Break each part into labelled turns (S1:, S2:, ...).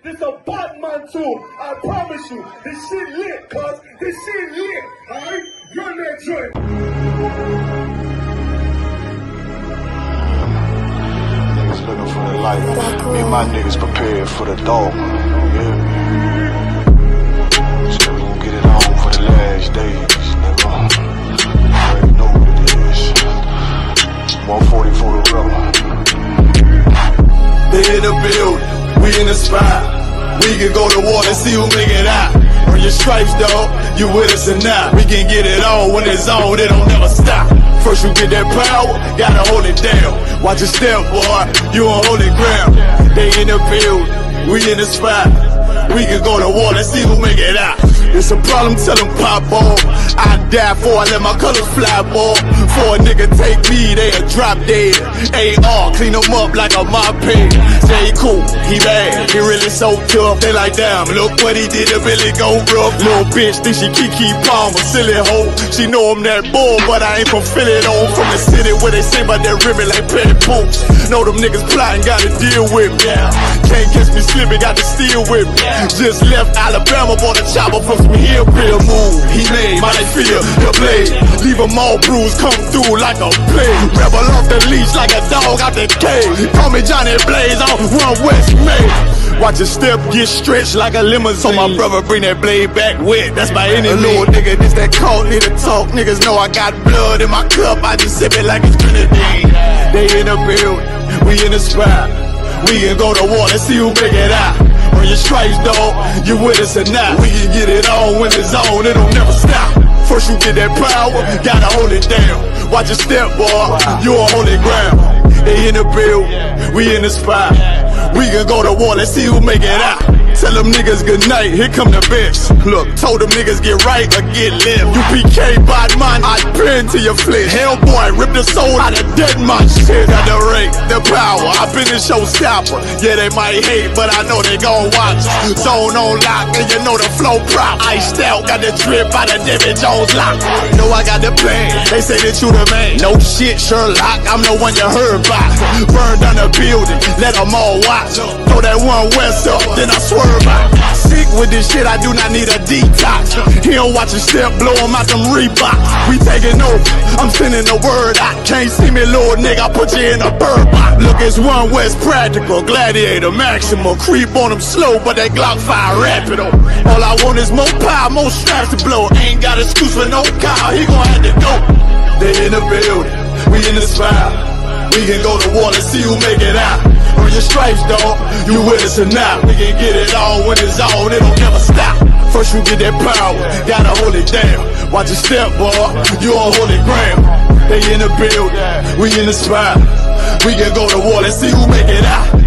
S1: This a bot man too. I promise you. This shit lit, cuz. This shit lit. Alright? Run that joint.
S2: Niggas looking for the light. Me and my niggas prepared for the dog. Yeah. So we gon' get it on for the last days, nigga. You already know what it is. 140 for the rubber.
S3: They in the building, we in the spot. We can go to war and see who make it out. Earn your stripes, dog, you with us or not. We can get it on when it's on, it don't never stop. First you get that power, gotta hold it down. Watch your step, boy, you on holy ground. They in the building, we in the spot. We can go to war and see who make it out. It's a problem, tell them pop ball. I die for, I let my colors fly, ball. For a nigga take me, they a drop dead. AR, clean them up like a mop pig. Say he cool, he bad, he really so tough. They like, damn, look what he did to Billy go rough. Little bitch think she Kiki Palmer, silly hoe. She know I'm that bull, but I ain't from Philly though. From the city where they say about that ribbon like petty poops. Know them niggas plotting, gotta deal with me. Can't catch me slipping, got to steal with me. Just left Alabama, bought a chopper from some hillbilly move. He made my life feel the blade. Leave them all bruised, come through like a plague. Rebel off the leash like a dog out the cage. Call me Johnny Blaze on One West May. Watch your step get stretched like a limousine. So my brother bring that blade back wet, that's by any means. Little nigga, this that cult, need to talk. Niggas know I got blood in my cup, I just sip it like it's grenadine. They in the building, we in the spot. We can go to war, let's see who make it out. Earn your stripes, dog, you with us or not. We can get it on when it's on, it'll never stop. First you get that power, gotta hold it down. Watch your step, boy, you on holy ground. They in the building, we in the spot. We can go to war, let's see who make it out. Tell them niggas good night, here come the bitch. Look, told them niggas get right or get left. UPK, bad man, I pin to your flesh. Hellboy, rip the soul out of dead man shit. Got the rate, the power, I been the showstopper. Yeah, they might hate, but I know they gon' watch. Zone on lock, and you know the flow prop. Iced out, got the drip out of David Jones lock. Know I got the plan, they say that you the man. No shit, Sherlock, I'm the one you heard about. Burn down the building, let them all watch. Throw that One West up, then I swerve out. Sick with this shit, I do not need a detox. He don't watch a step, blow him out them Reeboks. We taking over, I'm sending the word out. Can't see me, little nigga, I put you in a bird box. Look, it's One West practical, gladiator, maximal. Creep on them slow, but that Glock fire rapid. All I want is more power, more straps to blow. Ain't got excuse for no car, he gon' have to go. They in the building, we in the spot. We can go to war, let's see who make it out. Earn your stripes, dog, you with us or not. We can get it on when it's on, it don't never stop. First you get that power, gotta hold it down. Watch your step, boy, you on holy ground. They in the building, we in the spot. We can go to war, let's see who make it out.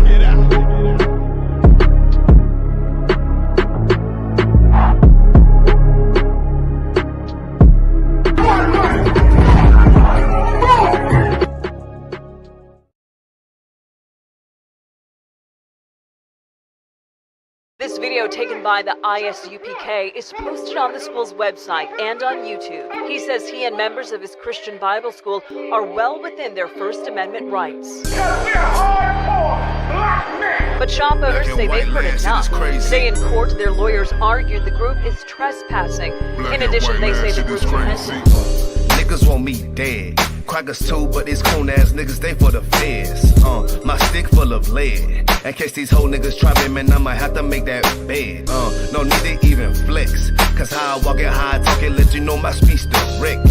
S4: This video taken by the ISUPK is posted on the school's website and on YouTube. He says he and members of his Christian Bible school are well within their First Amendment rights. But shop owners say they've heard enough. Today in court, their lawyers argued the group is trespassing. In addition, they say the group
S5: niggas want me dead. Crackers too, but these coon ass niggas, they for the feds. My stick full of lead. In case these whole niggas try me, man, I might have to make that bed. No need to even flex. Cause how I walk it, how I talk it, let you know my speech direct.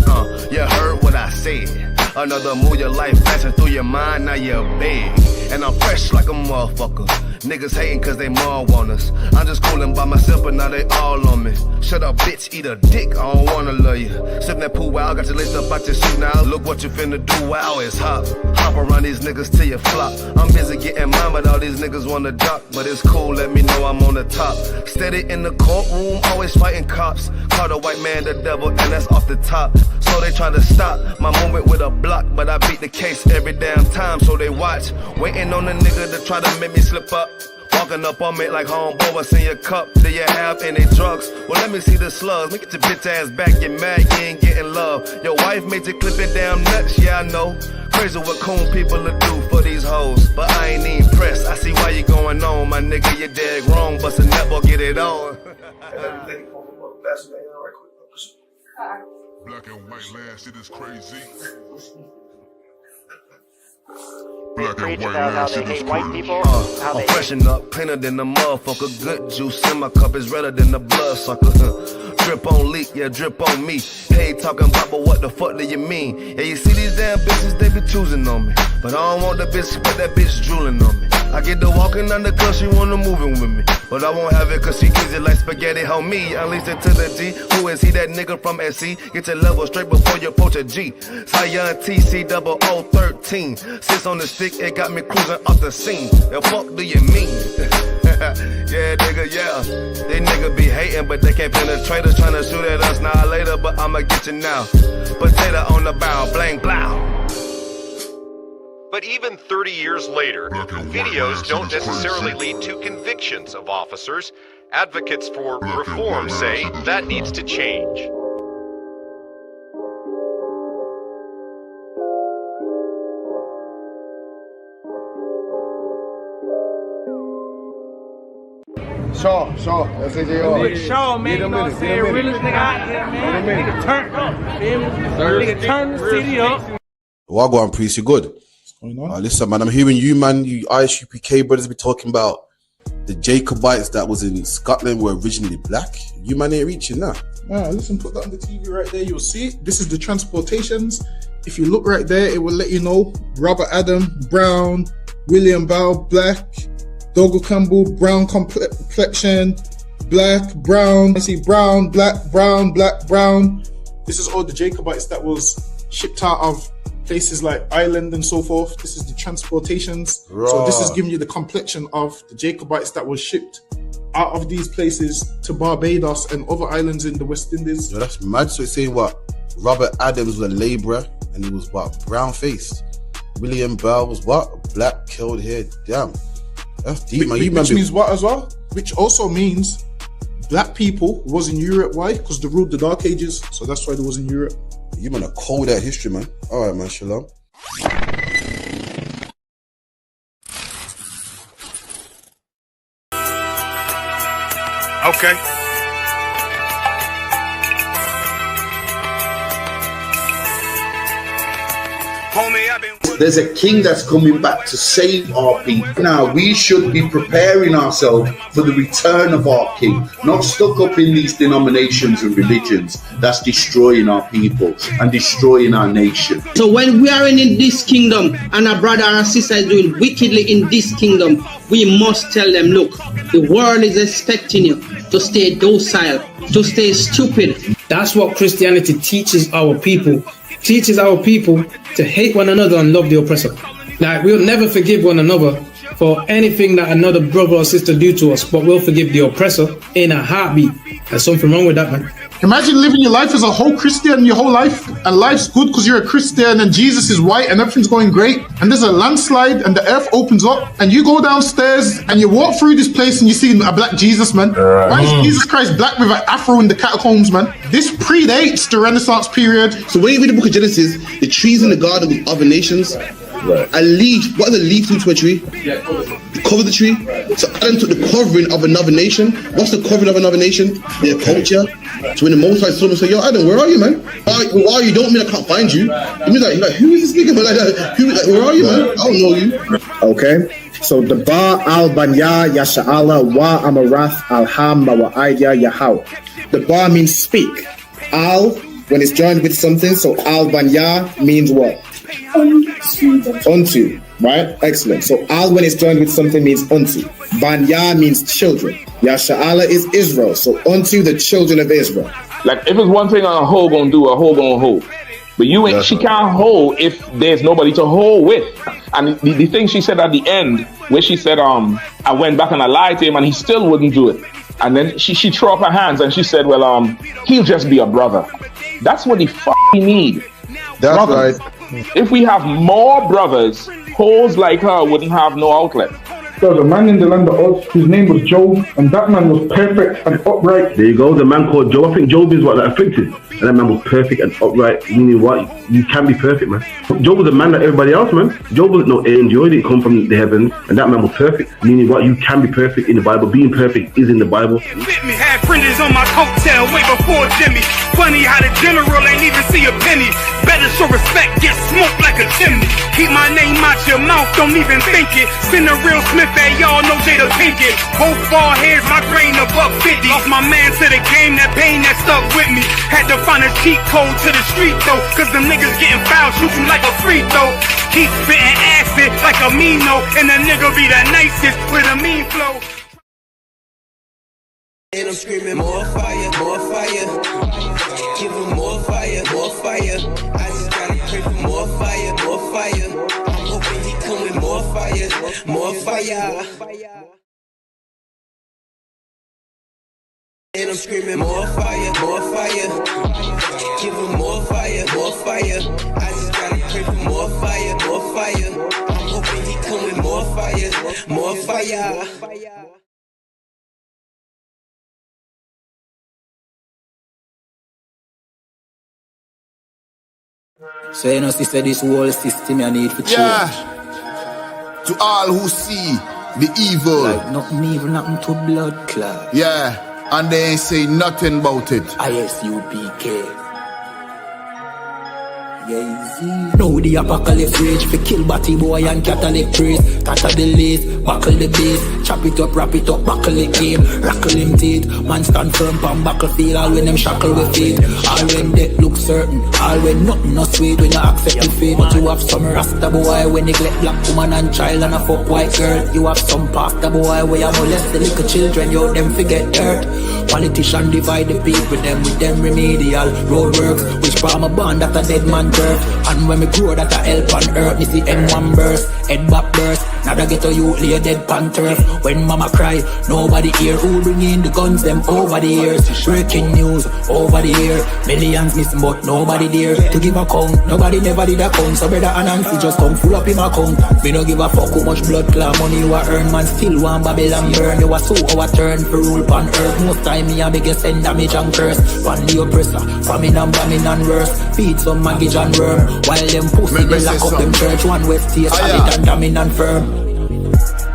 S5: You heard what I said. Another move, your life flashing through your mind, now you're big. And I'm fresh like a motherfucker. Niggas hating cause they more want us. I'm just coolin' by myself, but now they all on me. Shut up, bitch, eat a dick, I don't wanna love you. Sip that pool, wow, got your lace up out your suit now. Look what you finna do, wow, it's hot. Hop around these niggas till you flop. I'm busy getting mine, but all these niggas wanna duck. But it's cool, let me know I'm on the top. Steady in the courtroom, always fighting cops. Call the white man the devil, and that's off the top. So they try to stop my movement with a block, but I beat the case every damn time, so they watch. Waiting on a nigga to try to make me slip up. Walking up on me like homeboy, what's in your cup? Do you have any drugs? Well, let me see the slugs. Make it your bitch ass back, get mad, you ain't getting love. Your wife made you clip it damn nuts, yeah I know. Crazy what coon people will do for these hoes. But I ain't even pressed. I see why you going on, my nigga. You dead wrong, but a never get it on.
S2: Black and white land, shit is crazy. Black and white land, shit is crazy.
S5: I'm freshen up, cleaner than the motherfucker. Good juice in my cup is redder than the blood sucker. Drip on leak, yeah, drip on me. Hey, talking about, but what the fuck do you mean? Yeah, you see these damn bitches, they be choosing on me. But I don't want the bitch, but that bitch drooling on me. I get the walking on the cause she wanna moving with me. But I won't have it cause she easy like spaghetti, homie. Unleash it to the G. Who is he? That nigga from SC? Get your level straight before you approach a G. Cyan TC 0013. Sits on the stick, it got me cruising off the scene. The fuck do you mean? Yeah, nigga, yeah. They nigga be hating, but they can't penetrate us. Tryna shoot at us now or later, but I'ma get you now. Potato on the bow, blang, blow.
S6: But even 30 years later, videos don't necessarily lead to convictions of officers. Advocates for reform say that needs to change.
S7: Shaw, that's AJR.
S8: Shaw, man, you know what I'm saying? Realest nigga out there, man. Nigga turn up, feel me? Nigga turn the city up.
S7: Wagwan Priest, you good? What's going on? Listen, man, I'm hearing you, man, you ISUPK brothers be talking about the Jacobites that was in Scotland were originally black. You man ain't reaching that.
S9: Nah, listen, put that on the TV right there, you'll see it. This is the transportations. If you look right there, it will let you know Robert Adam, brown, William Bow, black, Dogo Campbell, brown complexion, black, brown. I see brown, black, brown, black, brown. This is all the Jacobites that was shipped out of places like Ireland and so forth. This is the transportations. Right. So this is giving you the complexion of the Jacobites that was shipped out of these places to Barbados and other islands in the West Indies.
S7: Yo, that's mad. So it's saying what? Robert Adams was a labourer and he was what? Brown faced. William Bell was what? Black, curled hair. Damn. That's deep, man.
S9: Which means what as well? Which also means black people was in Europe. Why? Because they ruled the Dark Ages. So that's why they was in Europe.
S7: You man are cold at history, man. All right, man. Shalom.
S6: Okay.
S10: There's a king that's coming back to save our people. Now we should be preparing ourselves for the return of our king, not stuck up in these denominations and religions that's destroying our people and destroying our nation.
S11: So when we are in this kingdom and our brother or sister is doing wickedly in this kingdom, we must tell them, look, the world is expecting you to stay docile, to stay stupid.
S8: That's what Christianity teaches our people. Teaches our people to hate one another and love the oppressor. Like, we'll never forgive one another for anything that another brother or sister do to us, but we'll forgive the oppressor in a heartbeat. There's something wrong with that, man.
S9: Imagine living your life as a whole Christian your whole life, and life's good because you're a Christian and Jesus is white and everything's going great, and there's a landslide and the earth opens up and you go downstairs and you walk through this place and you see a black Jesus, man. Why is Jesus Christ black with an afro in the catacombs, man? This predates the Renaissance period.
S10: So when you read the book of Genesis, the trees in the garden with other nations, a leaf, what is a leaf to a tree? Cover the tree. So Adam took the covering of another nation. What's the covering of another nation? Their culture. So when the Most High saw him, say, yo, Adam, where are you, man? Where are you? Don't mean I can't find you. It means like who is this nigga? But where are you, man? I don't know you.
S12: Okay. So the Ba al Banya Yasha'ala wa Amarath al Ham wa Aidya Yahau. The Ba means speak. Al, when it's joined with something, so al Banya means what? Unto, right? Excellent. So al when it's joined with something means unto. Banya means children. Yasha'ala is Israel. So unto the children of Israel.
S13: Like if it's one thing a hoe gonna do, a hoe gonna hold. But you ain't, she can't hold if there's nobody to hold with. And the thing she said at the end, where she said, I went back and I lied to him and he still wouldn't do it. And then she threw up her hands and she said, well, he'll just be a brother. That's what he need.
S7: That's
S13: brothers.
S7: right.
S13: If we have more brothers, hoes like her wouldn't have no outlet.
S14: There was a man in the land of Oz, his name was Job, and that man was perfect and upright.
S15: There you go, the man called Job. I think Job is what that afflicted. And that man was perfect and upright, meaning what? You can be perfect, man. Job was a man like everybody else, man. Job wasn't no angel, he didn't come from the heavens, and that man was perfect, meaning what? You can be perfect in the Bible. Being perfect is in the Bible.
S16: Had fringes on my coattail way before Jimmy. Funny how the general ain't even see a penny. Better show respect, get smoked like a chimney. Keep my name out your mouth, don't even think it. Send a real Smith at y'all, no Jada Pinkett. Both ball heads, my grain above 50. Lost my man to the game, that pain that stuck with me. Had to find a cheat code to the street though, cause them niggas getting foul, shoot you like a free throw. Keep spitting acid like a Mino, and the nigga be the nicest with a mean flow.
S17: And I'm screaming more fire, more fire. Give them more fire, more fire. I just gotta pray for more fire, more fire. I'm hoping he come with more fire, more fire. And I'm screaming more fire, more fire. Give them more fire, more fire. I just gotta pray for more fire, more fire. I'm hoping he come with more fire, more fire.
S18: So you know, sister, this whole system I need for change.
S3: Yeah. To all who see the evil.
S18: Like nothing evil, nothing to blood clot.
S3: Yeah. And they ain't say nothing about it.
S18: ISUPK. Now the apocalypse rage for kill batty boy and Catholic priest. Tatter the lace, buckle the base. Chop it up, wrap it up, buckle the game. Rackle him teeth, man stand firm pan battlefield. All when them shackle with feet. All when death look certain. All when nothing no sweet. When you accept the fate. But you have some rasta boy when neglect black woman and child and a fuck white girl. You have some pastor boy where you molest the little children. You them forget dirt. Politician divide the people with them remedial roadworks. Which farm a band that a dead man turf. And when me grow that a help on earth, me see M1 burst, head back burst. Now that get a youth lay dead pan turf. When mama cry, nobody hear. Who bring in the guns them over the years? Breaking news over the year. Millions missing but nobody there to give a count. Nobody never did a count. So brother and Nancy just come full up in my account. Me no give a fuck how much blood clot money you a earn. Man still want Babylon burn. You a so our turn for rule pan earth. Most time me a biggest send damage and curse. One the oppressor, famine and bombing and worse. Feed some maggot and worm. While them pussy they lock up them church. One west stay solid and damning and firm.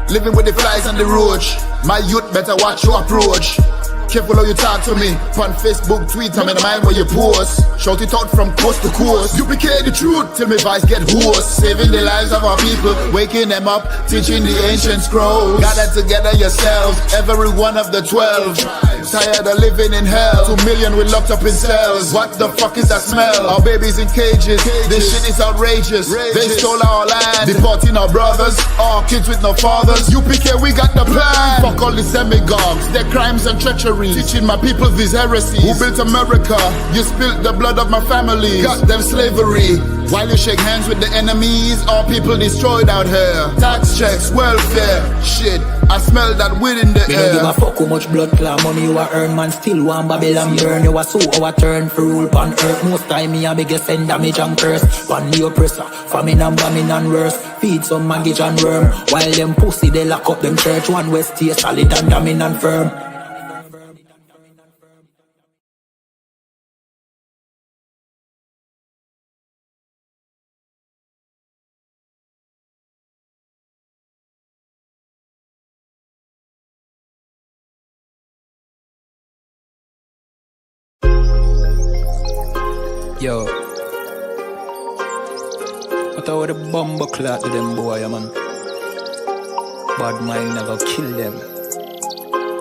S3: Living with the flies on the roach. My youth better watch your approach. Careful how you talk to me. On Facebook, tweet, I'm in the mind where you post. Shout it out from coast to coast. UPK the truth till my voice get hoarse. Saving the lives of our people, waking them up, teaching the ancient scrolls. Gather together yourselves, every one of the 12. Tired of living in hell. 2 million we locked up in cells. What the fuck is that smell? Our babies in cages. This shit is outrageous. They stole our land, deporting our brothers, our kids with no fathers. UPK, we got the plan. Fuck all the demagogues, their crimes and treachery. Teaching my people these heresies. Who built America? You spilled the blood of my family. Got them slavery. While you shake hands with the enemies, all people destroyed out here. Tax checks, welfare, shit. I smell that weed in the air.
S18: Me no give a fuck how much blood clot money you a earn. Man still want Babylon burn. You a so our turn for rule pan earth. Most time me a biggest send damage and curse. Pan the oppressor, famine and bombing and worse. Feed some maggot and worm. While them pussy they lock up them church. One west stay solid and damning and firm. Yo, what about the bomber clot to them boy, man? Bad mind never kill them.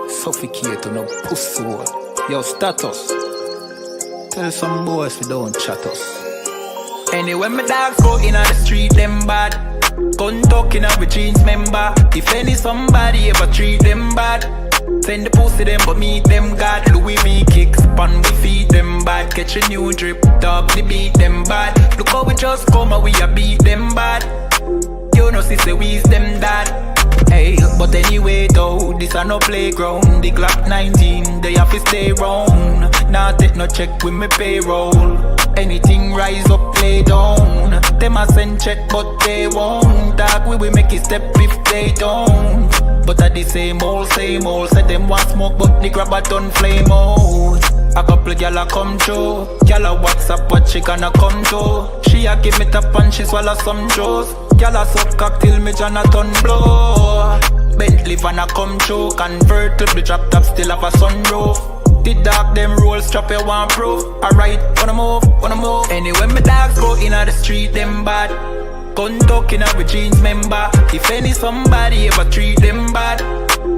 S18: Suffocate to no pussy. Yo, status. Tell some boys we don't chat us. Anyway, my dogs go in on the street, them bad. Gun talking on with jeans member. If any somebody ever treat them bad, send the pussy them but meet them God. Louis V kicks pan we feed them bad. Catch a new drip, dog we beat them bad. Look how we just come and we a beat them bad. You know sister we's them dad. Hey, but anyway though, this a no playground. The Glock 19, they have to stay round. Nah take no check with me payroll. Anything rise up, play down. Them a send check, but they won't. Dog, we will make it step if they don't. But at the same old, said them want smoke, but the grabber done flame out. A couple gyal a come through. Gyal a WhatsApp, but she gonna come through. She a give me tap and she swallow some juice. Gyal a suck cock till me Jonathan blow. Bentley van a come through. Convertible drop top, still have a sunroof. The dog them roll, strap you one proof. Alright, wanna move. Anyway, my dogs go in the street, them bad. Gun talking with jeans member. If any somebody ever treat them bad,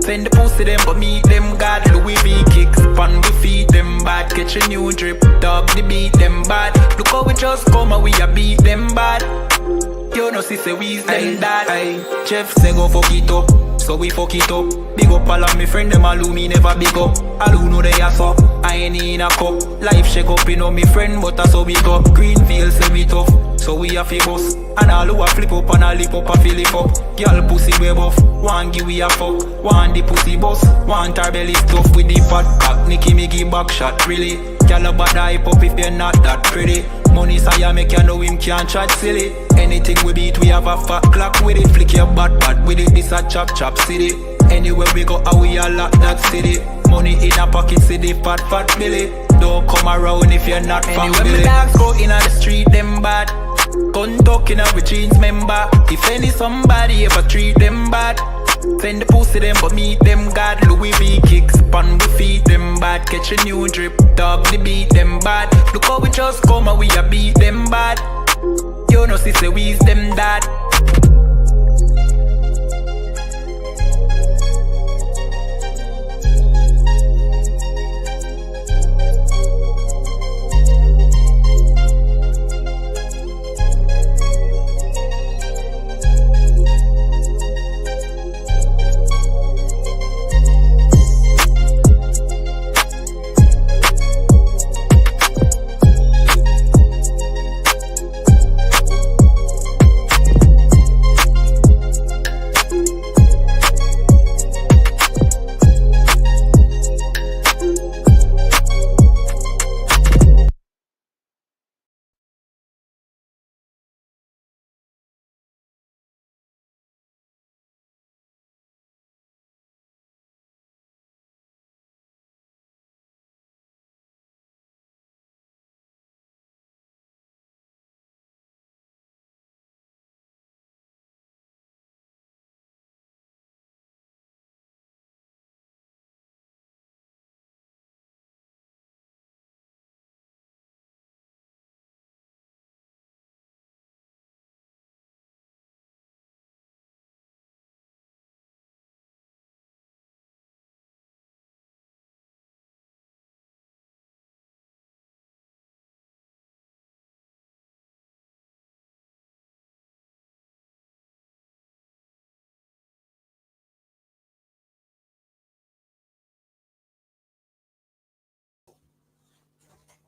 S18: send the pussy them but meet them God. Louis V kicks, pan we feed them bad. Catch a new drip, dog the beat them bad. Look how we just come and we a beat them bad. You know, say we's them that. Jeff say go fuck it up, so we fuck it up. Big up all of me friend, them all who me never big up. All who know they are so, I ain't in a cup. Life shake up, you know me friend, but that's how we go. Greenfield say we tough, so we a fi bust. And all who a flip up and a lip up a fill it up. Girl pussy we buff, one give we a fuck. One the pussy bust, one her belly stuff with the fat cock. Nicky me give back shot, really. Girl a bad hype up if you're not that pretty. Money say make you know him can't chat silly. Anything we beat, we have a fat clock with it. Flick your bad with it, this a chop city. Anywhere we go, we a lock that city. Money in a pocket, city, fat Billy. Don't come around if you're not from Billy. Anywhere my dogs go in the street, them bad. Gun talking with jeans member. If any somebody ever treat them bad, send the pussy them but meet them God. Louis V kicks, pan we feed them bad. Catch a new drip, dog the beat them bad. Look how we just come and we a beat them bad. You know say we's them dad.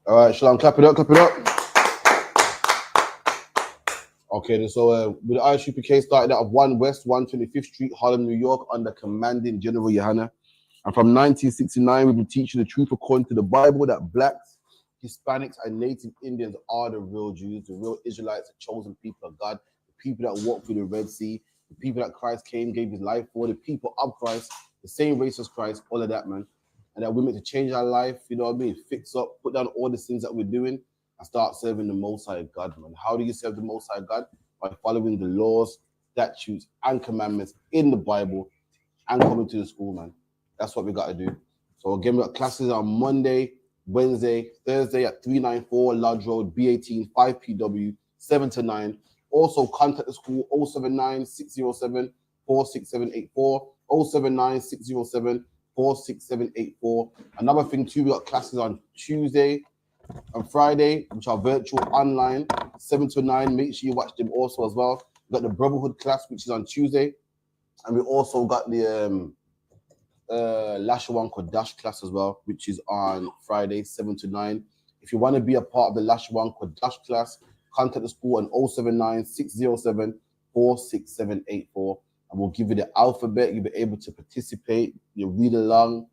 S7: All right, Shalom, clap it up. Okay, then so with the ISUPK started out of 1 West, 125th Street, Harlem, New York, under commanding General Yohana. And from 1969, we've been teaching the truth according to the Bible that blacks, Hispanics, and Native Indians are the real Jews, the real Israelites, the chosen people of God, the people that walked through the Red Sea, the people that Christ came, gave his life for, the people of Christ, the same race as Christ, all of that, man. And that we're meant to change our life, you know what I mean? Fix up, put down all the things that we're doing and start serving the Most High God, man. How do you serve the Most High God? By following the laws, statutes, and commandments in the Bible and coming to the school, man. That's what we got to do. So again, we got classes on Monday, Wednesday, Thursday at 394 Lodge Road, B18, 5PW, 7 to 9. Also contact the school 079-607-46784, 079-607-46784. Another thing too, we got classes on Tuesday and Friday, which are virtual online, 7 to 9. Make sure you watch them also as well. We got the Brotherhood class, which is on Tuesday. And we also got the Lashawan Kodash class as well, which is on Friday, 7 to 9. If you want to be a part of the Lashawan Kodash class, contact the school on 079-607-46784. And we'll give you the alphabet. You'll be able to participate. You'll read along.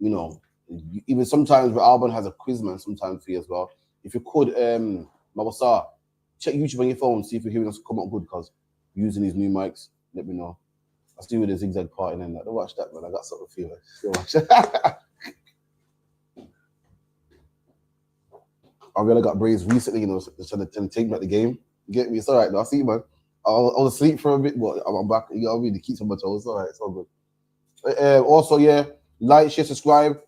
S7: You know, even sometimes Alban has a quiz, man, sometimes for you as well. if you could, Mabasa, check YouTube on your phone, see if you're hearing us come up good, because using these new mics, let me know. I still with the zigzag part and then that. Don't watch that, man. I got something for you. Still watch that. I really got braids recently, you know, trying to take me at the game. You get me? It's all right, though. I see you, man. I was asleep for a bit, but I'm back. You know what I mean? To keep on my toes. It's all right. It's all good. Also, yeah, like, share, subscribe.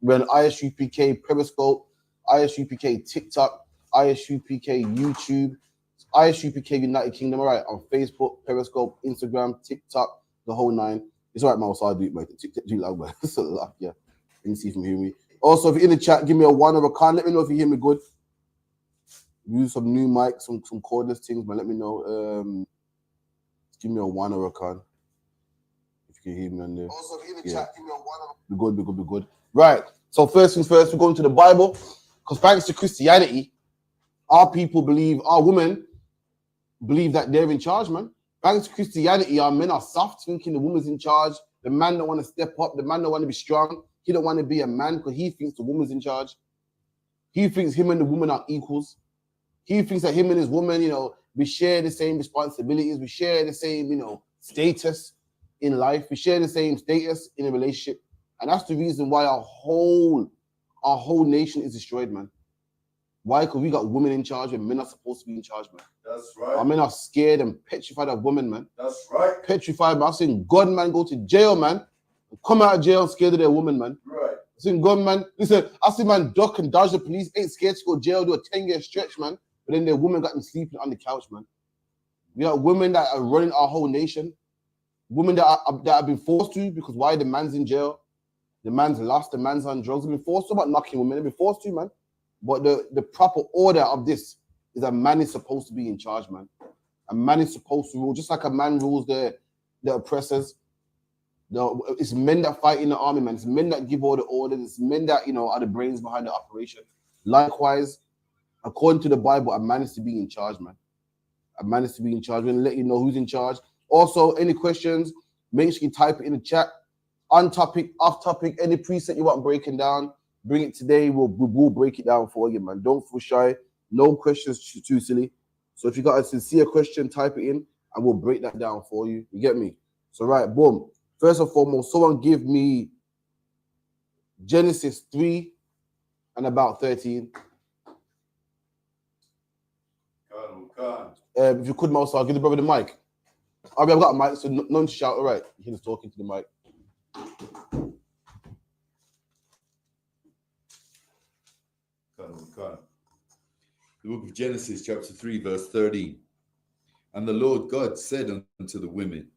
S7: We're on ISUPK Periscope, ISUPK TikTok, ISUPK YouTube, ISUPK United Kingdom. All right, on Facebook, Periscope, Instagram, TikTok, the whole nine. It's all right, man. So I do it, man. Do it loud, man. So, yeah. Let me see if you can hear me. Also, if you're in the chat, give me a 1 or a con. Let me know if you hear me good. Use some new mics, some cordless things, man. Let me know. Give me a 1 or a con. If you can hear me on there. Also, if you're in the chat, give me a 1 or a con. Be good. Right. So first things first, we're going to the Bible. Because thanks to Christianity, our people believe, our women believe that they're in charge, man. Thanks to Christianity, our men are soft, thinking the woman's in charge. The man don't want to step up. The man don't want to be strong. He don't want to be a man because he thinks the woman's in charge. He thinks him and the woman are equals. He thinks that him and his woman, you know, we share the same responsibilities. We share the same, you know, status in life. We share the same status in a relationship. And that's the reason why our whole nation is destroyed, man. Why? Because we got women in charge and men are supposed to be in charge, man.
S1: That's right.
S7: Our men are scared and petrified of women, man.
S1: That's right.
S7: Petrified, man. I've seen God, man, go to jail, man. Come out of jail scared of their woman, man.
S1: Right.
S7: I've seen God, man. Listen, I see man duck and dodge the police, ain't scared to go to jail, do a 10-year stretch, man. But then their woman got them sleeping on the couch, man. We got women that are running our whole nation. Women that have been forced to, because why? The man's in jail. The man's lost, the man's on drugs. They've been forced to about knocking women. They've been forced to, man. But the proper order of this is a man is supposed to be in charge, man. A man is supposed to rule, just like a man rules the oppressors. It's men that fight in the army, man. It's men that give all the orders. It's men that, you know, are the brains behind the operation. Likewise, according to the Bible, a man is to be in charge, man. A man is to be in charge. We're going to let you know who's in charge. Also, any questions, make sure you type it in the chat. On topic, off topic, any preset you want breaking down, bring it today. We'll break it down for you, man. Don't feel shy. No questions too silly. So if you got a sincere question, type it in and we'll break that down for you. You get me? So right, boom. First and foremost, someone give me Genesis 3 and about 13. If you could, Mouse, I'll give the brother the mic. I've got a mic, so none to shout. All right, he's talking to the mic.
S19: The book of Genesis, chapter 3, verse 13. And the Lord God said unto the women,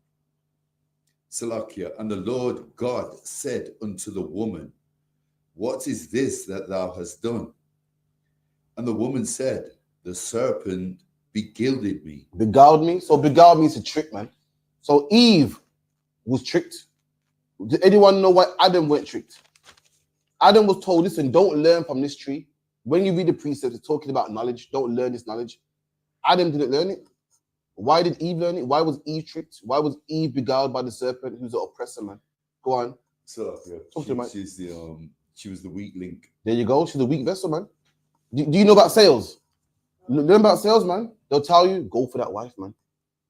S19: Salakia, and the Lord God said unto the woman, what is this that thou hast done? And the woman said, the serpent beguiled me.
S7: Beguiled me? So beguiled means a trick, man. So Eve was tricked. Did anyone know why Adam went tricked? Adam was told, listen, don't learn from this tree. When you read the precepts, it's talking about knowledge. Don't learn this knowledge. Adam didn't learn it. Why did Eve learn it? Why was Eve tricked? Why was Eve beguiled by the serpent who's the oppressor, man? Go on.
S19: So she was the weak link.
S7: There you go. She's the weak vessel, man. Do you know about sales? Learn about sales, man. They'll tell you, go for that wife, man.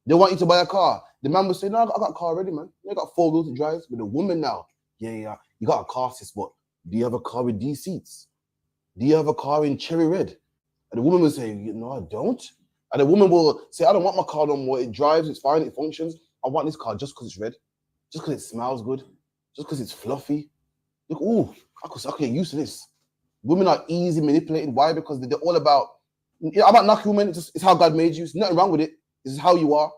S7: They want you to buy a car. The man will say, no, I got a car already, man. I got 4 wheels to drive. With a woman now, yeah, you got a car, sis, but do you have a car with these seats? Do you have a car in cherry red? And the woman will say, no, I don't. And the woman will say, I don't want my car no more. It drives, it's fine, it functions. I want this car just because it's red, just because it smells good, just because it's fluffy. Look, ooh, I could get used to this. Women are easy manipulated. Why? Because they're all about, I'm not knocking women. It's how God made you. There's nothing wrong with it. This is how you are.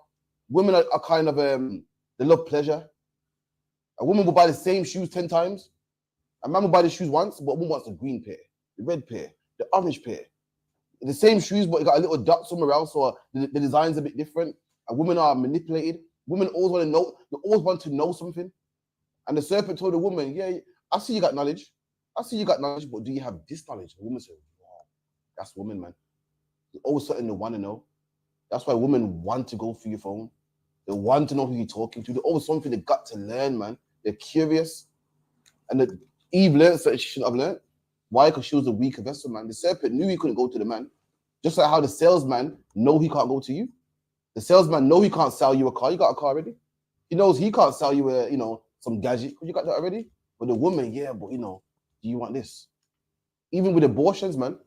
S7: Women are kind of, they love pleasure. A woman will buy the same shoes 10 times. A man will buy the shoes once, but a woman wants the green pair, the red pair, the orange pair. The same shoes, but it got a little dot somewhere else, or the design's a bit different. And women are manipulated. Women always want to know. They always want to know something. And the serpent told the woman, yeah, I see you got knowledge. I see you got knowledge, but do you have this knowledge? The woman said, wow, that's woman, man. There's always something they want to know. That's why women want to go through your phone. They want to know who you're talking to. There's always something they got to learn, man. They're curious. And Eve learned something she shouldn't have learned. Why? Because she was a weaker vessel, man. The serpent knew he couldn't go to the man. Just like how the salesman know he can't go to you. The salesman know he can't sell you a car. You got a car already. He knows he can't sell you a, some gadget. You got that already. But the woman, yeah, but do you want this? Even with abortions, man,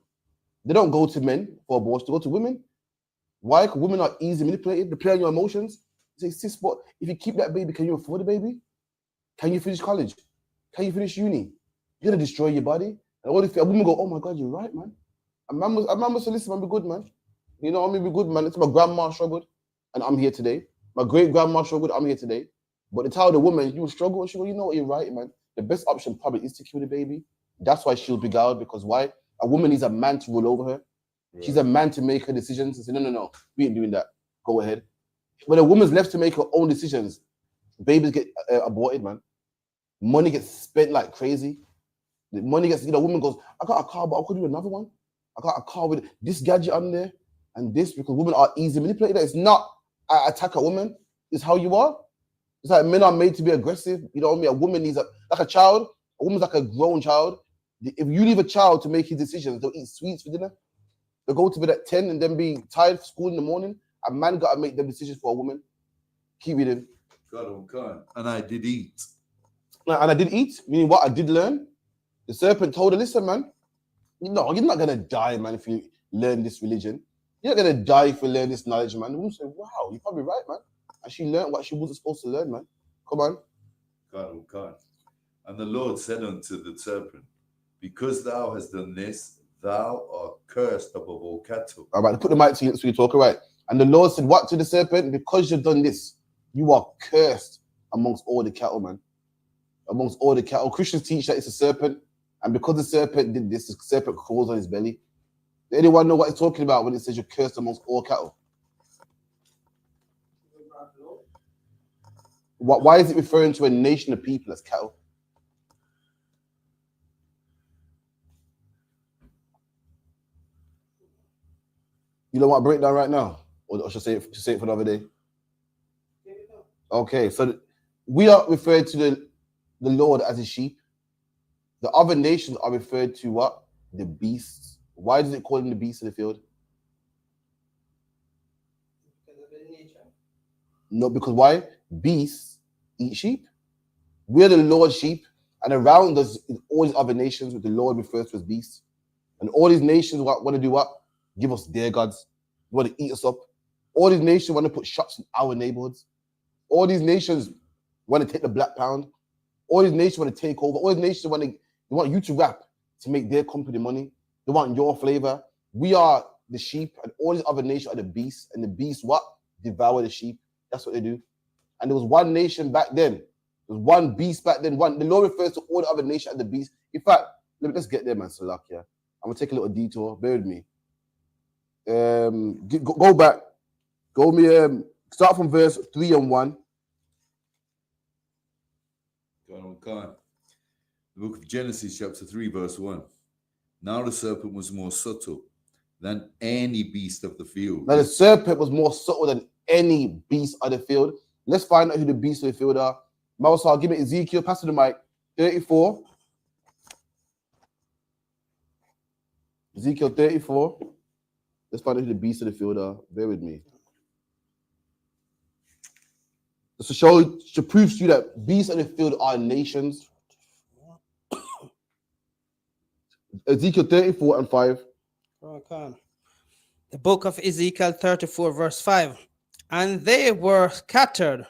S7: they don't go to men for abortion. They go to women. Why? Because women are easily manipulated. They play on your emotions. They say, sis, but if you keep that baby, can you afford the baby? Can you finish college? Can you finish uni? You're gonna destroy your body. And all this, a woman go, oh my God, you're right, man. A man must listen, man, be good, man. You know, I mean, be good, man. It's my grandma struggled, and I'm here today. My great grandma struggled, I'm here today. But to tell the woman you will struggle, and she go, you know what, you're right, man. The best option probably is to kill the baby. That's why she'll be beguiled, because why? A woman needs a man to rule over her. Right. She's a man to make her decisions and say, no, we ain't doing that. Go ahead. When a woman's left to make her own decisions, babies get aborted, man. Money gets spent like crazy. The money gets, woman goes, I got a car, but I could do another one. I got a car with this gadget on there and this, because women are easy manipulated. It's not I attack a woman. It's how you are. It's like men are made to be aggressive. You know what I mean? A woman needs like a child. A woman's like a grown child. If you leave a child to make his decisions, they'll eat sweets for dinner. They'll go to bed at 10 and then be tired for school in the morning. A man got to make them decisions for a woman. Keep reading.
S19: God. And I did eat.
S7: And I did eat, meaning what? I did learn. The serpent told her, listen, man, no, you're not going to die, man, if you learn this religion. You're not going to die if you learn this knowledge, man. The woman said, wow, you're probably right, man. And she learned what she wasn't supposed to learn, man. Come on.
S19: God. And the Lord said unto the serpent, because thou hast done this, thou art cursed above all cattle.
S7: All right, put the mic to you so you talk, all right. And the Lord said, what to the serpent? Because you've done this, you are cursed amongst all the cattle, man. Amongst all the cattle. Christians teach that it's a serpent. And because the serpent did this, the serpent crawls on his belly. Does anyone know what it's talking about when it says you're cursed amongst all cattle? Why is it referring to a nation of people as cattle? You don't want to break down right now? Or should I say it for another day? Okay, so we are referred to the Lord as a sheep. The other nations are referred to what? The beasts. Why does it call them the beasts of the field? Because of their nature. No, because why? Beasts eat sheep. We're the Lord's sheep, and around us is all these other nations which the Lord refers to as beasts. And all these nations want to do what? Give us their gods. They want to eat us up. All these nations want to put shops in our neighborhoods. All these nations want to take the black pound. All these nations want to take over. All these nations want you to rap to make their company money. They want your flavor. We are the sheep, and all these other nations are the beasts. And the beasts what? Devour the sheep. That's what they do. And there was one nation back then. There was one beast back then. The Lord refers to all the other nations as the beast. In fact, let's get there, man. Salakia. I'm gonna take a little detour. Bear with me. Go back. Start from verse 3 and 1.
S19: God. The book of Genesis, chapter 3, verse 1. Now the serpent was more subtle than any beast of the field.
S7: Now the serpent was more subtle than any beast of the field. Let's find out who the beasts of the field are. Mausal, give me Ezekiel, pass to the mic. 34. Ezekiel 34. Let's find out who the beasts of the field are. Bear with me. Just to prove to you that beasts of the field are nations. Ezekiel 34 and 5.
S11: The book of Ezekiel 34, verse 5. And they were scattered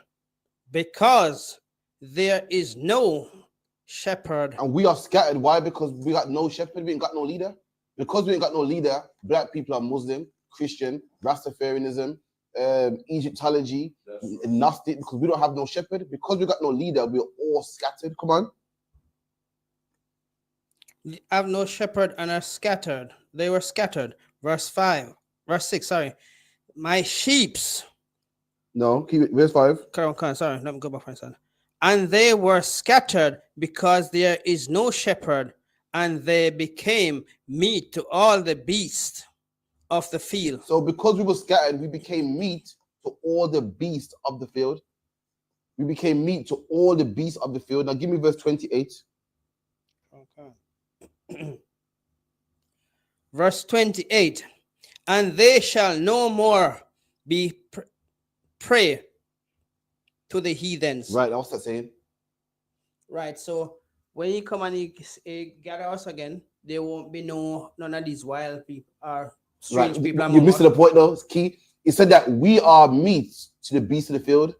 S11: because there is no shepherd.
S7: And we are scattered. Why? Because we got no shepherd. We ain't got no leader. Because we ain't got no leader, black people are Muslim, Christian, Rastafarianism, Egyptology, Gnostic, because we don't have no shepherd. Because we got no leader, we're all scattered. Come on.
S11: Have no shepherd and are scattered. They were scattered. Verse 6, sorry. My sheeps.
S7: No, keep it. Verse 5.
S11: Sorry, let me go back one second. And they were scattered because there is no shepherd, and they became meat to all the beasts of the field.
S7: So because we were scattered, we became meat to all the beasts of the field. We became meat to all the beasts of the field. Now give me verse 28.
S11: Okay.
S20: verse 28. And they shall no more be prey to the heathens.
S7: Right, what's that saying?
S20: Right, so when you come and you gather us again, there won't be none of these wild people or strange people.
S7: You're missing the point though, it's key. It said that we are meat to the beasts of the field.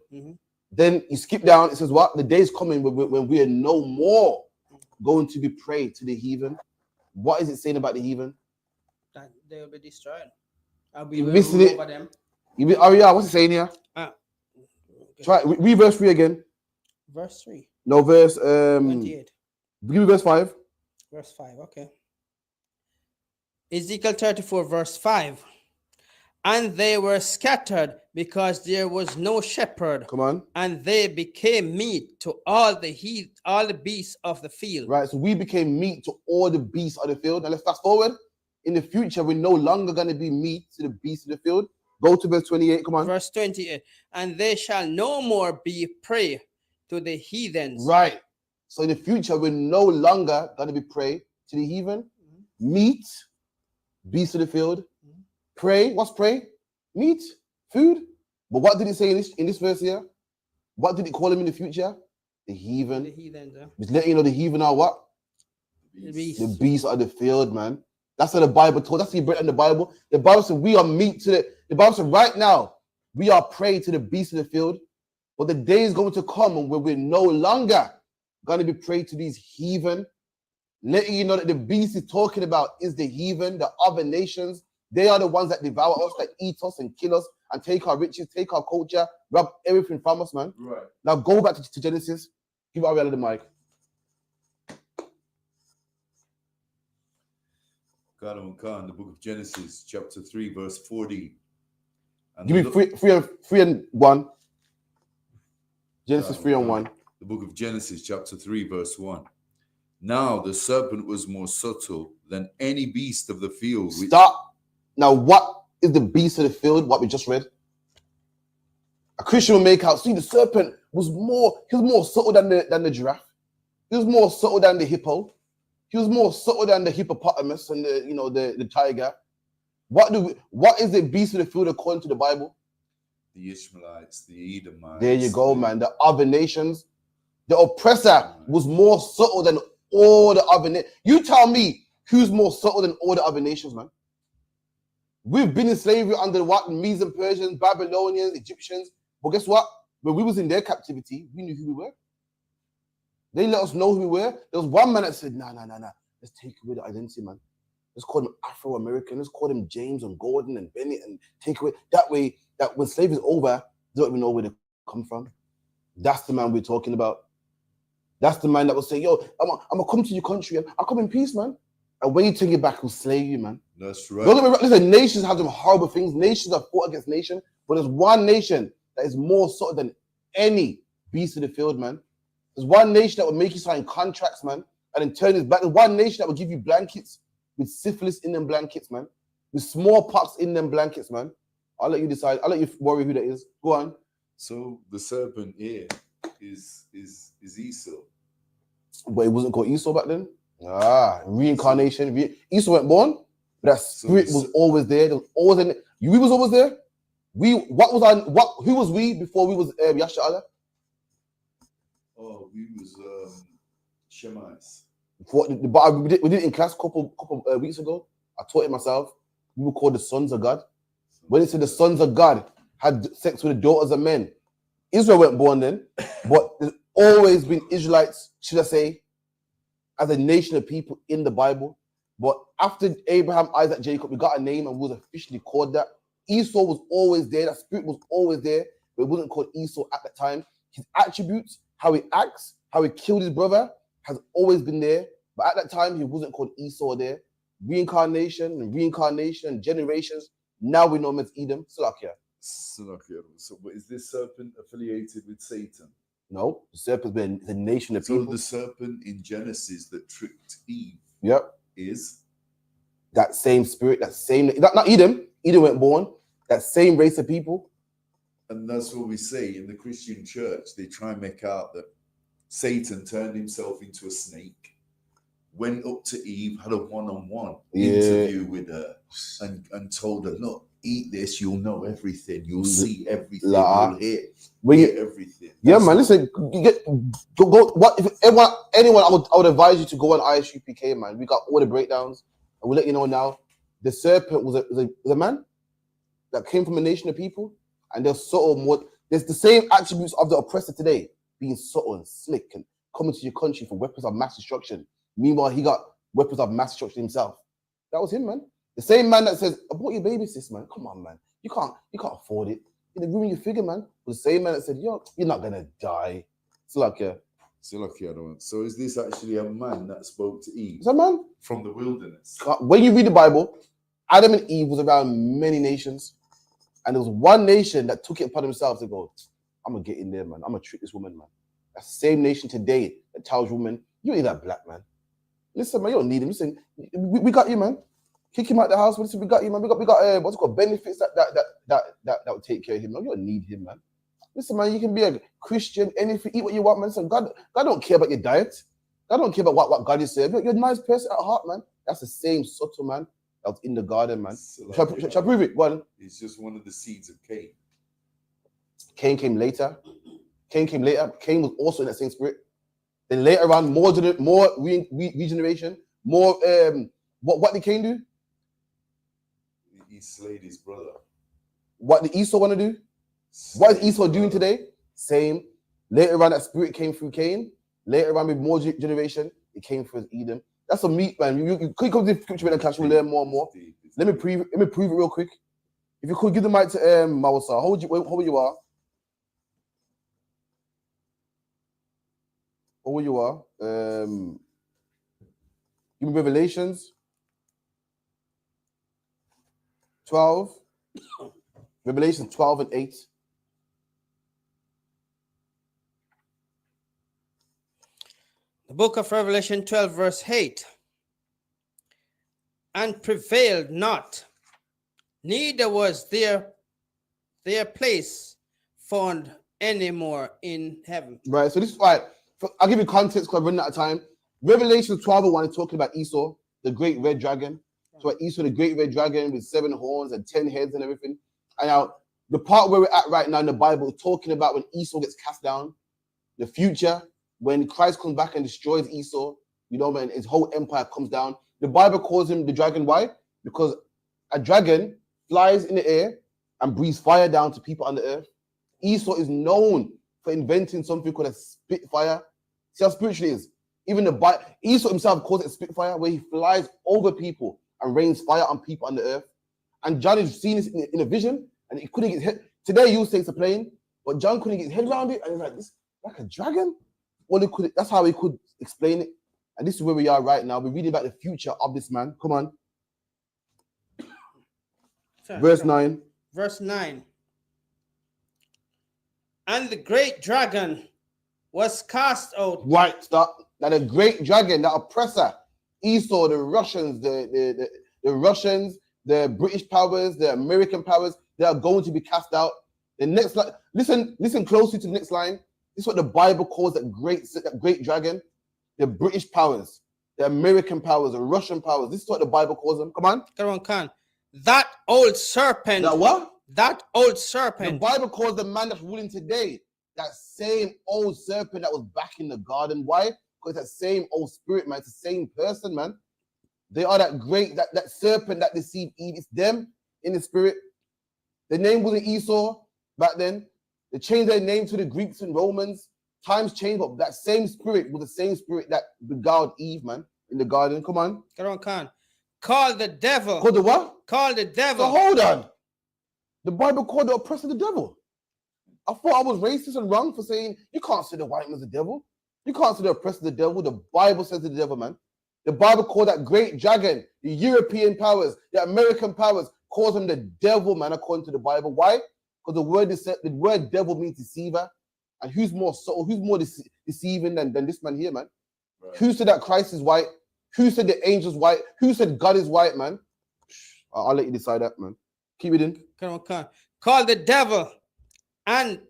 S7: Then you skip down, it says what? The day is coming when we are no more going to be prey to the heathen. What is it saying about the heathen?
S20: That they will be destroyed.
S7: You're missing it.
S20: Over them.
S7: What's it saying here? Try read verse 3 again.
S20: Verse 3.
S7: No, verse
S20: 28.
S7: Give me verse 5.
S20: Verse 5, okay. Ezekiel 34, verse 5. And they were scattered because there was no shepherd.
S7: Come on.
S20: And they became meat to all the beasts of the field.
S7: Right, so we became meat to all the beasts of the field. Now let's fast forward. In the future, we're no longer going to be meat to the beasts of the field. Go to verse 28, come on.
S20: Verse 28. And they shall no more be prey to the heathens.
S7: Right. So in the future, we're no longer going to be prey to the heathen. Meat, beasts of the field. Prey, what's prey? Meat, food. But what did it say in this verse here? What did it call him in the future? The heathen.
S20: The heathens, yeah.
S7: Just letting you know the heathen are what? The beasts of the field, man. That's what the Bible told. That's what you break in the Bible. The Bible said we are meat to the Bible said right now we are prey to the beasts of the field. But the day is going to come where we're no longer going to be prey to these heathen. Letting you know that the beast is talking about is the heathen, the other nations. They are the ones that devour us, that eat us and kill us and take our riches, take our culture, rob everything from us, man.
S19: Right.
S7: Now go back to Genesis. Give Ariella the mic.
S19: Khan, the book of Genesis, chapter 3, verse 40. And
S7: Give me 3 and 1. Genesis 3 and 1.
S19: The book of Genesis, chapter 3, verse 1. Now the serpent was more subtle than any beast of the field.
S7: Stop. Now, what is the beast of the field? What we just read? A Christian will make out, see, the serpent was more subtle than the giraffe. He was more subtle than the hippo. He was more subtle than the hippopotamus and the tiger. What is the beast of the field according to the Bible?
S19: The Ishmaelites, the Edomites.
S7: There you go, man. The other nations. The oppressor was more subtle than all the other nations. You tell me who's more subtle than all the other nations, man. We've been in slavery under what? Medes and Persians, Babylonians, Egyptians. But guess what? When we was in their captivity, we knew who we were. They let us know who we were. There was one man that said, nah. Let's take away the identity, man. Let's call them Afro-American. Let's call them James and Gordon and Bennett and take away. That way, that when slavery is over, they don't even know where they come from. That's the man we're talking about. That's the man that will say, yo, I'm going to come to your country and I'll come in peace, man. And when you take it back, he'll slay you, man.
S19: That's right.
S7: Listen, nations have some horrible things. Nations have fought against nations, but there's one nation that is more subtle than any beast of the field, man. There's one nation that will make you sign contracts, man, and then turn his back. There's one nation that will give you blankets with syphilis in them blankets, man, with smallpox in them blankets, man. I'll let you decide. I'll let you worry who that is. Go on.
S19: So the serpent here is Esau.
S7: But it wasn't called Esau back then. Reincarnation. Esau went born, but that spirit was always there. There was always we was always there. Who was we before we was Yasha Allah?
S19: Oh, we was Shemites.
S7: But we did it in class a couple weeks ago. I taught it myself. We were called the sons of God. When it said the sons of God had sex with the daughters of men, Israel weren't born then, but there's always been Israelites, should I say, as a nation of people in the Bible. But after Abraham, Isaac, Jacob, we got a name and we was officially called that. Esau was always there. That spirit was always there, but it wasn't called Esau at the time. His attributes, how he acts, how he killed his brother, has always been there. But at that time, he wasn't called Esau there. Reincarnation and generations. Now we know him as Edom. Salakia.
S19: So, but is this serpent affiliated with Satan?
S7: No, the serpent's been the nation of people.
S19: So the serpent in Genesis that tricked Eve.
S7: Yep.
S19: Is
S7: that same spirit, that same not Edom. Edom went born. That same race of people.
S19: And that's what we say in the Christian church. They try and make out that Satan turned himself into a snake. went up to Eve, had a one-on-one
S7: Yeah.
S19: interview with her, and told her, look, eat this, you'll know everything, you'll see everything, you'll hear everything.
S7: Yeah, man. Listen, go. What if anyone? I would advise you to go on ISUPK, man. We got all the breakdowns, and we'll let you know now. The serpent was a man that came from a nation of people, and they're subtle. There's the same attributes of the oppressor today, being subtle and slick and coming to your country for weapons of mass destruction. Meanwhile, he got weapons of mass destruction himself. That was him, man. The same man that says, "I bought your baby, sis, man. Come on, man. You can't afford it. You're ruining your figure, man." The same man that said, "Yo, you're not gonna die." It's like, yeah.
S19: So is this actually a man that spoke to Eve?
S7: It's a man
S19: from the wilderness.
S7: When you read the Bible, Adam and Eve was around many nations, and there was one nation that took it upon themselves to go, "I'm gonna get in there, man. I'm gonna trick this woman, man." That same nation today that tells women, "You don't need that black man. Listen, man, you don't need him. Listen, we got you, man. Kick him out the house. Listen, we got you, man. We got what's it called, benefits that will take care of him. No, you don't need him, man. Listen, man, you can be a Christian, anything, eat what you want, man. Listen, God don't care about your diet. God don't care about what God is saying. You're a nice person at heart, man. That's the same subtle man that was in the garden, man. Shall I prove it? Go on.
S19: It's just one of the seeds of Cain.
S7: Cain came later. Cain was also in that same spirit. Then later on, more regeneration, more. What did Cain do?
S19: He slayed his brother.
S7: What did Esau want to do? What is Esau doing today? Same. Later on, that spirit came through Cain. Later on, with more generation, it came through Edom. That's a meat, man. You could come to the scripture and clash. We'll learn more and more. Let me prove it real quick. If you could give the mic to Mawasa, hold you are. Hold you are. Give me Revelations 12. Revelation 12 and 8.
S20: The book of Revelation 12, verse 8. And prevailed not, neither was their place found anymore in heaven.
S7: Right, so this is right. I'll give you context because I'm running out of time. Revelation 12 and 1 is talking about Esau, the great red dragon. So Esau, the great red dragon with 7 horns and 10 heads and everything. And now the part where we're at right now in the Bible is talking about when Esau gets cast down, the future, when Christ comes back and destroys Esau, you know, when his whole empire comes down. The Bible calls him the dragon. Why? Because a dragon flies in the air and breathes fire down to people on the earth. Esau is known for inventing something called a spitfire. See how spiritual it is. Even the Bible, Esau himself calls it a spitfire, where he flies over people and rains fire on people on the earth. And John has seen this in a vision, and he couldn't get his head. Today you say it's a plane, but John couldn't get his head around it, and he's like, "This like a dragon." Well, that's how he could explain it. And this is where we are right now. We're reading about the future of this man. Come on. Verse 9.
S20: Verse 9. And the great dragon was cast out.
S7: Right, stop. That the great dragon, the oppressor, Esau, the Russians, the Russians, the British powers, the American powers, they are going to be cast out. The next line, listen closely to the next line. This is what the Bible calls that great dragon. The British powers, the American powers, the Russian powers. This is what the Bible calls them. Come on.
S20: Come on, Khan. That old serpent.
S7: That what?
S20: That old serpent.
S7: The Bible calls the man that's ruling today that same old serpent that was back in the garden. Why? Because that same old spirit, man. It's the same person, man. They are that great, that serpent that deceived Eve. It's them in the spirit. The name wasn't Esau back then. They changed their name to the Greeks and Romans. Times changed, but that same spirit was the same spirit that beguiled Eve, man, in the garden. Come on.
S20: Come on, Khan. Call the devil.
S7: Call the what?
S20: Call the devil.
S7: So hold on. The Bible called the oppressor the devil. I thought I was racist and wrong for saying you can't say the white man's the devil. You can't say the oppressor the devil. The Bible says the devil, man. The Bible called that great dragon, the European powers, the American powers, calls him the devil, man, according to the Bible. Why? Because the word devil means deceiver. And who's more subtle, who's more deceiving than this man here, man? Right. Who said that Christ is white? Who said the angel's white? Who said God is white, man? I'll let you decide that, man. Keep it in.
S20: Come on. Call the devil and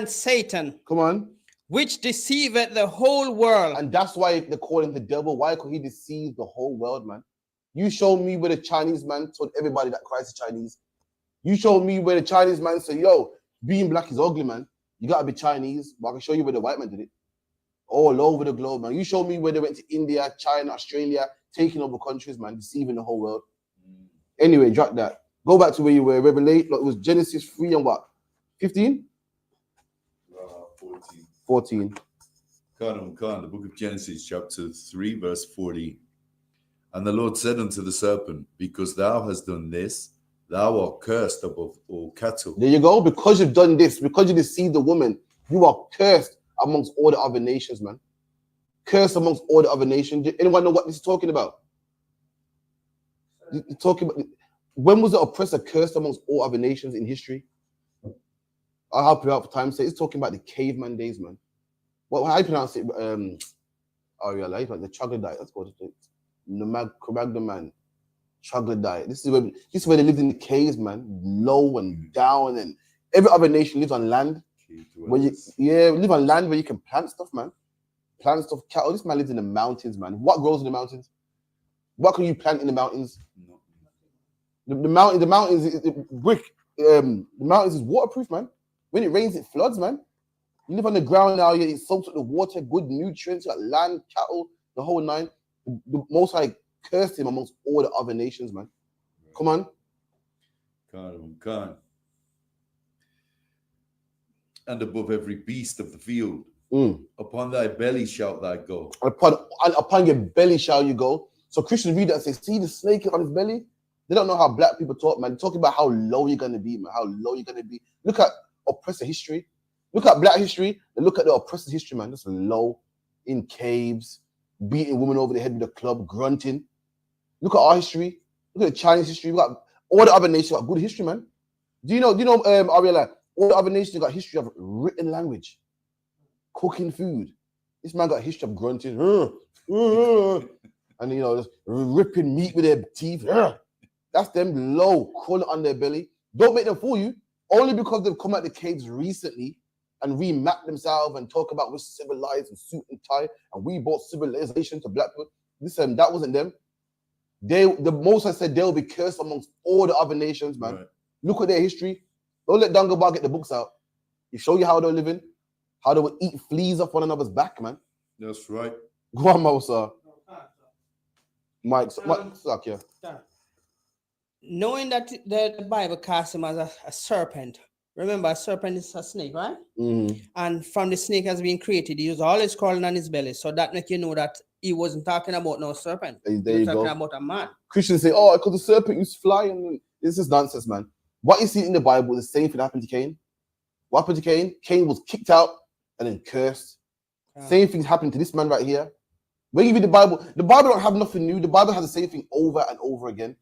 S20: Satan.
S7: Come on.
S20: which deceiveth the whole world.
S7: And that's why they call him the devil. Why? Because he deceives the whole world, man. You show me where the Chinese man told everybody that Christ is Chinese. You show me where the Chinese man said, yo, being black is ugly, man. You gotta be Chinese. But I can show you where the white man did it. All over the globe, man. You show me where they went to India, China, Australia, taking over countries, man, deceiving the whole world. Anyway, drop that. Go back to where you were. Revelation, it was Genesis 3 and what? 15? 14.
S19: Khan, the book of Genesis, chapter 3, verse 40. And the Lord said unto the serpent, because thou hast done this, thou art cursed above all cattle.
S7: There you go. Because you've done this, because you deceived the woman, you are cursed amongst all the other nations, man. Cursed amongst all the other nations. Anyone know what this is talking about? You're talking about, when was the oppressor cursed amongst all other nations in history? I'll help you out for time's sake. It's talking about the caveman days, man. Well, how do you pronounce it? The troglodyte. That's called it. Cro-Magnon, troglodyte. This is where they lived in the caves, man. Low and down, and every other nation lives on land. Where you live on land where you can plant stuff, man. Plant stuff, cattle. This man lives in the mountains, man. What grows in the mountains? What can you plant in the mountains? The mountains is brick. The mountains is waterproof, man. When it rains, it floods, man. You live on the ground now, it soaks up the water, good nutrients, got land, cattle, the whole nine. The Most High cursed him amongst all the other nations, man. Come on.
S19: Khan. And above every beast of the field, upon thy belly shalt thou go.
S7: Upon your belly shall you go. So Christians read that and say, see the snake on his belly? They don't know how black people talk, man. They're talking about how low you're going to be, man. How low you're going to be. Look at oppressor history. Look at black history. And look at the oppressor history, man. Just low, in caves, beating women over the head with a club, grunting. Look at our history. Look at the Chinese history. We got all the other nations got good history, man. Do you know, Ariella, all the other nations got history of written language, cooking food. This man got a history of grunting, and just ripping meat with their teeth. That's them low, crawling on their belly. Don't make them fool you. Only because they've come out the caves recently and remapped themselves and talk about we're civilized and suit and tie and we brought civilization to black people. Listen, that wasn't them. The Most High said they'll be cursed amongst all the other nations, man. Right. Look at their history. Don't let Dangabar get the books out. He show you how they're living, how they would eat fleas off one another's back, man.
S19: That's right.
S7: Go on, Mousa. Mike, suck yeah.
S20: Knowing that the Bible casts him as a serpent. Remember, a serpent is a snake, right?
S7: Mm-hmm.
S20: And from the snake has been created, he was always crawling on his belly. So that make you know that he wasn't talking about no serpent.
S7: There
S20: he was
S7: you
S20: talking
S7: go.
S20: about a man.
S7: Christians say, oh, because the serpent used to fly. And this is nonsense, man. What you see in the Bible is the same thing that happened to Cain. What happened to Cain? Cain was kicked out and then cursed. Same things happened to this man right here. When you read the Bible don't have nothing new. The Bible has the same thing over and over again.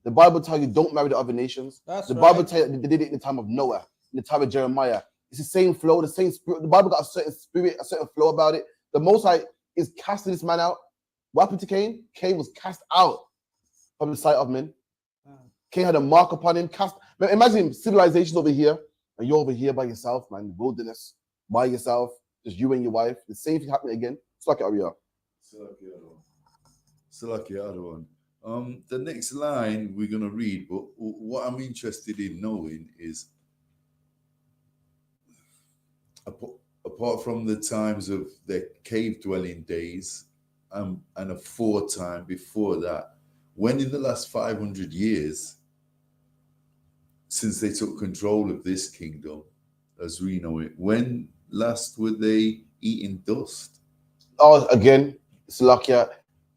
S7: The Bible tells you don't marry the other nations. The Bible tells you they did it in the time of Noah, in the time of Jeremiah. It's the same flow, the same spirit. The Bible got a certain spirit, a certain flow about it. The Most High is casting this man out. What happened to Cain? Cain was cast out from the sight of men. Cain had a mark upon him. Imagine civilization over here, and you're over here by yourself, man, wilderness, by yourself, just you and your wife. The same thing happening again. It's like Ariel.
S19: The next line we're going to read, but what I'm interested in knowing is, apart from the times of their cave dwelling days and a foretime before that, when in the last 500 years, since they took control of this kingdom, as we know it, when last were they eating dust?
S7: Oh, again, Salakia.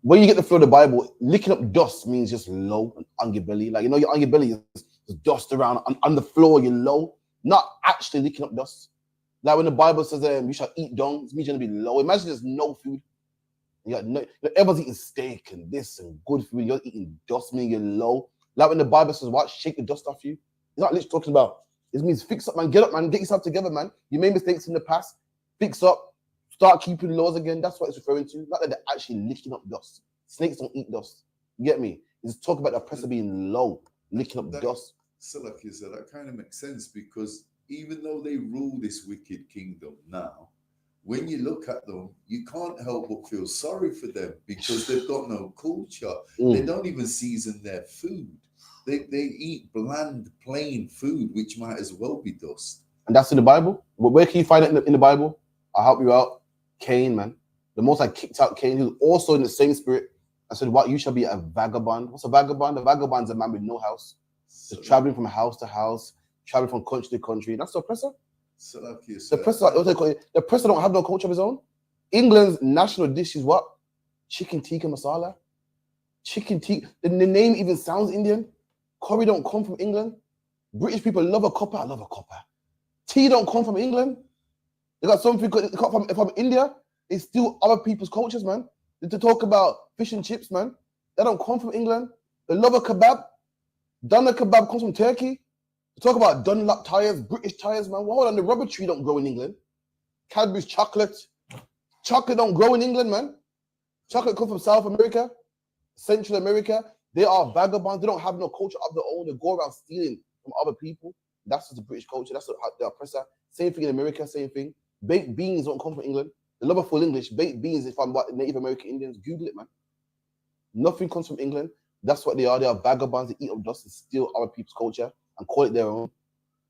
S7: When you get the flow of the Bible, licking up dust means just low and on your belly. Like, you're on your belly, there's dust around. On the floor, you're low. Not actually licking up dust. Like when the Bible says you shall eat dung, it means you're going to be low. Imagine there's no food. Everyone's eating steak and this and good food. You're eating dust, meaning you're low. Like when the Bible says, what? Shake the dust off you. It's not literally talking about, it means fix up, man. Get up, man. Get yourself together, man. You made mistakes in the past. Fix up. Start keeping laws again. That's what it's referring to. Not that they're actually licking up dust. Snakes don't eat dust. You get me? It's talking about the oppressor being low, licking up dust.
S19: So like you said, that kind of makes sense, because even though they rule this wicked kingdom now, when you look at them, you can't help but feel sorry for them because they've got no culture. They don't even season their food. They eat bland, plain food, which might as well be dust.
S7: And that's in the Bible. But where can you find it in the Bible? I'll help you out. Cain, man. The Most High kicked out Cain, who's also in the same spirit, and said, "What? You shall be a vagabond." What's a vagabond? A vagabond's a man with no house, just traveling from house to house, traveling from country to country. That's the oppressor. The oppressor don't have no culture of his own. England's national dish is what? Chicken tikka masala. Chicken tikka. The name even sounds Indian. Curry don't come from England. British people love a copper. I love a copper. Tea don't come from England. They got something from India. It's still other people's cultures, man. To talk about fish and chips, man. They don't come from England. They love a kebab. Doner kebab comes from Turkey. To talk about Dunlop tires, British tires, man. Well, hold on, the rubber tree don't grow in England. Cadbury's chocolate. Chocolate don't grow in England, man. Chocolate comes from South America, Central America. They are vagabonds. They don't have no culture of their own. They go around stealing from other people. That's just the British culture. That's the oppressor. Same thing in America, same thing. Baked beans don't come from England. They love a full English. Baked beans, if I'm what Native American Indians, Google it, man. Nothing comes from England. That's what they are. They are vagabonds. They eat up dust and steal other people's culture and call it their own.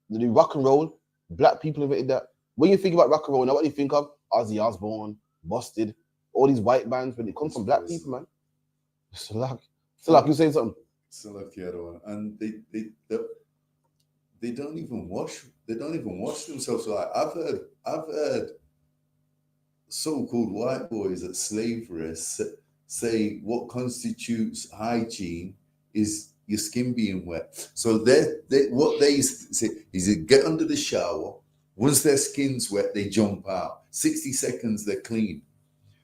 S7: They do rock and roll. Black people invented that. When you think about rock and roll, now what do you think of? Ozzy Osbourne, Busted, all these white bands, but it comes from black people, man. Salak, you saying something?
S19: Salak, and they don't even wash. They don't even wash themselves. Like I've heard so-called white boys at slavery say what constitutes hygiene is your skin being wet. So what they say is they get under the shower. Once their skin's wet, they jump out. 60 seconds, they're clean.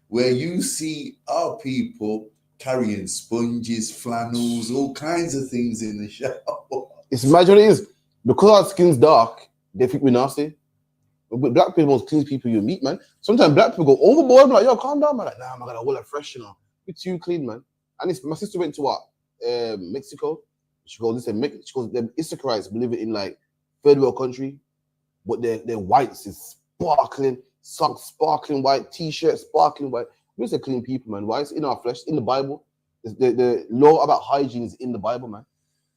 S19: Where you see our people carrying sponges, flannels, all kinds of things in the shower.
S7: It's imagine it is. Because our skin's dark, they think we're nasty. But black people are the most clean people you meet, man. Sometimes black people go overboard. I'm like, yo, calm down, man. Like, nah, I'm gonna hold it fresh, you know. We're too clean, man. And my sister went to what? Mexico. She goes, listen, she goes, them Issacharites believe it in like third world country, but their whites is sparkling, socks sparkling white, t-shirt sparkling white. We're just clean people, man. Why? It's in our flesh, in the Bible. The law about hygiene is in the Bible, man.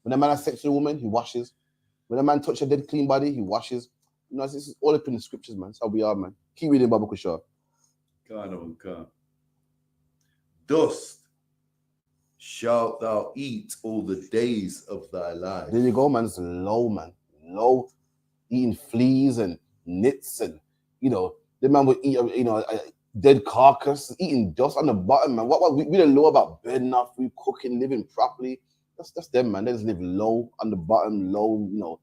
S7: When a man has sex with a woman, he washes. When a man touches a dead clean body, he washes. You know, this is all up in the scriptures, man. That's how we are, man. Keep reading Bible, Kushar.
S19: Can't. Dust shalt thou eat all the days of thy life.
S7: There you go, man. It's low, man. Low. Eating fleas and nits and, you know, the man would eat, you know, a dead carcass, eating dust on the bottom, man. We don't know about burning our food, cooking, living properly. That's them, man. They just live low on the bottom, low, you know.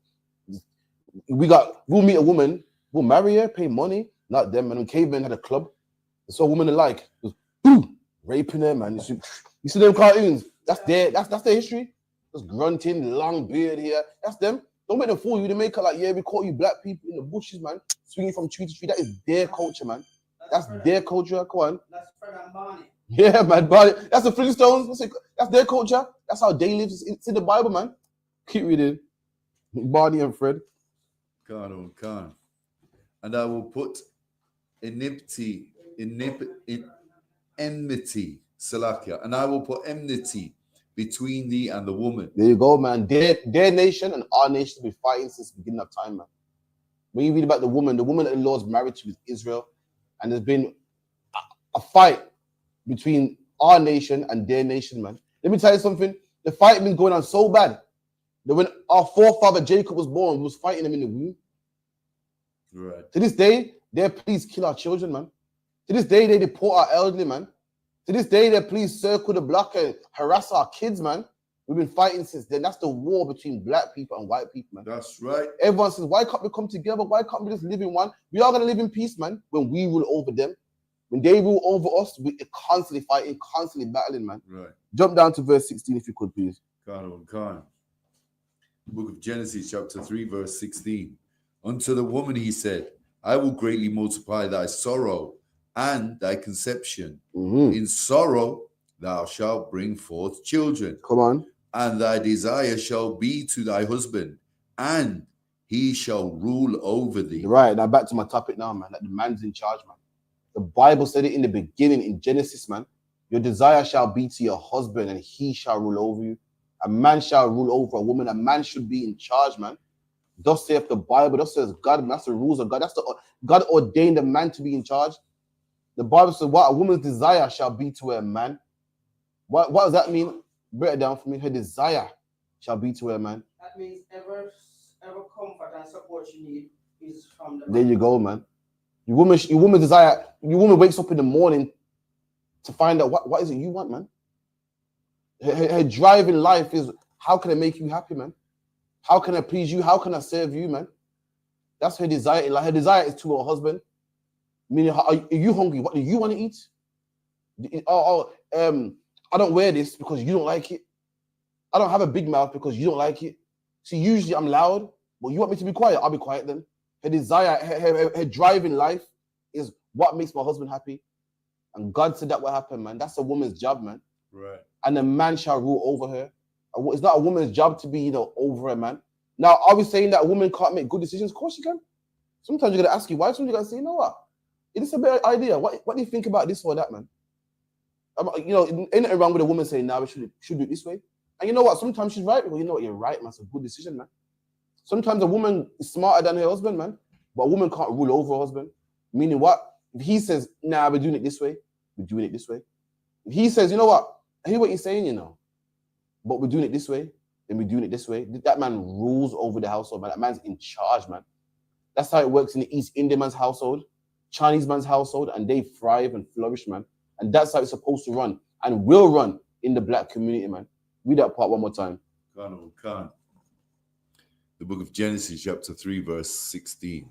S7: We'll meet a woman, we'll marry her, pay money. Not them, man. When cavemen had a club, they saw a woman they like, was boom, raping her, man. You see them cartoons? That's their history. Just grunting, long beard here. That's them. Don't make them fool you. They make it like, yeah, we caught you black people in the bushes, man, swinging from tree to tree. That is their culture, man. That's their culture. Come on.
S20: That's Fred and Barney.
S7: Yeah, man, Barney. That's the Flintstones. That's their culture. That's how they live. It's in the Bible, man. Keep reading. Barney and Fred.
S19: Khan. And I will put enmity, Salakia, and I will put enmity between thee and the woman.
S7: There you go, man. Their nation and our nation have been fighting since the beginning of time, man. When you read about the woman that the Lord's married to is Israel, and there's been a fight between our nation and their nation, man. Let me tell you something. The fight been going on so bad that when our forefather Jacob was born, we was fighting him in the womb.
S19: Right.
S7: To this day, they please kill our children, man. To this day, they deport our elderly, man. To this day, they please circle the block and harass our kids, man. We've been fighting since then. That's the war between black people and white people, man.
S19: That's right.
S7: Everyone says, why can't we come together? Why can't we just live in one? We are going to live in peace, man, when we rule over them. When they rule over us, we're constantly fighting, constantly battling, man.
S19: Right.
S7: Jump down to verse 16 if you could, please.
S19: Khan. Book of Genesis, chapter 3, verse 16. Unto the woman he said, I will greatly multiply thy sorrow and thy conception.
S7: Mm-hmm.
S19: In sorrow thou shalt bring forth children.
S7: Come on.
S19: And thy desire shall be to thy husband, and he shall rule over thee.
S7: Right, now back to my topic now, man. Like the man's in charge, man. The Bible said it in the beginning in Genesis, man. Your desire shall be to your husband, and he shall rule over you. A man shall rule over a woman. A man should be in charge, man. Thus saith the Bible. Thus says God. Man. That's the rules of God. God ordained a man to be in charge. The Bible says, what a woman's desire shall be to a man. What does that mean? Break it down for me. Her desire shall be to a man.
S20: That means ever comfort and support you need is from the
S7: There you go, man. Your woman desire, your woman wakes up in the morning to find out what is it you want, man. Her drive in life is, how can I make you happy, man? How can I please you? How can I serve you, man? That's her desire. Like her desire is to her husband. Meaning, are you hungry? What do you want to eat? I don't wear this because you don't like it. I don't have a big mouth because you don't like it. See, usually I'm loud, but you want me to be quiet? I'll be quiet then. Her desire, her drive in life is what makes my husband happy. And God said that will happen, man. That's a woman's job, man.
S19: Right.
S7: And a man shall rule over her. It's not a woman's job to be, over a man. Now, are we saying that a woman can't make good decisions? Of course she can. Sometimes you're going to ask your wife, sometimes you're going to say, you know what? It's a better idea. What do you think about this or that, man? Ain't nothing wrong with a woman saying, nah, we should do it this way. And you know what? Sometimes she's right. Well, you know what? You're right, man. It's a good decision, man. Sometimes a woman is smarter than her husband, man. But a woman can't rule over her husband. Meaning what? If he says, nah, we're doing it this way, we're doing it this way. If he says, you know what? I hear what you're saying, but we're doing it this way, then we're doing it this way. That man rules over the household, man. That man's in charge, man. That's how it works in the East Indian man's household, Chinese man's household, and they thrive and flourish, man. And that's how it's supposed to run and will run in the black community, man. Read that part one more time.
S19: Khan. The book of Genesis, chapter 3, verse 16.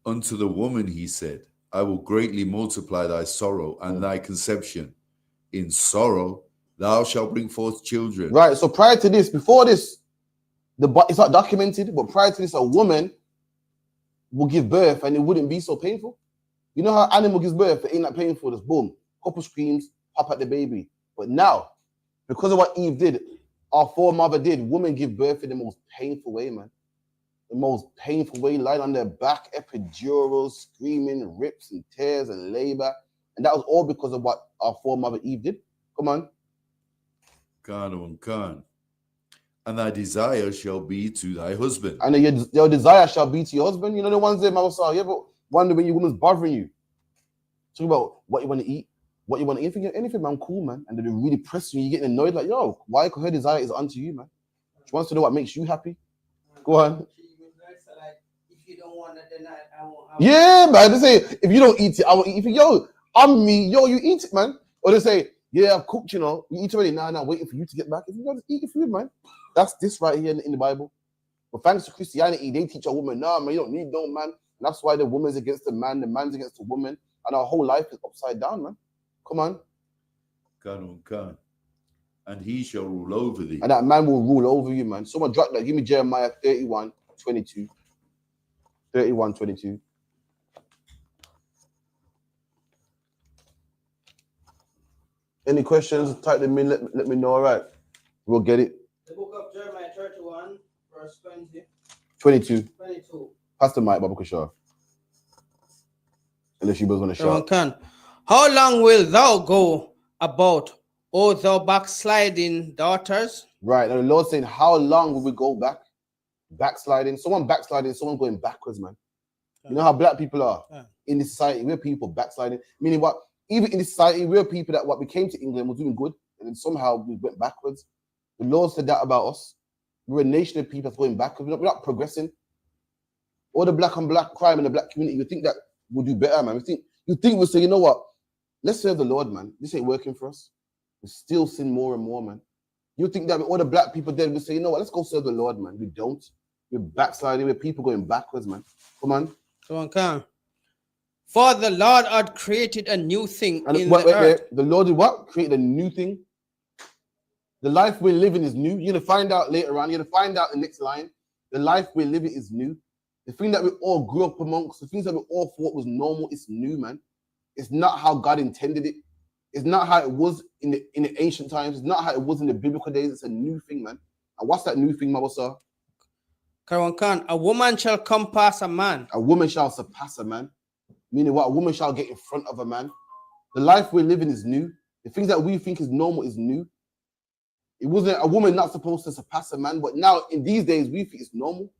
S19: Unto the woman he said, I will greatly multiply thy sorrow and thy conception. In sorrow thou shalt bring forth children.
S7: Right, so prior to this, before this, it's not documented, but prior to this, a woman will give birth and it wouldn't be so painful. You know how animal gives birth, it ain't that painful, just boom, couple screams, pop at the baby. But now, because of what Eve did, our foremother did, women give birth in the most painful way, man. The most painful way, lying on their back, epidurals, screaming, rips and tears and labor. And that was all because of what our foremother Eve did. Come on.
S19: Khan. And thy desire shall be to thy husband.
S7: And your desire shall be to your husband. You know the ones there, Mawasa, you ever wonder when your woman's bothering you? Talk about what you want to eat, what you want to eat. Anything, man, cool, man. And they're really pressing you, you're getting annoyed, like, yo, why? Because her desire is unto you, man. She wants to know what makes you happy. Go on.
S20: If you don't want it, then I won't.
S7: Yeah, man. They say, if you don't eat it, I will eat it. Yo, I'm me. Yo, you eat it, man. Or they say, yeah, I've cooked, you eat already. Nah, waiting for you to get back. If you don't eat your food, man. That's this right here in the Bible. But thanks to Christianity, they teach a woman, nah, man, you don't need no man. And that's why the woman's against the man, the man's against the woman. And our whole life is upside down, man. Come on.
S19: Khan. And he shall rule over thee.
S7: And that man will rule over you, man. Someone drop that. Give me Jeremiah 31:22. 31:22. Any questions? Type them in. Let me know. All right. We'll get it.
S20: The book of Jeremiah 31, verse 20.
S7: 22.
S20: 22.
S7: Pass the mic, Baba Kushar. Unless you both want to shout.
S20: How long will thou go about, O thou backsliding daughters?
S7: Right. Now the Lord's saying, how long will we go back? Backsliding. Someone backsliding, someone going backwards, man. You know how black people are in this society. We're people backsliding. Meaning what? Even in this society, we're people that what we came to England was doing good, and then somehow we went backwards. The Lord said that about us. We're a nation of people that's going backwards. We're not progressing. All the black on black crime in the black community, you think that we'll do better, man. You think we'll say, you know what? Let's serve the Lord, man. This ain't working for us. We still sin more and more, man. You think that all the black people there will say, you know what? Let's go serve the Lord, man. We don't. We're backsliding. We're people going backwards, man. Come on.
S20: Come. For the Lord had created a new thing in the earth.
S7: The Lord did what? Created a new thing. The life we're living is new. You're going to find out later on. You're going to find out the next line. The life we're living is new. The thing that we all grew up amongst, the things that we all thought was normal, it's new, man. It's not how God intended it. It's not how it was in the ancient times. It's not how it was in the biblical days. It's a new thing, man. And what's that new thing, Mabasa?
S20: Karan Khan, a woman shall come past a man.
S7: A woman shall surpass a man. Meaning what? A woman shall get in front of a man. The life we're living is new. The things that we think is normal is new. It wasn't a woman not supposed to surpass a man, but now in these days we think it's normal.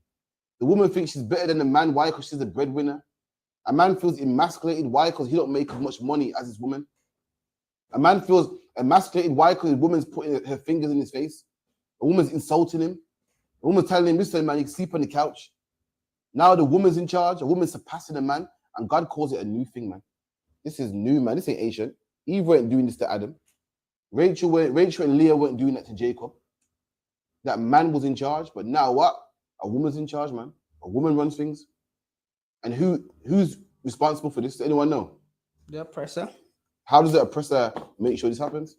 S7: The woman thinks she's better than a man. Why? Because she's a breadwinner. A man feels emasculated. Why? Because he don't make as much money as his woman. A man feels emasculated. Why? Because his woman's putting her fingers in his face. A woman's insulting him. A woman's telling him, listen, man, you can sleep on the couch. Now the woman's in charge. A woman's surpassing a man. And God calls it a new thing, man. This is new, man. This ain't ancient. Eve weren't doing this to Adam. Rachel and Leah weren't doing that to Jacob. That man was in charge. But now what? A woman's in charge, man. A woman runs things. And who's responsible for this? Does anyone know?
S20: The oppressor.
S7: How does the oppressor make sure this happens?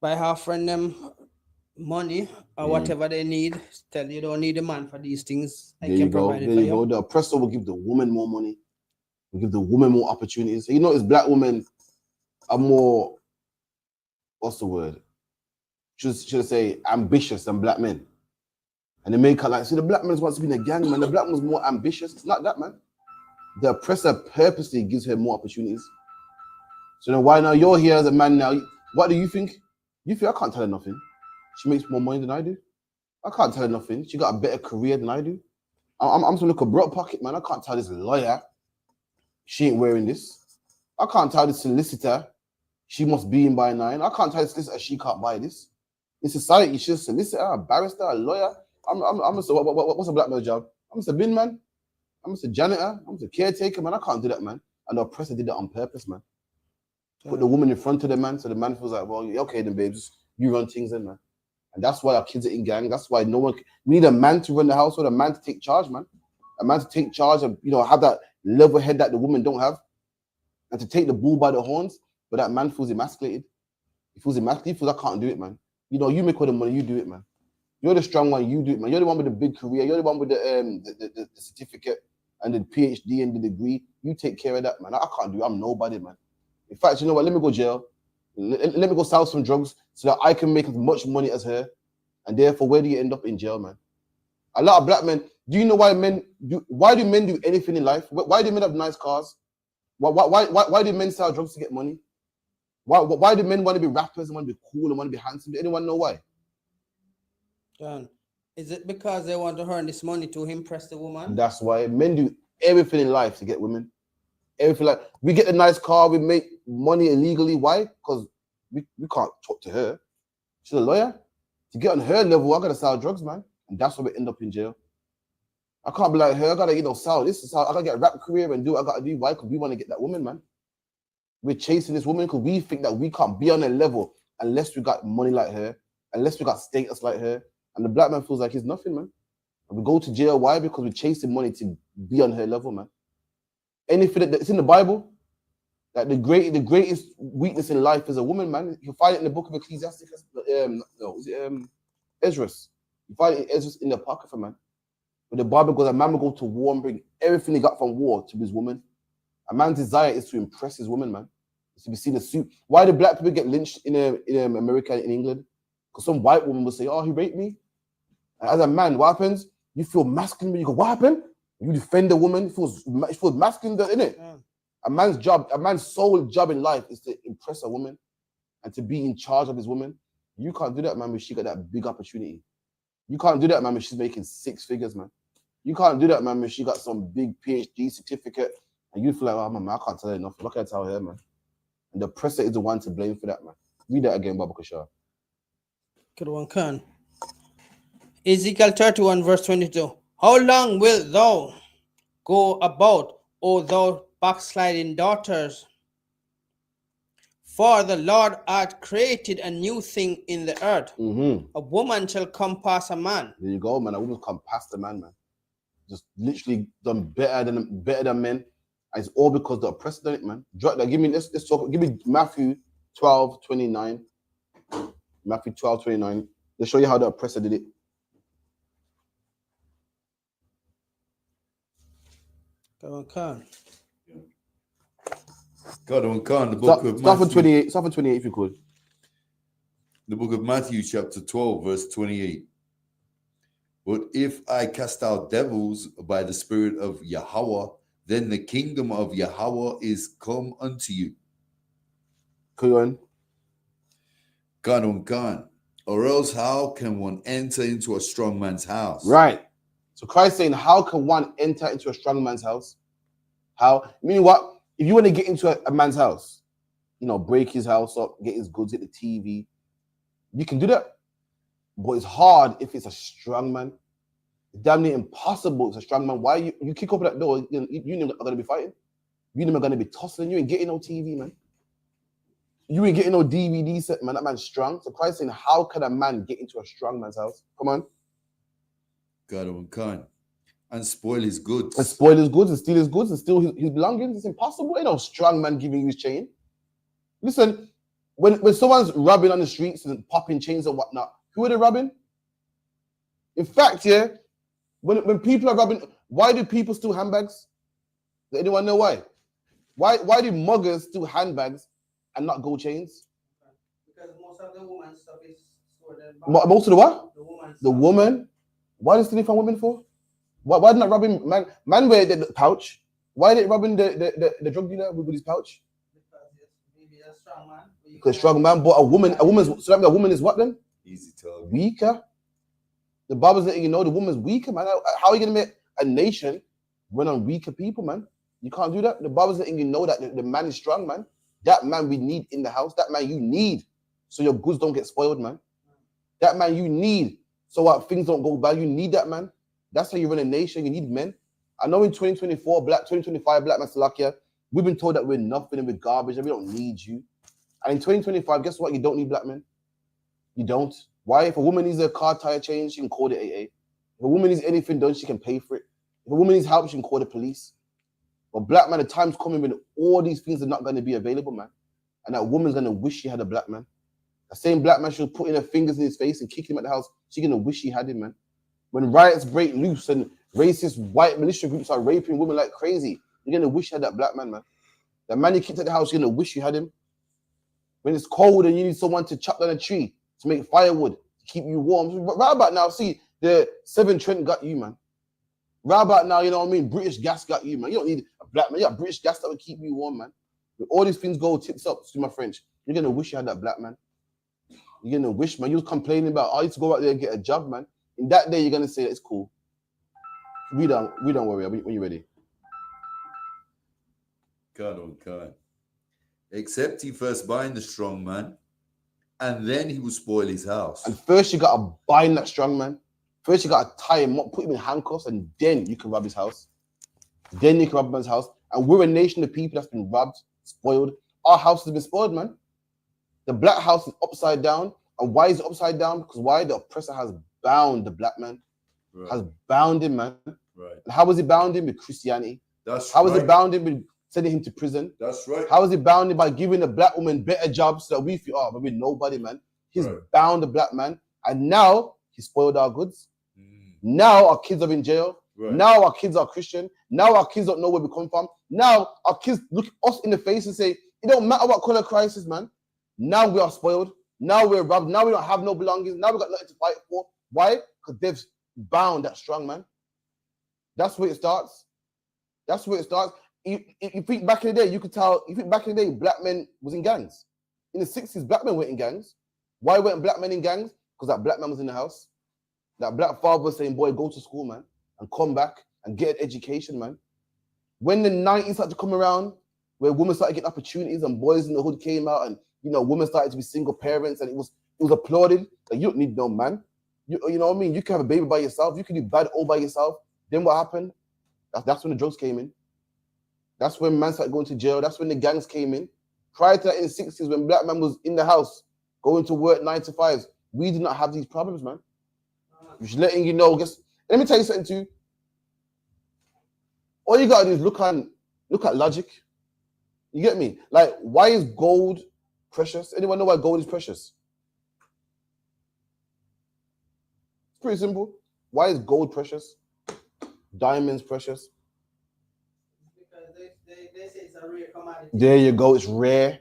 S20: By offering them money or whatever they need. Tell you don't need a man for these things. I can provide it for you.
S7: The oppressor will give the woman more money. Will give the woman more opportunities. So you notice black women are more, what's the word? Should I say ambitious than black men. And they make her like, see, the black man wants to be in a gang, man. The black man's more ambitious. It's not that, man. The oppressor purposely gives her more opportunities. So then why now you're here as a man now? What do you think? You think I can't tell her nothing. She makes more money than I do. I can't tell her nothing. She got a better career than I do. I'm just look a broke pocket, man. I can't tell this lawyer she ain't wearing this. I can't tell this solicitor she must be in by 9. I can't tell this solicitor she can't buy this. In society, she's a solicitor, a barrister, a lawyer. What's a black man's job? I'm just a bin man. I'm just a janitor. I'm just a caretaker, man. I can't do that, man. And the oppressor did that on purpose, man. Put the woman in front of the man, so the man feels like, well, okay then, babes, you run things in, man. And that's why our kids are in gang. That's why we need a man to run the household, a man to take charge, man. A man to take charge and, have that level head that the women don't have. And to take the bull by the horns, but that man feels emasculated. He feels emasculated, he feels I can't do it, man. You make all the money, you do it, man. You're the strong one, you do it, man. You're the one with the big career. You're the one with the certificate and the PhD and the degree. You take care of that, man. I can't do it. I'm nobody, man. In fact, you know what? Let me go jail. Let me go sell some drugs so that I can make as much money as her. And therefore, where do you end up? In jail, man? A lot of black men, do you know why why do men do anything in life? Why do men have nice cars? Why do men sell drugs to get money? Why do men want to be rappers and want to be cool and want to be handsome? Do anyone know why?
S20: John, is it because they want to earn this money to impress the woman?
S7: That's why men do everything in life to get women. Everything, like we get a nice car, we make money illegally. Why? Because we can't talk to her. She's a lawyer. To get on her level, I gotta sell drugs, man. And that's why we end up in jail. I can't be like her, I gotta, sell this, I gotta get a rap career and do what I gotta do. Why? Because we want to get that woman, man. We're chasing this woman because we think that we can't be on her level unless we got money like her, unless we got status like her. And the black man feels like he's nothing, man. And we go to jail. Why? Because we're chasing money to be on her level, man. Anything that's in the Bible, that the greatest weakness in life is a woman, man. You find it in the book of Ecclesiastes. Esdras. You find it in Esdras in the Apocrypha, man. But the Bible goes, a man will go to war and bring everything he got from war to his woman. A man's desire is to impress his woman, man. It's to be seen as suit. Why do black people get lynched in America and in England? Because some white woman will say, oh, he raped me. And as a man, what happens? You feel masculine when you go, what happened? You defend the woman, it feels masculine, innit? Yeah. A man's sole job in life is to impress a woman and to be in charge of his woman. You can't do that, man, when she got that big opportunity. You can't do that, man, when she's making 6 figures, man. You can't do that, man, when she got some big PhD certificate and you feel like, oh, man, I can't tell her enough. What can I tell her, man? And the oppressor is the one to blame for that, man. Read that again, Baba Kashar.
S20: Good one, Khan. Ezekiel 31, verse 22. How long wilt thou go about, O thou backsliding daughters? For the Lord hath created a new thing in the earth.
S7: Mm-hmm.
S20: A woman shall come past a man.
S7: There you go, man. A woman come past a man, man. Just literally done better than men. And it's all because the oppressor done it, man. Drop that. Give me Matthew 12:29. Matthew 12:29. Let's show you how the oppressor did it.
S20: Go on, Khan.
S19: God on Khan, the book of
S7: Start
S19: Matthew.
S7: Start from 28 if you could.
S19: The book of Matthew, chapter 12, verse 28. But if I cast out devils by the Spirit of Yahweh, then the kingdom of Yahweh is come unto you.
S7: Go on.
S19: Gone. Or else how can one enter into a strong man's house?
S7: Right. So Christ saying, how can one enter into a strong man's house? How? Meaning what? If you want to get into a man's house, you know, break his house up, get his goods, get the TV, you can do that. But it's hard if it's a strong man. It's damn near impossible. It's a strong man. Why you kick open that door? You are going to be fighting. You are going to be tussling. You ain't getting no TV, man. You ain't getting no DVD set, man. That man's strong. So Christ saying, how can a man get into a strong man's house? Come on.
S19: God unkind. And spoil his goods.
S7: And spoil his goods and steal his goods and steal his belongings. It's impossible. Ain't no strong man giving you his chain. Listen, when someone's robbing on the streets and popping chains and whatnot, who are they robbing? In fact, yeah, when people are robbing, why do people steal handbags? Does anyone know why? Why do muggers steal handbags and not gold chains?
S20: Because most of the woman stuff is stored in
S7: Most of the what?
S20: The woman.
S7: The woman? Why are they stealing from women for? Why not robbing man? Man wear the pouch. Why are they robbing the drug dealer with his pouch?
S20: Because it's maybe a strong man.
S7: Because strong man, but a woman is what then?
S19: Easy to
S7: weaker. The Bible's letting you know the woman's weaker, man. How are you gonna make a nation run on weaker people, man? You can't do that. The Bible's letting you know that the man is strong, man. That man we need in the house. That man you need so your goods don't get spoiled, man. That man you need so what things don't go bad. You need that man. That's how you run a nation. You need men. I know in 2024, 2025, Black man Salakia, we've been told that we're nothing and we're garbage and we don't need you. And in 2025, guess what? You don't need black men. You don't. Why? If a woman needs a car tire change, she can call the AA. If a woman needs anything done, she can pay for it. If a woman needs help, she can call the police. But black man, the time's coming when all these things are not going to be available, man. And that woman's going to wish she had a black man. The same black man she'll put in her fingers in his face and kick him at the house. She's going to wish she had him, man. When riots break loose and racist white militia groups are raping women like crazy, you're going to wish you had that black man, man. The man you kicked at the house, you're going to wish you had him. When it's cold and you need someone to chop down a tree to make firewood, to keep you warm. But right about now, see, the Severn Trent got you, man. Right about now, you know what I mean? British gas got you, man. You don't need a black man. You got British gas that will keep you warm, man. When all these things go tits up, excuse my French, you're going to wish you had that black man. You're going to wish, man. You was complaining about, I used to go out there and get a job, man. In that day, you're going to say, it's cool. We don't worry when you're ready.
S19: God, oh God. Except he first bind the strong man, and then he will spoil his house.
S7: And first you got to bind that strong man. First you got to tie him up, put him in handcuffs, and then you can rob his house. Then you can rob man's house. And we're a nation of people that's been robbed, spoiled. Our house has been spoiled, man. The black house is upside down. And why is it upside down? Because why? The oppressor has bound the black man. Right. Has bound him, man.
S19: Right.
S7: And how was he bound him? With Christianity. How was it bound him? With sending him to prison.
S19: That's right.
S7: How is he bound him? By giving a black woman better jobs so that we feel, but we're nobody, man. He's bound the black man. And now he spoiled our goods. Now our kids are in jail. Right. Now our kids are Christian. Now our kids don't know where we come from. Now our kids look us in the face and say, it don't matter what color Christ is, man. Now we are spoiled. Now we're robbed. Now we don't have no belongings. Now we got nothing to fight for. Why? Because they've bound that strong man. That's where it starts. That's where it starts. You think back in the day, you could tell, you think back in the day, black men was in gangs. In the 60s, black men went in gangs. Why weren't black men in gangs? Because that black man was in the house. That black father was saying, boy, go to school, man, and come back and get an education, man. When the 90s started to come around, where women started getting opportunities and boys in the hood came out and, you know, women started to be single parents and it was applauded. Like, you don't need no man. You know what I mean? You can have a baby by yourself. You can do bad all by yourself. Then what happened? That's when the drugs came in. That's when man started going to jail. That's when the gangs came in. Prior to that, in the 60s, when black man was in the house, going to work 9 to 5s, we did not have these problems, man. Just letting you know. Let me tell you something too. All you gotta do is look at logic. You get me? Like, why is gold precious? Anyone know why gold is precious? It's pretty simple. Why is gold precious? Diamonds precious?
S20: Because they say it's a rare commodity.
S7: There you go. It's rare.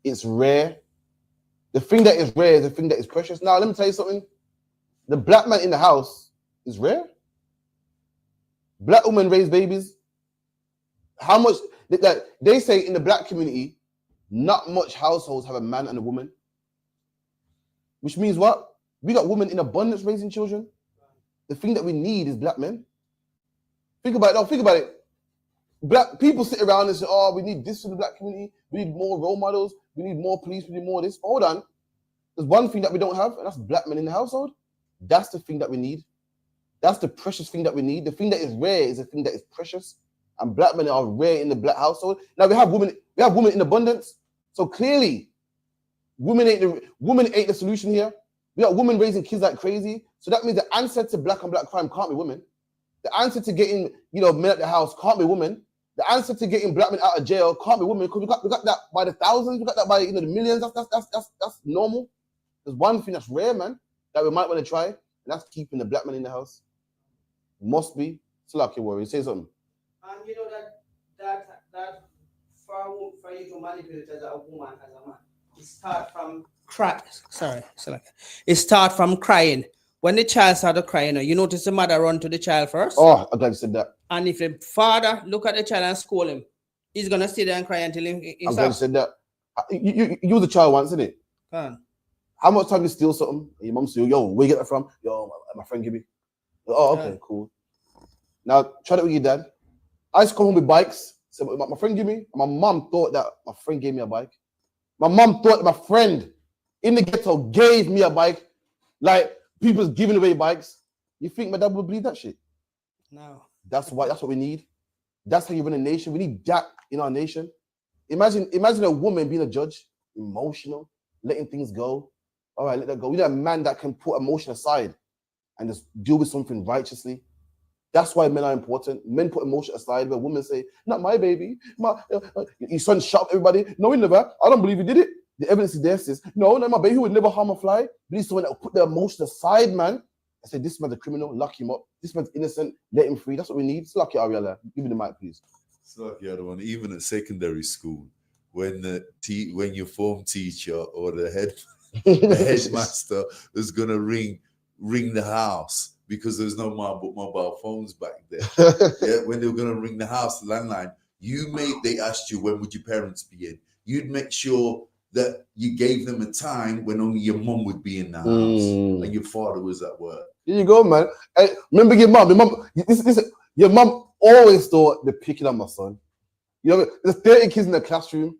S7: It's rare. The thing that is rare is the thing that is precious. Now, let me tell you something. The black man in the house It's rare. Black women raise babies. How much? They say in the black community, not much households have a man and a woman. Which means what? We got women in abundance raising children. The thing that we need is black men. Think about it. No, think about it. Black people sit around and say, oh, we need this in the black community. We need more role models. We need more police. We need more this. Hold on. There's one thing that we don't have, and that's black men in the household. That's the thing that we need. That's the precious thing that we need. The thing that is rare is the thing that is precious. And black men are rare in the black household. Now we have women in abundance. So clearly, women ain't the solution here. We got women raising kids like crazy. So that means the answer to black on black crime can't be women. The answer to getting, men at the house can't be women. The answer to getting black men out of jail can't be women, because we got that by the thousands, we got that by the millions. That's normal. There's one thing that's rare, man, that we might want to try, and that's keeping the black man in the house. Must be. It's like your worry. Say something.
S20: And you know that for you to manipulate as a woman, as a man, it starts from It starts from crying. When the child started crying, you notice the mother run to the child first.
S7: Oh, I'm glad you said that.
S20: And if the father look at the child and scold him, he's gonna sit there and cry until he
S7: I'm glad you said that. You was a child once, isn't it? How much time you steal something? And your mom say, yo, where you get that from? Yo, my friend give me. Oh, okay, cool. Now try that with your dad. I used to come home with bikes. So my friend gave me. And my mom thought that my friend gave me a bike. My mom thought that my friend in the ghetto gave me a bike. Like people's giving away bikes. You think my dad would believe that shit?
S20: No.
S7: That's what we need. That's how you run a nation. We need that in our nation. Imagine a woman being a judge, emotional, letting things go. All right, let that go. We need a man that can put emotion aside and just deal with something righteously. That's why men are important. Men put emotion aside, where women say, not my baby. Your son shot everybody. No, he never. I don't believe he did it. The evidence is there, sis. No, my baby would never harm a fly. But he's someone that will put their emotion aside, man. I say, this man's a criminal, lock him up. This man's innocent, let him free. That's what we need. It's lucky, Ariella. Give me the mic, please.
S19: It's like the other one. Even at secondary school, when your form teacher or the headmaster is gonna ring the house, because there's no mobile phones back then. Yeah, when they were gonna ring the house, the landline, they asked you, when would your parents be in? You'd make sure that you gave them a time when only your mum would be in the house and your father was at work.
S7: Here you go, man. Hey, remember your mum. Your mum always thought they're picking on my son. There's 30 kids in the classroom,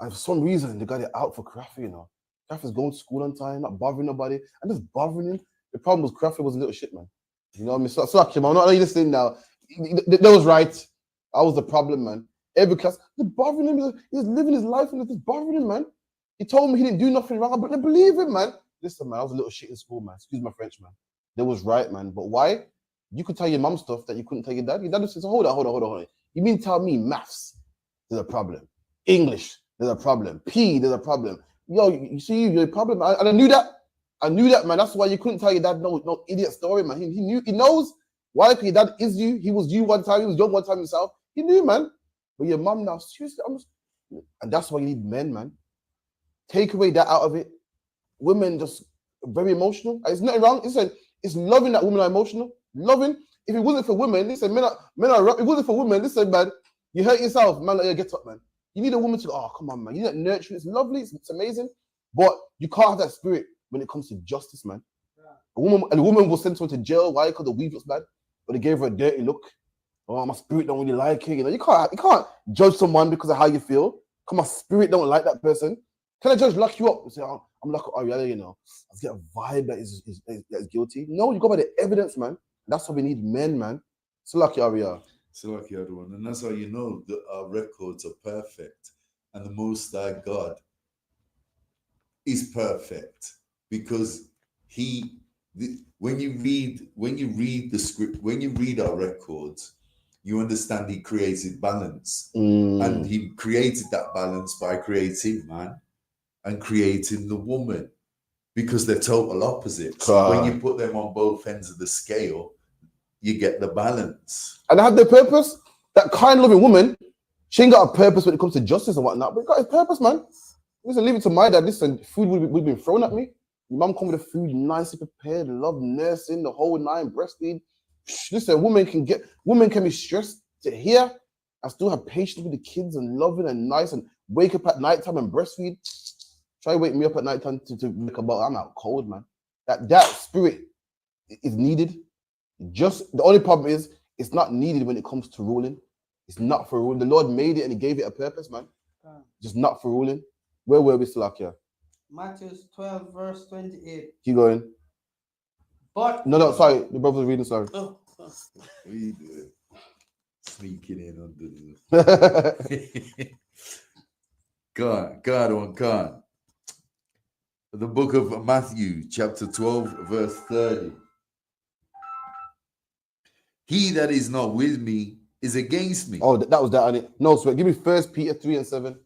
S7: and for some reason they got it out for Krafi, Krafi's going to school on time, not bothering nobody, and just bothering him. The problem was Krafi was a little shit, man. You know what I mean? So I'm not listening now. That was right. I was the problem, man. Every class, they're bothering him. He's living his life and they're just bothering him, man. He told me he didn't do nothing wrong, but they believe him, man. Listen, man, I was a little shit in school, man. Excuse my French, man. That was right, man. But why? You could tell your mum stuff that you couldn't tell your dad. Your dad says, hold on. You mean tell me maths, there's a problem. English, there's a problem. P, there's a problem. Yo, you see, you're a problem. And I knew that, man. That's why you couldn't tell your dad no idiot story, man. He knows why, because your dad is you. He was you one time. He was young one time himself. He knew, man. But your mum now, seriously, and that's why you need men, man. Take away that out of it. Women just very emotional. It's nothing wrong. It's loving that women are emotional. Loving. If it wasn't for women, listen, men are. If it wasn't for women, listen, man, you hurt yourself, man. Like, get up, man. You need a woman to go, oh, come on, man. You need that nurturing. It's lovely. It's amazing. But you can't have that spirit when it comes to justice, man. A woman will send someone to jail. Why? Because the weave looks bad. But they gave her a dirty look. Oh, my spirit don't really like it. You can't judge someone because of how you feel. Because my spirit don't like that person. Can a judge lock you up and say, oh, I'm locked up, Ariella, I get a vibe that is guilty? No, you go by the evidence, man. That's why we need men, man. So lucky, Ariella.
S19: So like the other one. And that's how you know that our records are perfect. And the Most High God is perfect. Because when you read the script, when you read our records, you understand he created balance. And he created that balance by creating man and creating the woman, because they're total opposites. When you put them on both ends of the scale, you get the balance.
S7: And they have their purpose. That kind loving woman, she ain't got a purpose when it comes to justice and whatnot, but it got a purpose, man. Listen, leave it to my dad. Listen, food would have been thrown at me. Your mum come with the food nicely prepared, love nursing, the whole nine, breastfeed. Listen, women can be stressed to hear and still have patience with the kids and loving and nice and wake up at nighttime and breastfeed. Try to wake me up at nighttime to make about. I'm out cold, man. That spirit is needed. Just the only problem is it's not needed when it comes to ruling. It's not for ruling. The Lord made it and He gave it a purpose, man. Just not for ruling. Where were we, Salakia?
S20: Matthew 12, verse 28.
S7: Keep going.
S20: But
S7: no, sorry, the brother was reading. Sorry.
S20: Oh.
S19: What are you doing? Sneaking in under the. God on God. The book of Matthew, chapter 12, verse 30. He that is not with me is against me.
S7: Oh, that was that on it. No, sweat. Give me 1 Peter 3 and 7.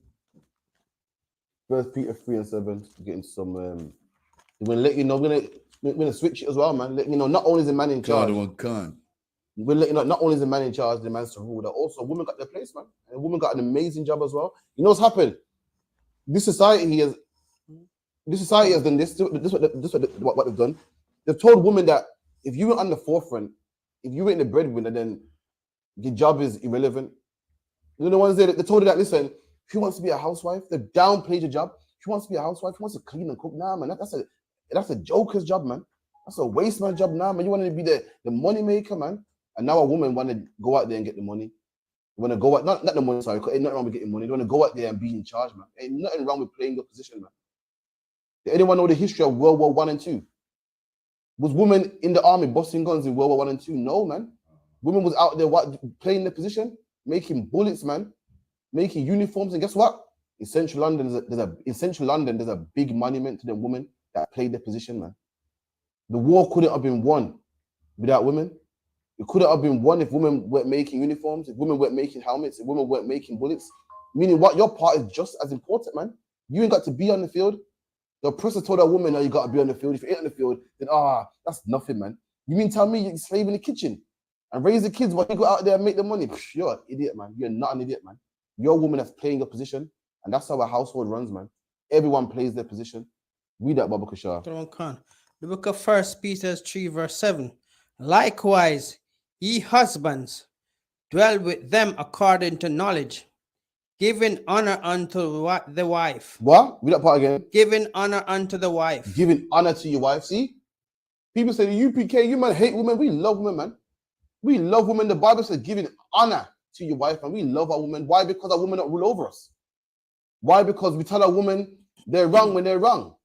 S7: 1 Peter 3 and 7. Getting some. We're gonna let you know. We're gonna switch it as well, man. Let you know. Not only is the man in charge. We're letting you know. Not only is the man in charge, the man's to rule. That also women got their place, man. And a woman got an amazing job as well. You know what's happened? This society has done this. What they've done. They've told women that if you were on the forefront, if you were in the breadwinner, then your job is irrelevant. You know the ones there, they told her that, listen, she wants to be a housewife. They downplayed your job. She wants to be a housewife. She wants to clean and cook. Nah, man, that's a joker's job, man. That's a waste man job now, man. You want to be the money maker, man. And now a woman want to go out there and get the money. You want to go out, not the money, sorry, ain't nothing wrong with getting money. You want to go out there and be in charge, man. Ain't nothing wrong with playing your position, man. Did anyone know the history of World War I and II? Was women in the army busting guns in World War I and II? No, man. Women was out there playing the position, making bullets, man, making uniforms. And guess what? In central London, there's a big monument to the women that played the position, man. The war couldn't have been won without women. It couldn't have been won if women weren't making uniforms, if women weren't making helmets, if women weren't making bullets. Meaning what? Your part is just as important, man. You ain't got to be on the field. The oppressor told a woman, "No, you got to be on the field. If you ain't on the field, then that's nothing, man. You mean tell me you're a slave in the kitchen and raise the kids while you go out there and make the money? You're an idiot, man. You're not an idiot, man. You're a woman that's playing your position, and that's how a household runs, man. Everyone plays their position. Read that, Baba Kashar.
S20: The book of 1 Peter 3, verse 7. Likewise, ye husbands, dwell with them according to knowledge, giving honor unto the wife.
S7: What? Read that part again.
S20: Giving honor unto the wife.
S7: Giving honor to your wife. See? People say the UPK, you man hate women. We love women, man. We love women. The Bible says giving honor to your wife, and we love our women. Why? Because our women don't rule over us. Why? Because we tell our women they're wrong when they're wrong.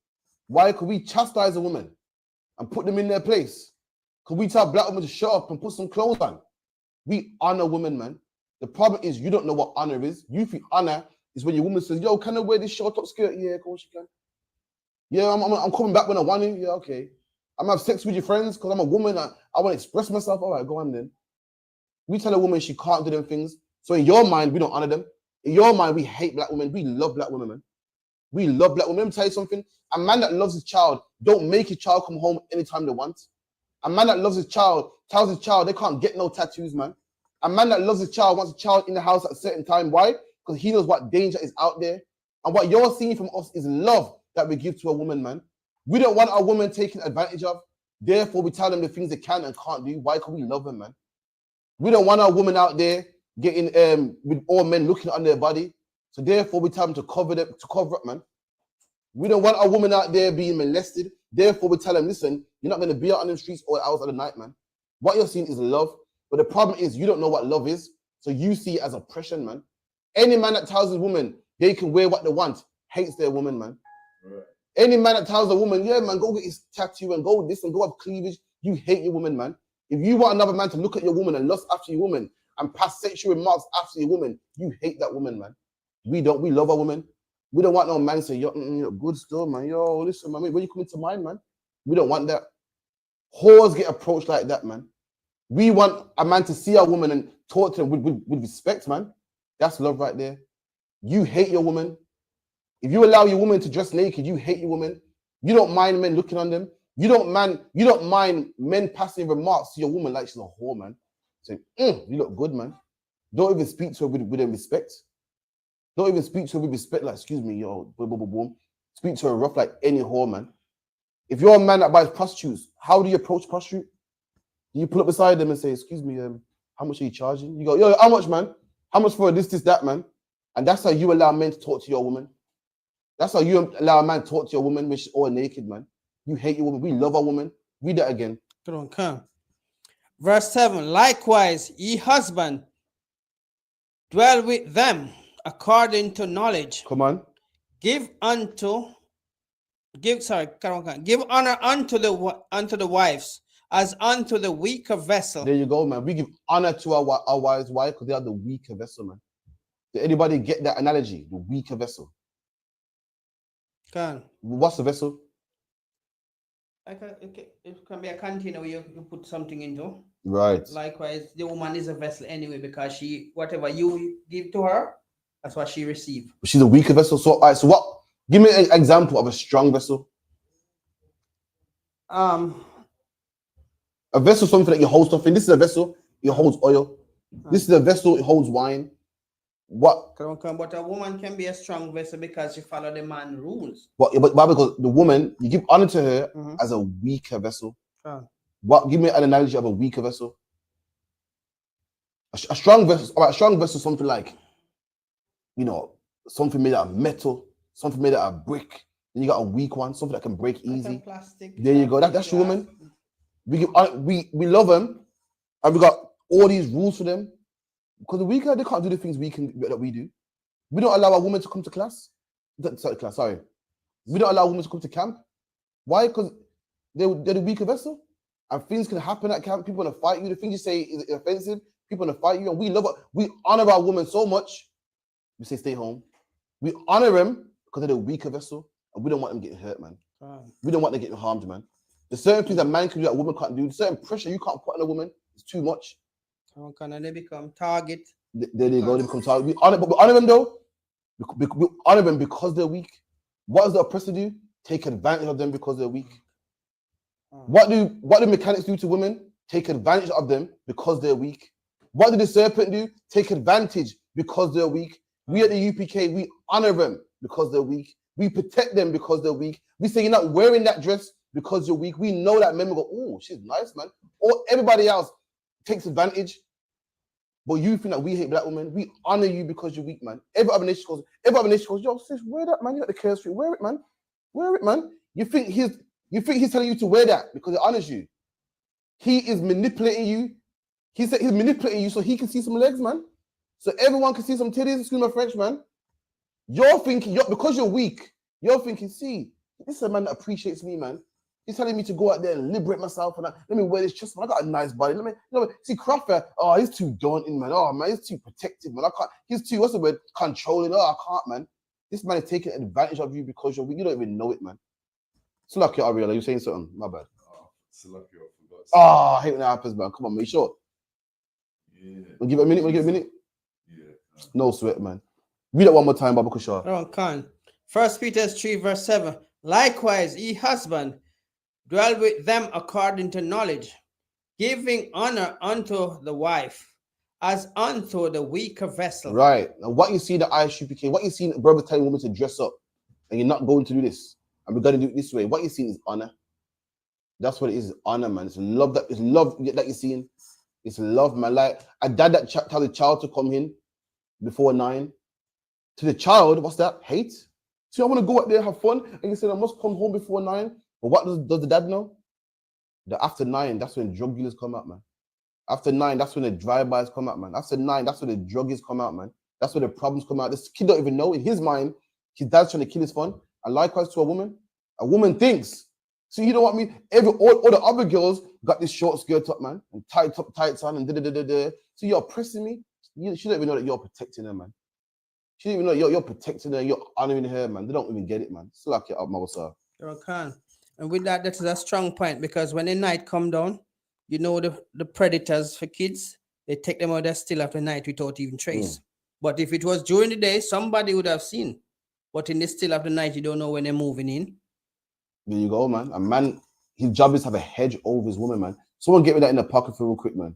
S7: Why could we chastise a woman and put them in their place? Could we tell black women to shut up and put some clothes on? We honor women, man. The problem is you don't know what honor is. You think honor is when your woman says, "Yo, can I wear this short top skirt?" Yeah, of course you can. Yeah, I'm coming back when I want to. Yeah, okay. I'm gonna have sex with your friends because I'm a woman. I want to express myself. All right, go on then. We tell a woman she can't do them things. So in your mind, we don't honor them. In your mind, we hate black women. We love black women, man. We love black women. Let me tell you something. A man that loves his child don't make his child come home anytime they want. A man that loves his child tells his child they can't get no tattoos, man. A man that loves his child wants a child in the house at a certain time. Why? Because he knows what danger is out there. And what you're seeing from us is love that we give to a woman, man. We don't want our woman taken advantage of. Therefore, we tell them the things they can and can't do. Why? Because we love them, man. We don't want our woman out there getting with all men looking on their body. So therefore, we tell them to cover up, man. We don't want our woman out there being molested. Therefore, we tell them, listen, you're not going to be out on the streets all hours of the night, man. What you're seeing is love. But the problem is you don't know what love is. So you see it as oppression, man. Any man that tells his woman they can wear what they want hates their woman, man. Right. Any man that tells a woman, yeah, man, go get his tattoo and go this and go have cleavage, you hate your woman, man. If you want another man to look at your woman and lust after your woman and pass sexual remarks after your woman, you hate that woman, man. We love our woman. We don't want no man to say, yo, you're good still, man. Yo, listen, man, when you come into mine, man, we don't want that. Whores get approached like that, man. We want a man to see a woman and talk to her with respect, man. That's love right there. You hate your woman. If you allow your woman to dress naked, you hate your woman. You don't mind men looking on them. You don't mind men passing remarks to your woman like she's a whore, man. Saying, you look good, man. Don't even speak to her with respect. Don't even speak to her with respect, like, excuse me, yo, boom, boom, boom, boom. Speak to her rough like any whore, man. If you're a man that buys prostitutes, how do you approach prostitute? Do you pull up beside them and say, excuse me, how much are you charging? You go, yo, how much, man? How much for this, that, man? And that's how you allow men to talk to your woman. That's how you allow a man to talk to your woman when she's all naked, man. You hate your woman. We love our woman. Read that again.
S20: Come. Verse 7, likewise, ye husband, dwell with them according to knowledge.
S7: Come on.
S20: Give honor unto the wives as unto the weaker vessel.
S7: There you go, man. We give honor to our wives. Why? Because they are the weaker vessel, man. Did anybody get that analogy? The weaker vessel. What's the vessel?
S20: It can be a container where you put something into.
S7: Right.
S20: Likewise, the woman is a vessel anyway, because whatever you give to her, that's what she receives.
S7: She's a weaker vessel. So, all right, so what? Give me an example of a strong vessel. A vessel, something that you hold stuff in. This is a vessel, it holds oil. This is a vessel, it holds wine. What?
S20: But a woman can be a strong vessel because she follows the man's rules.
S7: But because the woman, you give honor to her as a weaker vessel. What? Give me an analogy of a weaker vessel. A strong vessel. All right, a strong vessel, something like, something made out of metal, something made out of brick. Then you got a weak one, something that can break easy.
S20: Plastic,
S7: there you go. That's your woman. We love them, and we got all these rules for them. Because the weaker, they can't do the things that we do. We don't allow a woman to come to class. Sorry. We don't allow women to come to camp. Why? Because they're the weaker vessel. And things can happen at camp. People want to fight you. The things you say is offensive. People want to fight you. And we love it. We honor our women so much. We say stay home. We honor them because they're the weaker vessel. And we don't want them getting hurt, man. We don't want them getting harmed, man. There's certain things a man can do that a woman can't do. There's certain pressure you can't put on a woman. It's too much.
S20: They become target.
S7: There they go. They become target. We honor them though. We honor them because they're weak. What does the oppressor do? Take advantage of them because they're weak. What do mechanics do to women? Take advantage of them because they're weak. What did the serpent do? Take advantage because they're weak. We at the UPK, we honor them because they're weak. We protect them because they're weak. We say you're not wearing that dress because you're weak. We know that men will go, oh, she's nice, man. Or everybody else takes advantage. But you think that we hate black women? We honor you because you're weak, man. Every other nation goes, yo, sis, wear that, man. You got the chaos street. Wear it, man. Wear it, man. You think he's telling you to wear that because it honors you. He is manipulating you. He's manipulating you so he can see some legs, man. So everyone can see some titties. Excuse my French, man. You're thinking, because you're weak, you're thinking, see, this is a man that appreciates me, man. He's telling me to go out there and liberate myself and let me wear this chest, man. I got a nice body. See Crawford. Oh, he's too daunting, man. Oh, man, he's too protective, man. I can't. He's too, what's the word? Controlling. Oh, I can't, man. This man is taking advantage of you because you're weak. You don't even know it, man. So lucky, Ariella, you're saying something. My bad. I hate when that happens, man. Come on, man. You sure? Yeah. We'll give it a minute. Yeah. No sweat, man. Read it one more time, Baba Kushar.
S20: Khan. 1 Peter 3, verse 7. Likewise, ye husband, dwell with them according to knowledge, giving honor unto the wife as unto the weaker vessel.
S7: Right. Now, what you see in the ISUPK, what you see in brother telling women to dress up, and you're not going to do this, and we're going to do it this way. What you see is honor. That's what it is, honor, man. It's love that you're seeing. It's love, man. Like a dad that tell the child to come in before 9. To the child, what's that? Hate. See, I want to go out there and have fun, and you say I must come home before 9. But what does the dad know? That after 9, that's when drug dealers come out, man. After 9, that's when the drive-bys come out, man. After 9, that's when the druggies come out, man. That's when the problems come out. This kid don't even know. In his mind, his dad's trying to kill his fun. And likewise to a woman thinks. So you know what I mean? All the other girls got this short skirt up, man, and tights on, and da-da-da-da-da. So you're oppressing me? She don't even know that you're protecting her, man. She don't even know you're protecting her, you're honoring her, man. They don't even get it, man. Slack it up, Mawasa.
S20: And with that is a strong point, because when the night come down, you know the predators for kids, they take them out there still after night without even trace. But if it was during the day, somebody would have seen. But in the still of the night, you don't know when they're moving in.
S7: There you go, man. A man, his job is to have a hedge over his woman, man. Someone get me that in the pocket for real quick, man.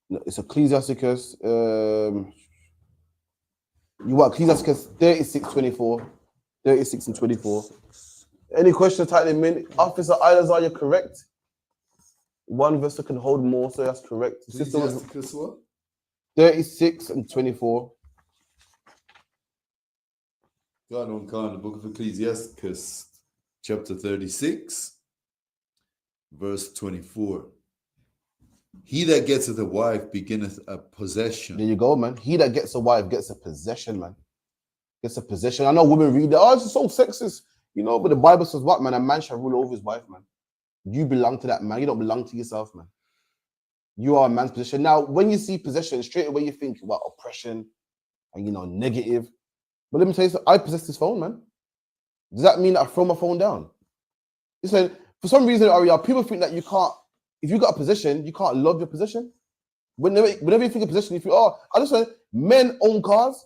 S7: No, it's Ecclesiasticus. You want Ecclesiasticus 36:24. 36 and 24. Any questions, type them in. Officer Islands, are you correct? One vessel can hold more, so that's correct.
S19: Ecclesiasticus what?
S7: 36 and 24.
S19: God on the book of Ecclesiasticus, chapter 36, verse 24. He that getteth a wife beginneth a possession.
S7: There you go, man. He that gets a wife gets a possession, man. Gets a possession. I know women read that. Oh, it's so sexist. You know, but the Bible says what, man? A man shall rule over his wife, man. You belong to that man. You don't belong to yourself, man. You are a man's possession. Now, when you see possession, straight away you think about oppression and, you know, negative. But let me tell you something. I possess this phone, man. Does that mean that I throw my phone down? Listen, for some reason, Ariel, people think that you can't, if you got a position, you can't love your position. Whenever you think of position, you think, oh, I just said men own cars,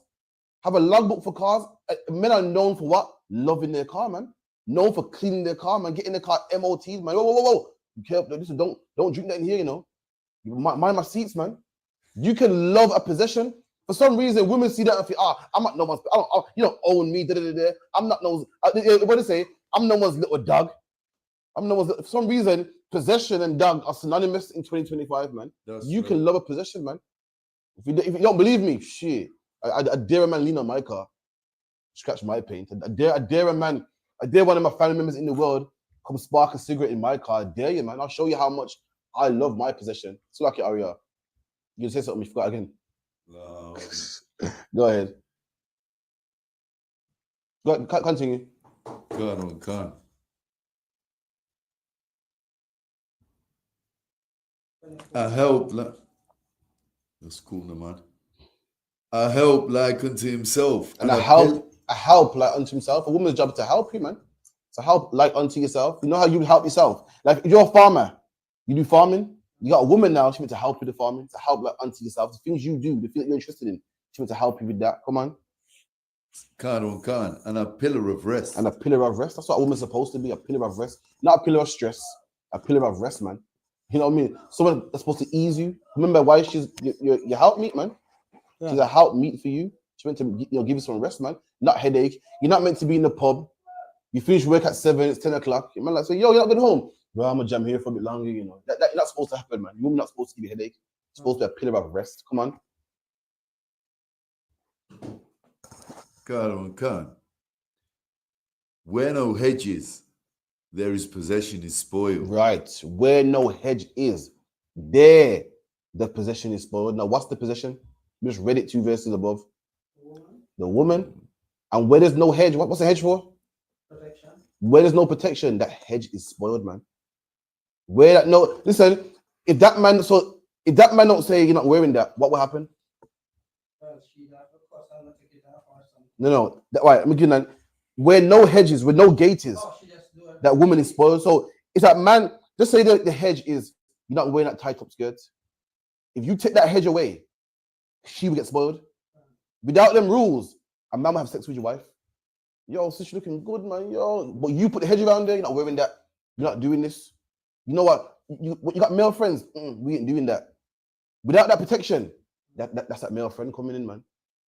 S7: have a logbook for cars. Men are known for what? Loving their car, man. Known for cleaning their car, man. Getting their car MOTs, man. Whoa. You careful. Listen, don't drink that in here, you know. Mind my seats, man. You can love a possession. For some reason, women see that and think, I'm not no one's, you don't own me, I'm not no, what do they say? I'm no one's little dog. I'm no one's, for some reason, possession and dog are synonymous in 2025, man. You can love a possession, man. If you don't believe me, shit. I dare a man lean on my car, scratch my paint. I dare one of my family members in the world come spark a cigarette in my car. I dare you, man. I'll show you how much I love my possession. It's like it, Aria. You say something, you forgot again.
S19: No.
S7: Go ahead. Continue.
S19: God. I help like that's cool, man. I help like unto himself.
S7: And I help like unto himself. A woman's job is to help you, man. To help like unto yourself. You know how you help yourself? Like if you're a farmer, you do farming. You got a woman now, she meant to help you with the farming, to help like unto yourself. The things you do, the things that you're interested in, she meant to help you with that. Come on.
S19: Khan. And a pillar of rest.
S7: And a pillar of rest. That's what a woman's supposed to be, a pillar of rest. Not a pillar of stress, a pillar of rest, man. You know what I mean? Someone that's supposed to ease you. Remember why she's your helpmeet, man. Yeah. She's a helpmeet for you. She meant to give you some rest, man. Not headache. You're not meant to be in the pub. You finish work at 7, it's 10 o'clock. Your man like say, yo, you're not going home. Well, I'm gonna jam here for a bit longer, you know. That's not supposed to happen, man. You're not supposed to give you a headache. It's supposed to be a pillar of rest. Come on.
S19: Khan. Where no hedges, there is possession is spoiled.
S7: Right. Where no hedge is, there the possession is spoiled. Now, what's the possession? We just read it 2 verses above. The woman. And where there's no hedge, what's the hedge for? Protection. Where there's no protection, that hedge is spoiled, man. Listen, if that man don't say you're not wearing that, what will happen? No. Right, I'm giving that. Where no hedges, where no gate is, that woman is spoiled. So it's that man, just say that the hedge is you're not wearing that tight top skirt. If you take that hedge away, she will get spoiled. Without them rules, a man will have sex with your wife. Yo, sis, you're looking good, man. Yo, but you put the hedge around there, you're not wearing that. You're not doing this. You know what? You got male friends. We ain't doing that. Without that protection, that's that male friend coming in, man.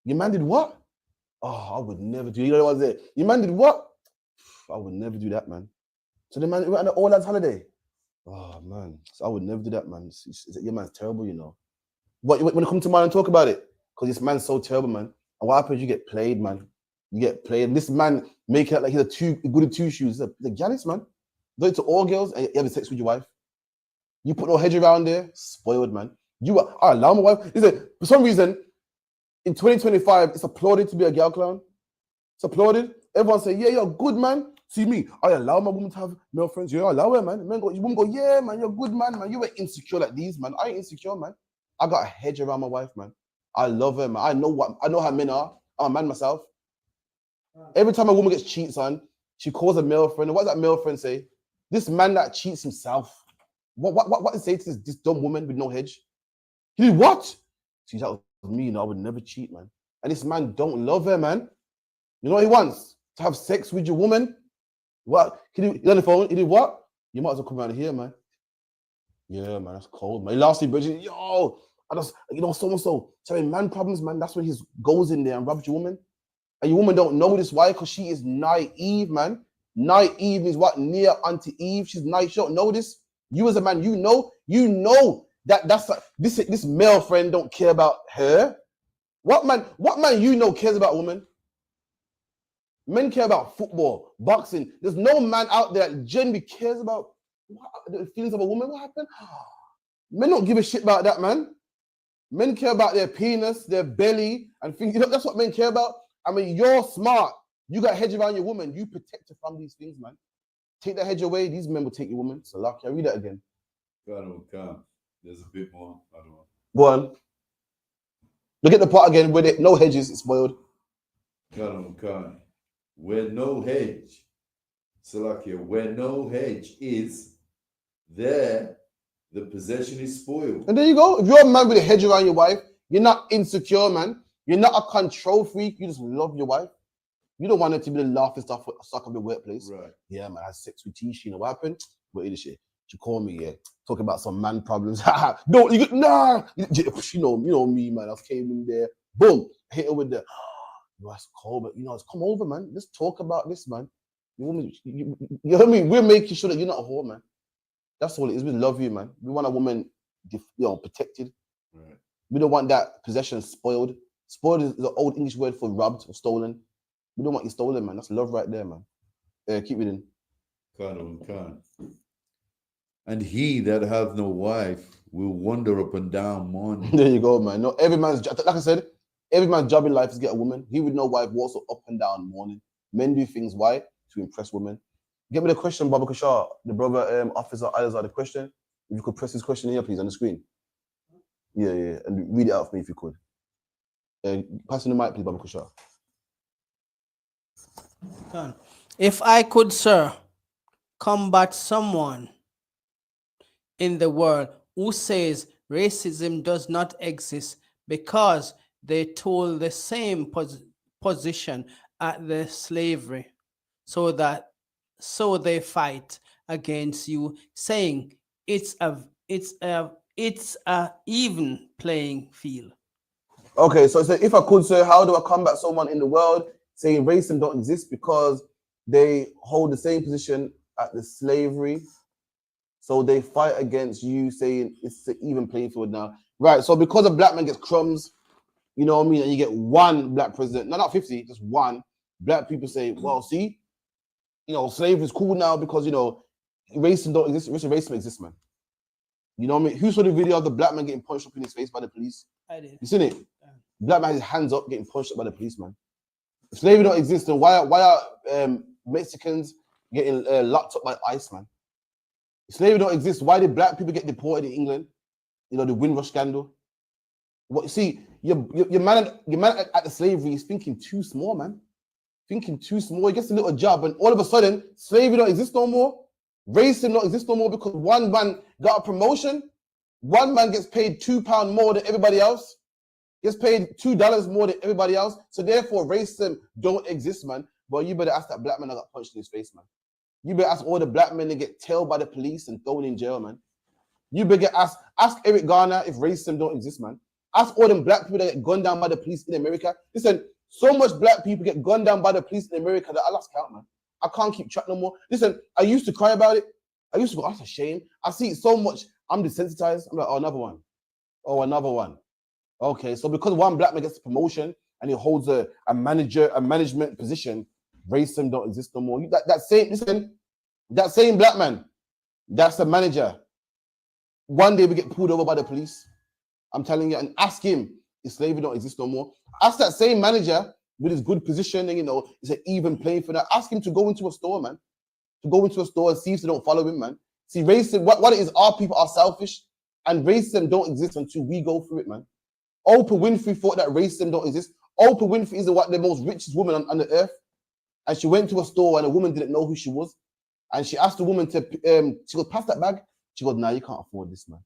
S7: Your man did what? Oh, I would never do. You know what I was there? Your man did what? I would never do that, man. So the man went on an all lads holiday. Oh man, so I would never do that, man. Your man's terrible, you know. When it comes to man and talk about it, because this man's so terrible, man. And what happens? You get played, man. You get played. This man make it like he's good at 2 shoes. He's a gallus, man. Do it to all girls and you have sex with your wife. You put no hedge around there, spoiled, man. You are allow my wife. Listen, for some reason, in 2025, it's applauded to be a girl clown. It's applauded. Everyone say, yeah, you're good, man. See me, I allow my woman to have male friends. Yeah, I allow her, man. Woman go, yeah, man, you're good, man. You ain't insecure like these, man. I ain't insecure, man. I got a hedge around my wife, man. I love her, man. I know how men are. I'm a man myself. Every time a woman gets cheated on, she calls a male friend. And what does that male friend say? This man that cheats himself. What does he say to this dumb woman with no hedge? He did what? See, that was me, you know, I would never cheat, man. And this man don't love her, man. You know what he wants? To have sex with your woman. What? He's on the phone. He did what? You might as well come around here, man. Yeah, man, that's cold, man. Last week, Bridget, yo, I just, so-and-so. Having man problems, man. That's when he goes in there and robs your woman. And your woman don't know this. Why? Because she is naive, man. Naive means what? Near unto Eve. She's naive. She don't know this. You as a man, you know that's like, this male friend don't care about her. What man you know cares about women? Men care about football, boxing. There's no man out there that genuinely cares about the feelings of a woman. What happened? Men don't give a shit about that, man. Men care about their penis, their belly, and things. You know, that's what men care about. I mean, you're smart. You got a hedge around your woman. You protect her from these things, man. Take that hedge away. These men will take your woman. So lucky. I read that again.
S19: God. There's a bit more. I don't know.
S7: Go on. Look at the part again where no hedges. It's spoiled.
S19: God. Where no hedge, Salakia, where no hedge is, there the possession is spoiled.
S7: And there you go. If you're a man with a hedge around your wife, you're not insecure, man. You're not a control freak. You just love your wife. You don't want her to be the laughing stock of the workplace.
S19: Right.
S7: Yeah, man, I had sex with T. You know what happened? What is this shit? She called me, yeah, talking about some man problems. Don't you nah. You know me, man. I came in there, boom, hit her with the it's cold, but it's come over, man. Let's talk about this, man. You know what I mean? We're making sure that you're not a whore, man. That's all it is. We love you, man. We want a woman, protected.
S19: Right.
S7: We don't want that possession spoiled. Spoiled is the old English word for robbed or stolen. We don't want you stolen, man. That's love right there, man. Keep reading.
S19: Khan. And he that hath no wife will wander up and down morning.
S7: There you go, man. No, every man's like I said, every man's job in life is get a woman. He with no wife walks up and down morning. Men do things why? To impress women. Get me the question, Baba Kashar. The brother officer Alizar, the question. If you could press his question here, please, on the screen. Yeah. And read it out for me if you could. Pass in the mic, please, Baba Kashar.
S20: If I could, sir, combat someone in the world who says racism does not exist because they told the same position at the slavery, so they fight against you, saying it's a even playing field.
S7: Okay, so if I could, sir, how do I combat someone in the world saying racism don't exist because they hold the same position at the slavery, so they fight against you, saying it's an even playing field now? Right, so because a black man gets crumbs, you know what I mean, and you get one black president, no, not 50, just one, black people say, well, see, slavery is cool now because, racism don't exist. Racism exists, man. You know what I mean? Who saw the video of the black man getting punched up in his face by the police?
S20: I did.
S7: You seen it? Black man has his hands up getting punched up by the policeman. If slavery don't exist, then why are Mexicans getting locked up by ICE, man? If slavery don't exist, why did black people get deported in England? The Windrush scandal. What you see, your man at the slavery is thinking too small, man. Thinking too small. He gets a little job, and all of a sudden, slavery don't exist no more. Racism don't exist no more because one man got a promotion. One man gets paid £2 more than everybody else. Gets paid $2 more than everybody else. So therefore, racism don't exist, man. But you better ask that black man that got punched in his face, man. You better ask all the black men that get tailed by the police and thrown in jail, man. You better ask Eric Garner if racism don't exist, man. Ask all them black people that get gunned down by the police in America. Listen, so much black people get gunned down by the police in America that I lost count, man. I can't keep track no more. Listen, I used to cry about it. I used to go, that's a shame. I see it so much. I'm desensitized. I'm like, oh, another one. Oh, another one. Okay, so because one black man gets a promotion and he holds a management position, racism don't exist no more. That same black man, that's the manager. One day we get pulled over by the police. I'm telling you, and ask him if slavery don't exist no more. Ask that same manager with his good position and it's an even playing for that. Ask him to go into a store, man. To go into a store and see if they don't follow him, man. See, racism, what it is, our people are selfish, and racism don't exist until we go through it, man. Oprah Winfrey thought that racism don't exist. Oprah Winfrey is the most richest woman on the earth, and she went to a store and a woman didn't know who she was, and she asked the woman to, she goes, pass that bag. She goes, nah, you can't afford this, man.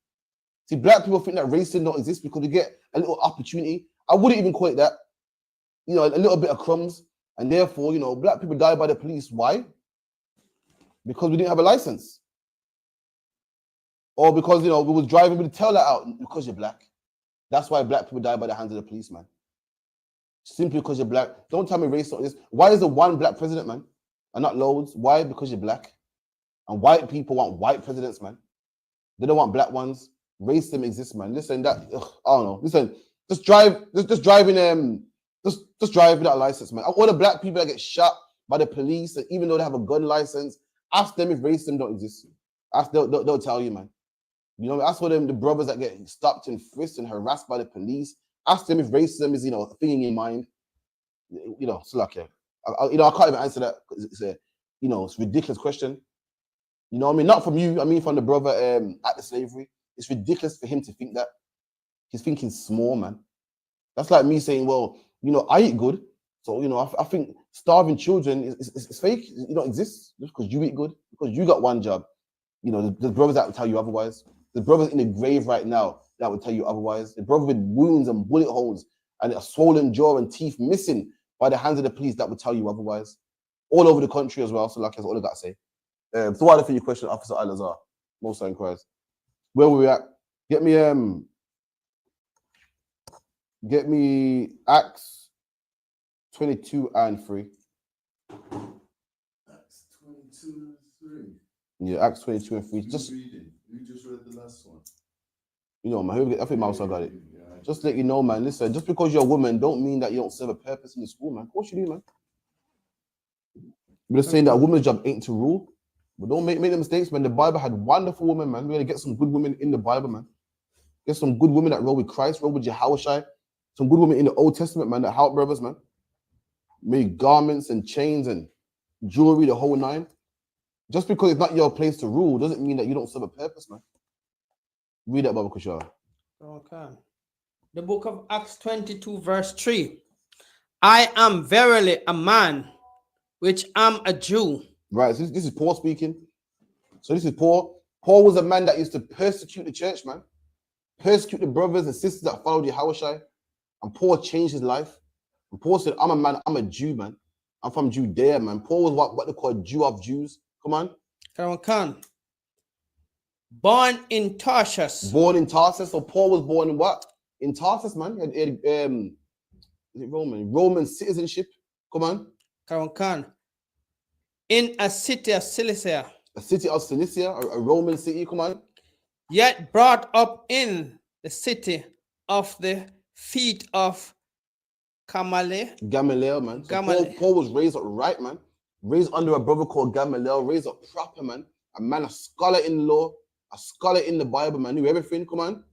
S7: See, black people think that racism don't exist because we get a little opportunity. I wouldn't even call it that. A little bit of crumbs, and therefore, black people die by the police. Why? Because we didn't have a license. Or because, we was driving with the tail light out because you're black. That's why black people die by the hands of the police, man. Simply because you're black. Don't tell me race not this. Why is there one black president, man? And not loads? Why? Because you're black. And white people want white presidents, man. They don't want black ones. Racism exists, man. Listen, I don't know. Listen, just drive without a license, man. All the black people that get shot by the police, and even though they have a gun license, ask them if racism don't exist. They'll tell you, man. You know, ask for them, the brothers that get stopped and frisked and harassed by the police. Ask them if racism is, a thing in your mind. It's like, I can't even answer that because it's a, it's a ridiculous question. You know what I mean? Not from you. I mean, from the brother at the slavery. It's ridiculous for him to think that. He's thinking small, man. That's like me saying, well, I eat good. So, I think starving children is fake. It don't exist just because you eat good, because you got one job. There's brothers that will tell you otherwise. There's brothers in the grave right now that will tell you otherwise. The brother with wounds and bullet holes and a swollen jaw and teeth missing by the hands of the police that will tell you otherwise. All over the country as well. So like, that's all I got to say. So what for your question, Officer Al-Azhar? Most inquiries. Where were we at? Get me Acts 22 and 3.
S19: Acts 22 and 3.
S7: Yeah, Acts 22 and 3. Just
S19: reading. You just read the last one.
S7: Man, I think my also got it. Just let you know, man. Listen, just because you're a woman, don't mean that you don't serve a purpose in the school, man. Of course you do, man. We're just saying that a woman's job ain't to rule. But don't make the mistakes, man. The Bible had wonderful women, man. We're gonna get some good women in the Bible, man. Get some good women that roll with Christ, roll with Yahushua. Some good women in the Old Testament, man, that help brothers, man. Made garments and chains and jewelry, the whole nine. Just because it's not your place to rule doesn't mean that you don't serve a purpose, man. Read that, Baba Kushar.
S20: Okay. The book of Acts 22, verse 3. I am verily a man, which am a Jew.
S7: Right, so this is Paul speaking. So this is Paul. Paul was a man that used to persecute the church, man. Persecute the brothers and sisters that followed Yahushua. And Paul changed his life. And Paul said, I'm a man, I'm a Jew, man. I'm from Judea, man. Paul was what they call Jew of Jews. Come on.
S20: Come. Born in Tarsus.
S7: Born in Tarsus. So Paul was born in what? In Tarsus, man. He had, is it Roman? Roman citizenship. Come on.
S20: In a city of Cilicia.
S7: A city of Cilicia, a Roman city. Come on.
S20: Yet brought up in the city of the feet of
S7: Gamaliel, man. So Paul was raised up right, man. Raised under a brother called Gamaliel. Raised up proper, man. A man, a scholar in the law, a scholar in the Bible, man. Knew everything. Come on.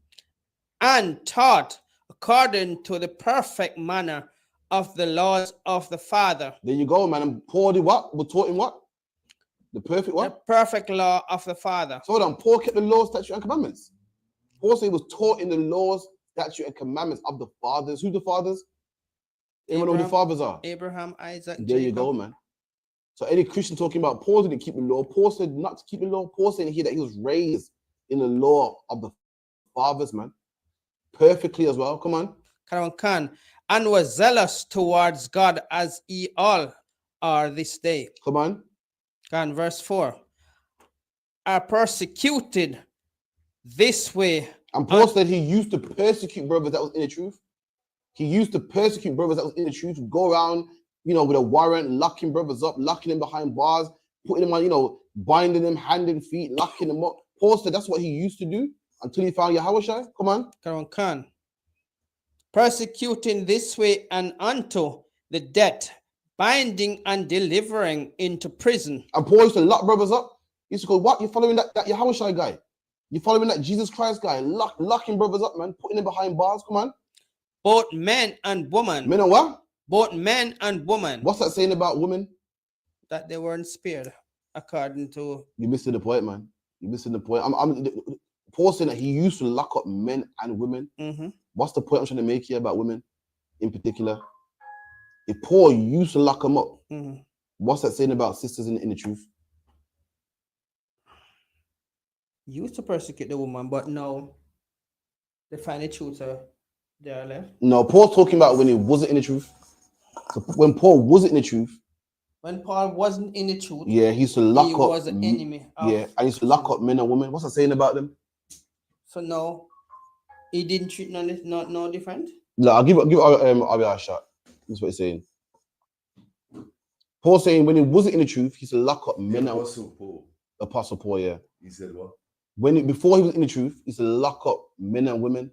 S20: And taught according to the perfect manner of the laws of the Father.
S7: There you go, man. And Paul did what? Was taught in what? The perfect what?
S20: The perfect law of the Father.
S7: So then Paul kept the laws, statutes, and commandments. Paul said he was taught in the laws, statutes, and commandments of the fathers. Who's the fathers? Anyone know who the fathers are?
S20: Abraham, Isaac,
S7: there
S20: Jacob.
S7: You go, man. So any Christian talking about Paul didn't keep the law. Paul said not to keep the law. Paul said here that he was raised in the law of the fathers, man. Perfectly as well. Come on.
S20: And was zealous towards God as ye all are this day.
S7: Come on.
S20: Verse 4. Are persecuted this way.
S7: And Paul said he used to persecute brothers that was in the truth. He used to persecute brothers that was in the truth, go around, with a warrant, locking brothers up, locking them behind bars, putting them on, binding them hand and feet, locking them up. Paul said that's what he used to do until he found Yahushua. Come on.
S20: Persecuting this way and unto the death, binding and delivering into prison.
S7: And Paul used to lock brothers up. He used to go, what? You're following that Yahushua guy? You're following that Jesus Christ guy? Locking brothers up, man. Putting them behind bars. Come on.
S20: Both men and women.
S7: Men and what?
S20: Both men and women.
S7: What's that saying about women?
S20: That they weren't spared, according to...
S7: You're missing the point, man. You're missing the point. Paul saying that he used to lock up men and women.
S20: Mm-hmm.
S7: What's the point I'm trying to make here about women in particular? If Paul used to lock them up, what's that saying about sisters in the truth?
S20: Used to persecute the woman, but now they find the truth, they are left.
S7: No, Paul's talking about when he wasn't in the truth. So when Paul wasn't in the truth.
S20: When Paul wasn't in the truth.
S7: Yeah, he used to lock up.
S20: He was an enemy.
S7: Yeah, I used to lock up men and women. What's that saying about them?
S20: So no, he didn't treat no different.
S7: No, I'll give Ari a shot. That's what he's saying. Paul saying when he wasn't in the truth, he said lock up men.
S19: Apostle Paul.
S7: Apostle Paul, yeah.
S19: He said what?
S7: Before he was in the truth, he said lock up men and women.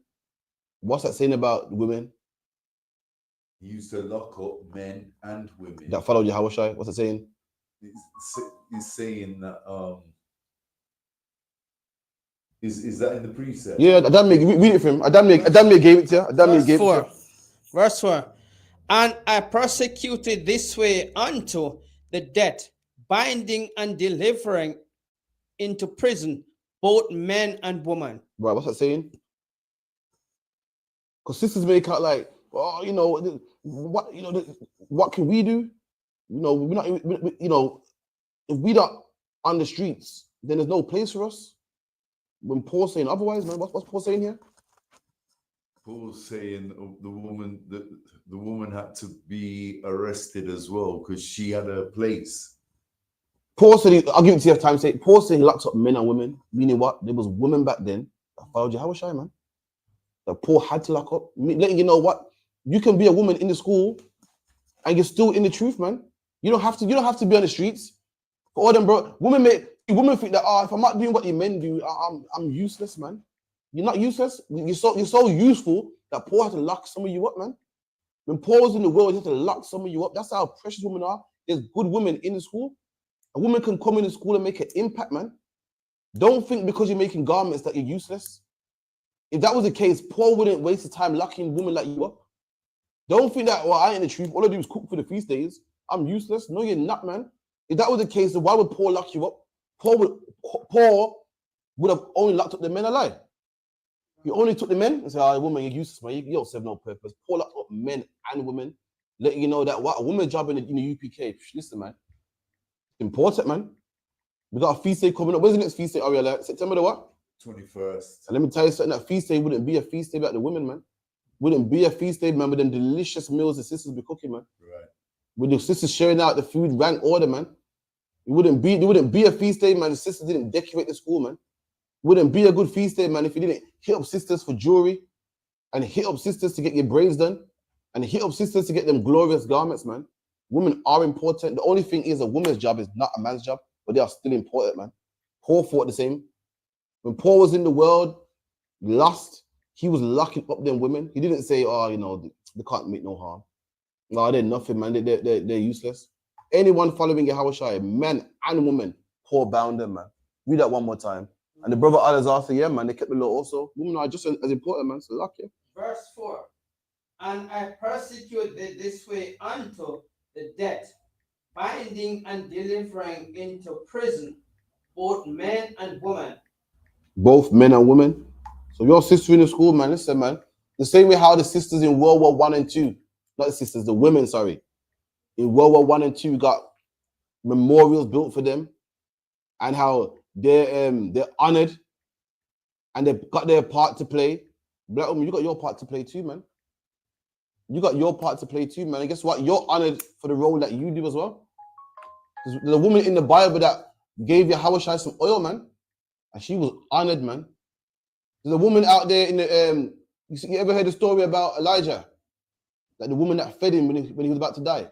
S7: What's that saying about women?
S19: He used to lock up men and women.
S7: That followed Yahweh. What's it saying?
S19: He's saying that is that in the precept?
S7: Yeah, read it for him. Adamir gave it to you.
S20: Verse 4. And I persecuted this way unto the death, binding and delivering into prison both men and women.
S7: Right, what's that saying? Because sisters make out like, oh, you know, what can we do? You know, we're not, you know, if we don't on the streets, then there's no place for us. When Paul's saying otherwise, man, what's Paul saying here?
S19: Paul's saying the woman had to be arrested as well because she had a place.
S7: Paul said, I'll give it to you time. Say Paul said he locked up men and women, meaning what? There was women back then that followed Yahweh, man. That Paul had to lock up, letting you know what you can be a woman in the school and you're still in the truth, man. You don't have to be on the streets. For all them, bro, women think that if I'm not doing what the men do, I'm useless, man. You're not useless. You're so useful that Paul had to lock some of you up, man. When Paul was in the world, he had to lock some of you up. That's how precious women are. There's good women in the school. A woman can come in the school and make an impact, man. Don't think because you're making garments that you're useless. If that was the case, Paul wouldn't waste his time locking women like you up. Don't think that, well, I ain't the truth. All I do is cook for the feast days. I'm useless. No, you're not, man. If that was the case, then why would Paul lock you up? Paul would have only locked up the men alive. He only took the men and said, oh, woman, you're useless, man. You don't serve no purpose. Paul locked up men and women, letting you know that what a woman's job in the UPK. Listen, man. It's important, man. We got a feast day coming up. When's the next feast day, Ariella? September the what?
S19: 21st.
S7: And let me tell you something, that feast day wouldn't be a feast day like the women, man. Wouldn't be a feast day, man, with them delicious meals the sisters be cooking, man.
S19: Right.
S7: With the sisters sharing out the food, rank order, man. It wouldn't be a feast day, man. The sisters didn't decorate the school, man. It wouldn't be a good feast day, man, if you didn't hit up sisters for jewelry and hit up sisters to get your braids done and hit up sisters to get them glorious garments, man. Women are important. The only thing is a woman's job is not a man's job, but they are still important, man. Paul thought the same. When Paul was in the world, lost, he was locking up them women. He didn't say, oh, you know, they can't make no harm. No, they're nothing, man. They're useless. Anyone following Yahweh, man and woman, Paul bound them, man. Read that one more time. And the brother others after, yeah, man, they kept the law also. Women are just as important, man. So lock you.
S20: Verse 4. And I persecute this way unto the death, binding and delivering into prison both men and women.
S7: Both men and women. So your sister in the school, man, listen, man. The same way how the sisters in World War I and II, not the sisters, the women, sorry. In World War I and II, got memorials built for them, and how they're honored, and they've got their part to play. Black woman, you got your part to play too, man. You got your part to play too, man. And guess what? You're honored for the role that you do as well. There's a woman in the Bible that gave Yahweh some oil, man, and she was honored, man. There's a woman out there in the you ever heard the story about Elijah? Like the woman that fed him when he was about to die.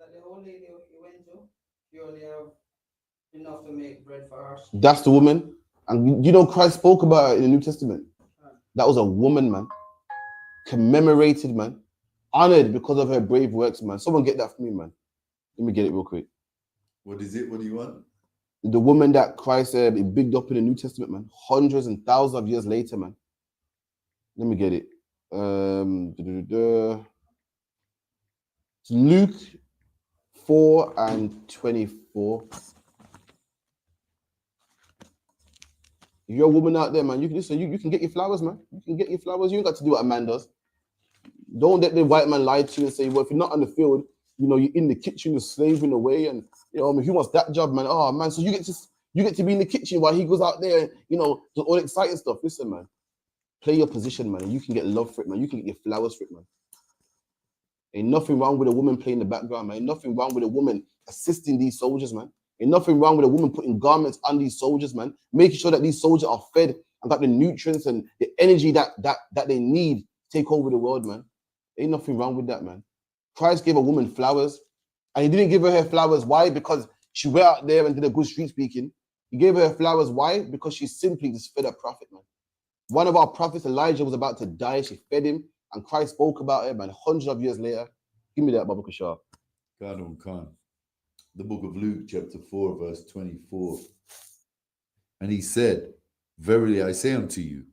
S20: That the whole lady he went to, she only have enough to make bread for her.
S7: That's the woman. And you know Christ spoke about her in the New Testament. That was a woman, man. Commemorated, man. Honored because of her brave works, man. Someone get that for me, man. Let me get it real quick.
S19: What is it? What do you want?
S7: The woman that Christ bigged up in the New Testament, man. Hundreds and thousands of years later, man. Let me get it. It's Luke 4:24. If you're a woman out there, man, you can listen. You can get your flowers, man. You can get your flowers. You ain't got to do what a man does. Don't let the white man lie to you and say, well, if you're not on the field, you know, you're in the kitchen, you're slaving away, and you know, I mean, he wants that job, man. Oh man, so you get to be in the kitchen while he goes out there, and, you know, does all exciting stuff. Listen, man, play your position, man, and you can get love for it, man. You can get your flowers for it, man. Ain't nothing wrong with a woman playing the background, man. Ain't nothing wrong with a woman assisting these soldiers, man. Ain't nothing wrong with a woman putting garments on these soldiers, man. Making sure that these soldiers are fed and got the nutrients and the energy that they need to take over the world, man. Ain't nothing wrong with that, man. Christ gave a woman flowers, and he didn't give her flowers. Why? Because she went out there and did a good street speaking. He gave her flowers. Why? Because she simply just fed a prophet, man. One of our prophets, Elijah, was about to die. She fed him, and Christ spoke about him. And hundreds of years later, give me that, Baba Kashar.
S19: Khan. The book of Luke, chapter 4, verse 24. And he said, verily I say unto you,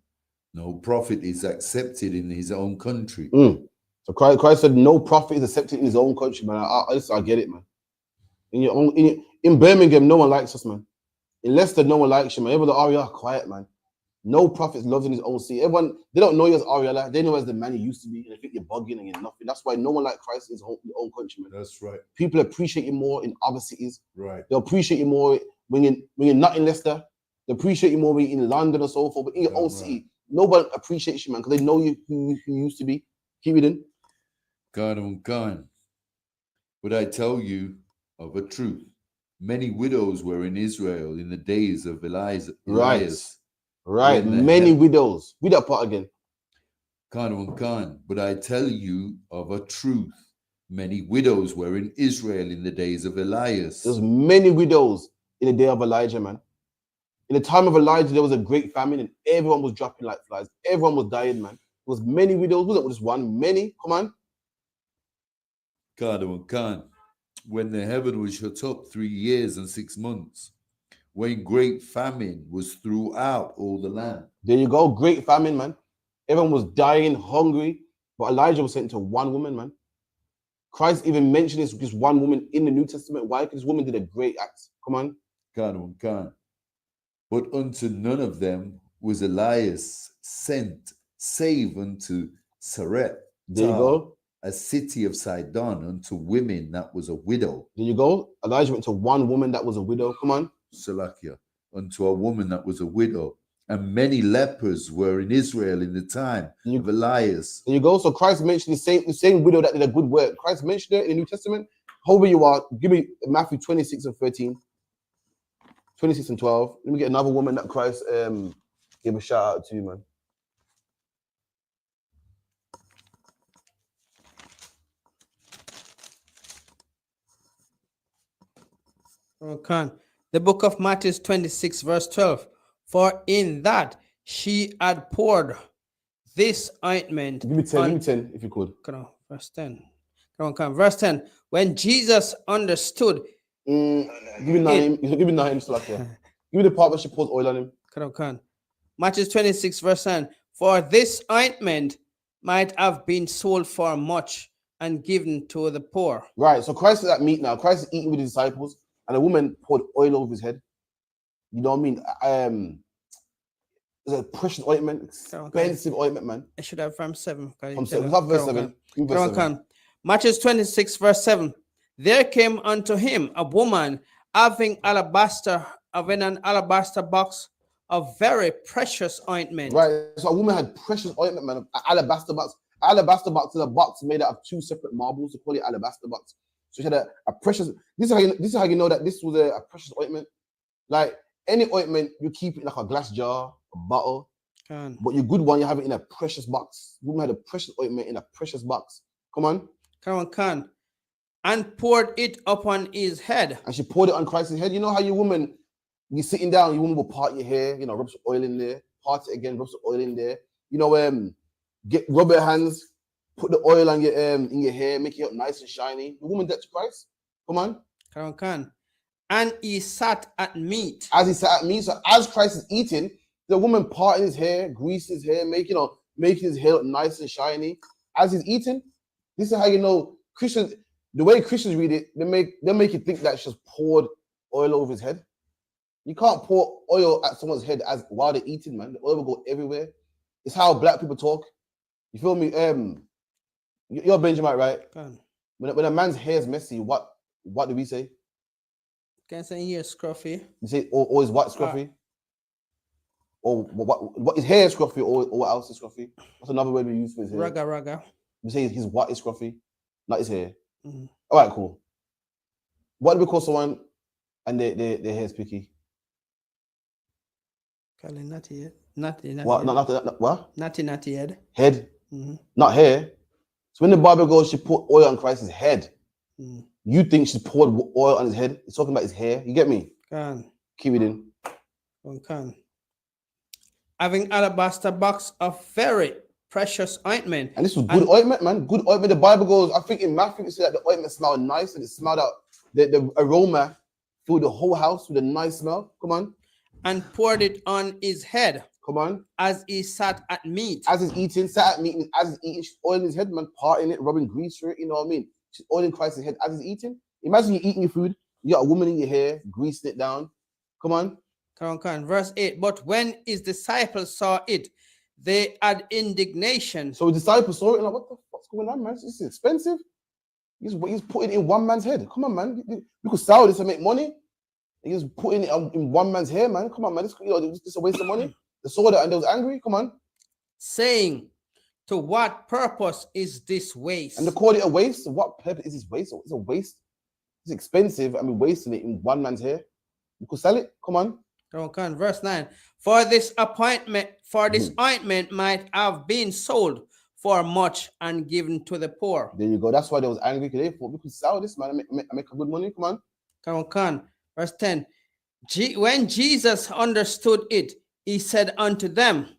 S19: no prophet is accepted in his own country.
S7: So Christ said, no prophet is accepted in his own country, man. I get it, man. In Birmingham, no one likes us, man. In Leicester, no one likes you, man. Even the Ariel, quiet, man. No prophet loves in his own city. Everyone, they don't know you as Ariella. They know as the man you used to be. And they think you're bugging and you're nothing. That's why no one like Christ in his own country, man.
S19: That's right.
S7: People appreciate you more in other cities.
S19: Right.
S7: They'll appreciate you more when you're not in Leicester. They appreciate you more when you're in London or so forth. But in your own city, nobody appreciates you, man, because they know you who you used to be. Keep it in.
S19: Khan. But I tell you of a truth. Many widows were in Israel in the days of Elias.
S7: Right. Many widows. Read that part again.
S19: Khan. But I tell you of a truth. Many widows were in Israel in the days of Elias.
S7: There's many widows in the day of Elijah, man. In the time of Elijah, there was a great famine and everyone was dropping like flies. Everyone was dying, man. There was many widows. Wasn't just one? Many. Come on.
S19: Khan. When the heaven was shut up 3 years and 6 months, when great famine was throughout all the land.
S7: There you go. Great famine, man. Everyone was dying, hungry. But Elijah was sent to one woman, man. Christ even mentioned this one woman in the New Testament. Why? Because this woman did a great act. Come on.
S19: Khan. But unto none of them was Elias sent, save unto Sarepta.
S7: There you go.
S19: A city of Sidon, unto women that was a widow.
S7: There you go. Elijah went to one woman that was a widow. Come on.
S19: Salakia. Unto a woman that was a widow. And many lepers were in Israel in the time of Elias.
S7: There you go. So Christ mentioned the same widow that did a good work. Christ mentioned it in the New Testament. However you are, give me Matthew 26 and 13. 26 and 12. Let me get another woman that Christ gave a shout out to, man.
S20: Okay. The book of Matthew 26, verse 12. For in that she had poured this ointment.
S7: Give me 10 if you could.
S20: Come on, verse 10. Come on. Verse 10. When Jesus understood.
S7: Give me 9. Give me 9. Like that. Give me the part where she pours oil on him.
S20: Come on. Matthew 26, verse 10. For this ointment might have been sold for much and given to the poor.
S7: Right. So Christ is at meat now. Christ is eating with his disciples. And a woman poured oil over his head. You know what I mean? It's a precious ointment, expensive ointment, man.
S20: I should have from 7.
S7: From 7. Have verse 7.
S20: Matthew 26, verse 7. There came unto him a woman having an alabaster box of very precious ointment.
S7: Right. So a woman had precious ointment, man, an alabaster box. Alabaster box is a box made out of 2 separate marbles. They call it alabaster box. So she had a precious. This is how you know that this was a precious ointment. Like any ointment, you keep it in like a glass jar, a bottle. But your good one, you have it in a precious box. You had a precious ointment in a precious box. Come on.
S20: And poured it upon his head.
S7: And she poured it on Christ's head. You know how your woman, you're sitting down, your woman will part your hair, rub some oil in there, part it again, rub some oil in there. Rub your hands. Put the oil on your in your hair, make it up nice and shiny. The woman that to Christ. Come on.
S20: And he sat at meat.
S7: As he sat at meat, so as Christ is eating, the woman parting his hair, greasing his hair, making his hair look nice and shiny. As he's eating, this is how you know Christians. The way Christians read it, they make you think that she just poured oil over his head. You can't pour oil at someone's head while they're eating, man. The oil will go everywhere. It's how black people talk. You feel me? You're Benjamin, right? When a man's hair is messy, what do we say?
S20: Can I say here scruffy? You
S7: say, or is what scruffy? Or what is hair scruffy, or what else is scruffy? What's another word we use for his hair?
S20: Raga.
S7: We say his what is scruffy, not his hair.
S20: Mm-hmm.
S7: All right, cool. What do we call someone and their hair is picky?
S20: Natty.
S7: What? What?
S20: Natty head.
S7: Head?
S20: Mm-hmm.
S7: Not hair. So when the Bible goes, she put oil on Christ's head. You think she poured oil on his head? It's talking about his hair. You get me?
S20: Can.
S7: Keep it in.
S20: Can. Having alabaster box of very precious ointment.
S7: And this was good ointment, man. Good ointment. The Bible goes, I think in Matthew, it said that the ointment smelled nice and it smelled out the aroma through the whole house with a nice smell. Come on.
S20: And poured it on his head.
S7: Come on.
S20: As he sat at meat.
S7: As he's eating, sat at meat, as he's eating, she's oiling his head, man, parting it, rubbing grease through it, you know what I mean? She's oiling Christ's head as he's eating. Imagine you're eating your food, you got a woman in your hair, greasing it down. Come on.
S20: Come on. Verse 8. But when his disciples saw it, they had indignation.
S7: So his disciples saw it and like, what the fuck's going on, man? This is expensive. He's putting it in one man's head. Come on, man. You could sell this and make money. He's putting it in one man's hair, man. Come on, man. This is a waste of money. They saw that and they was angry. Come on.
S20: Saying, to what purpose is this waste?
S7: And they called it a waste. What purpose is this waste? It's a waste. It's expensive. I mean, wasting it in one man's hair. You could sell it. Come on.
S20: Come on. Verse 9. For this ointment might have been sold for much and given to the poor.
S7: There you go. That's why they was angry, because they thought we could sell this, man, and make a good money. Come on.
S20: Come on. Verse 10. When Jesus understood it, he said unto them,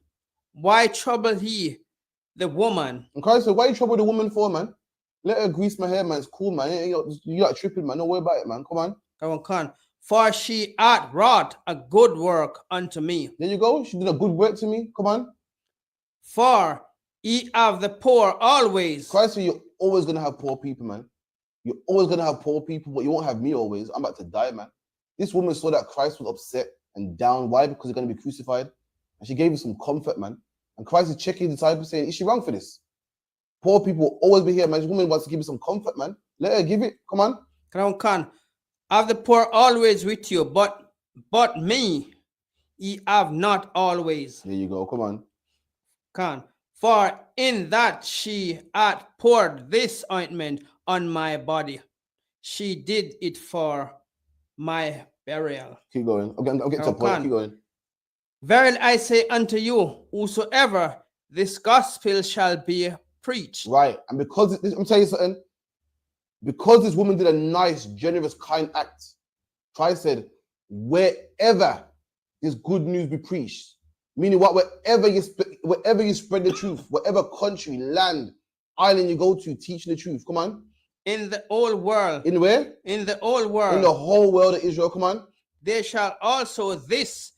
S20: why trouble ye the woman?
S7: And Christ said, why you trouble the woman for, man? Let her grease my hair, man. It's cool, man. You got tripping, man. Don't worry about it, man. Come on.
S20: Come on. For she hath wrought a good work unto me.
S7: There you go. She did a good work to me. Come on.
S20: For ye have the poor always.
S7: Christ said, you're always going to have poor people, man. You're always going to have poor people, but you won't have me always. I'm about to die, man. This woman saw that Christ was upset and down. Why? Because he's going to be crucified. And she gave him some comfort, man. And Christ is checking his disciples saying, is she wrong for this? Poor people will always be here, man. This woman wants to give you some comfort, man. Let her give it. Come on.
S20: Come on. Have the poor always with you, but me ye have not always.
S7: There you go. Come on.
S20: Come. For in that she hath poured this ointment on my body, she did it for my burial.
S7: Keep going. I'll get to the point. Keep going.
S20: Verily I say unto you, whosoever this gospel shall be preached.
S7: Right. And because let me tell you something. Because this woman did a nice, generous, kind act, Christ said, wherever this good news be preached, meaning what? Wherever you spread the truth, whatever country, land, island you go to, teaching the truth. Come on.
S20: In the whole world.
S7: In where?
S20: In the whole world.
S7: In the whole world of Israel. Come on.
S20: There shall also this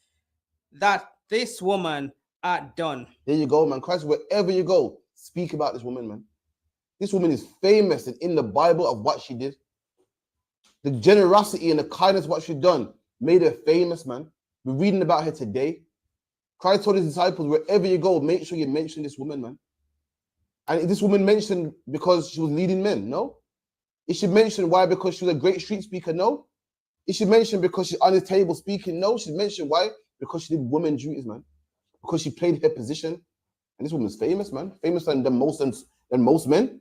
S20: woman hath done.
S7: There you go, man. Christ, wherever you go, speak about this woman, man. This woman is famous in the Bible of what she did. The generosity and the kindness of what she done made her famous, man. We're reading about her today. Christ told his disciples, wherever you go, make sure you mention this woman, man. And is this woman mentioned because she was leading men? No. Is she mentioned why? Because she was a great street speaker? No. Is she mentioned because she's on the table speaking? No. She's mentioned why? Because she did women duties, man. Because she played her position. And this woman's famous, man. Famous than most men.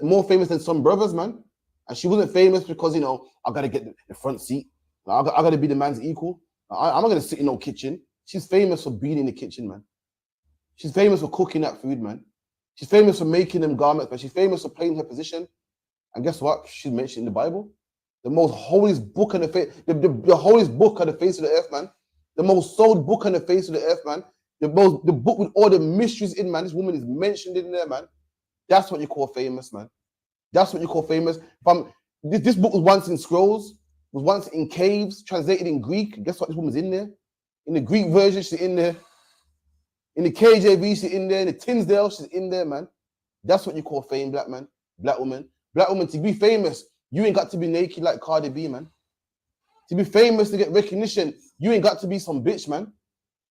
S7: More famous than some brothers, man. And she wasn't famous because, I got to get the front seat. I got to be the man's equal. I'm not going to sit in no kitchen. She's famous for being in the kitchen, man. She's famous for cooking that food, man. She's famous for making them garments, but she's famous for playing her position. And guess what? She's mentioned in the Bible. The most holiest book on the face, the holiest book on the face of the earth, man. The most sold book on the face of the earth, man. The book with all the mysteries in, man. This woman is mentioned in there, man. That's what you call famous, man. That's what you call famous. This book was once in scrolls, was once in caves, translated in Greek. Guess what? This woman's in there. In the Greek version, she's in there. In the KJV, she's in there. In the Tinsdale, she's in there, man. That's what you call fame, black man, black woman. Black woman, to be famous, you ain't got to be naked like Cardi B, man. To be famous, to get recognition, you ain't got to be some bitch, man.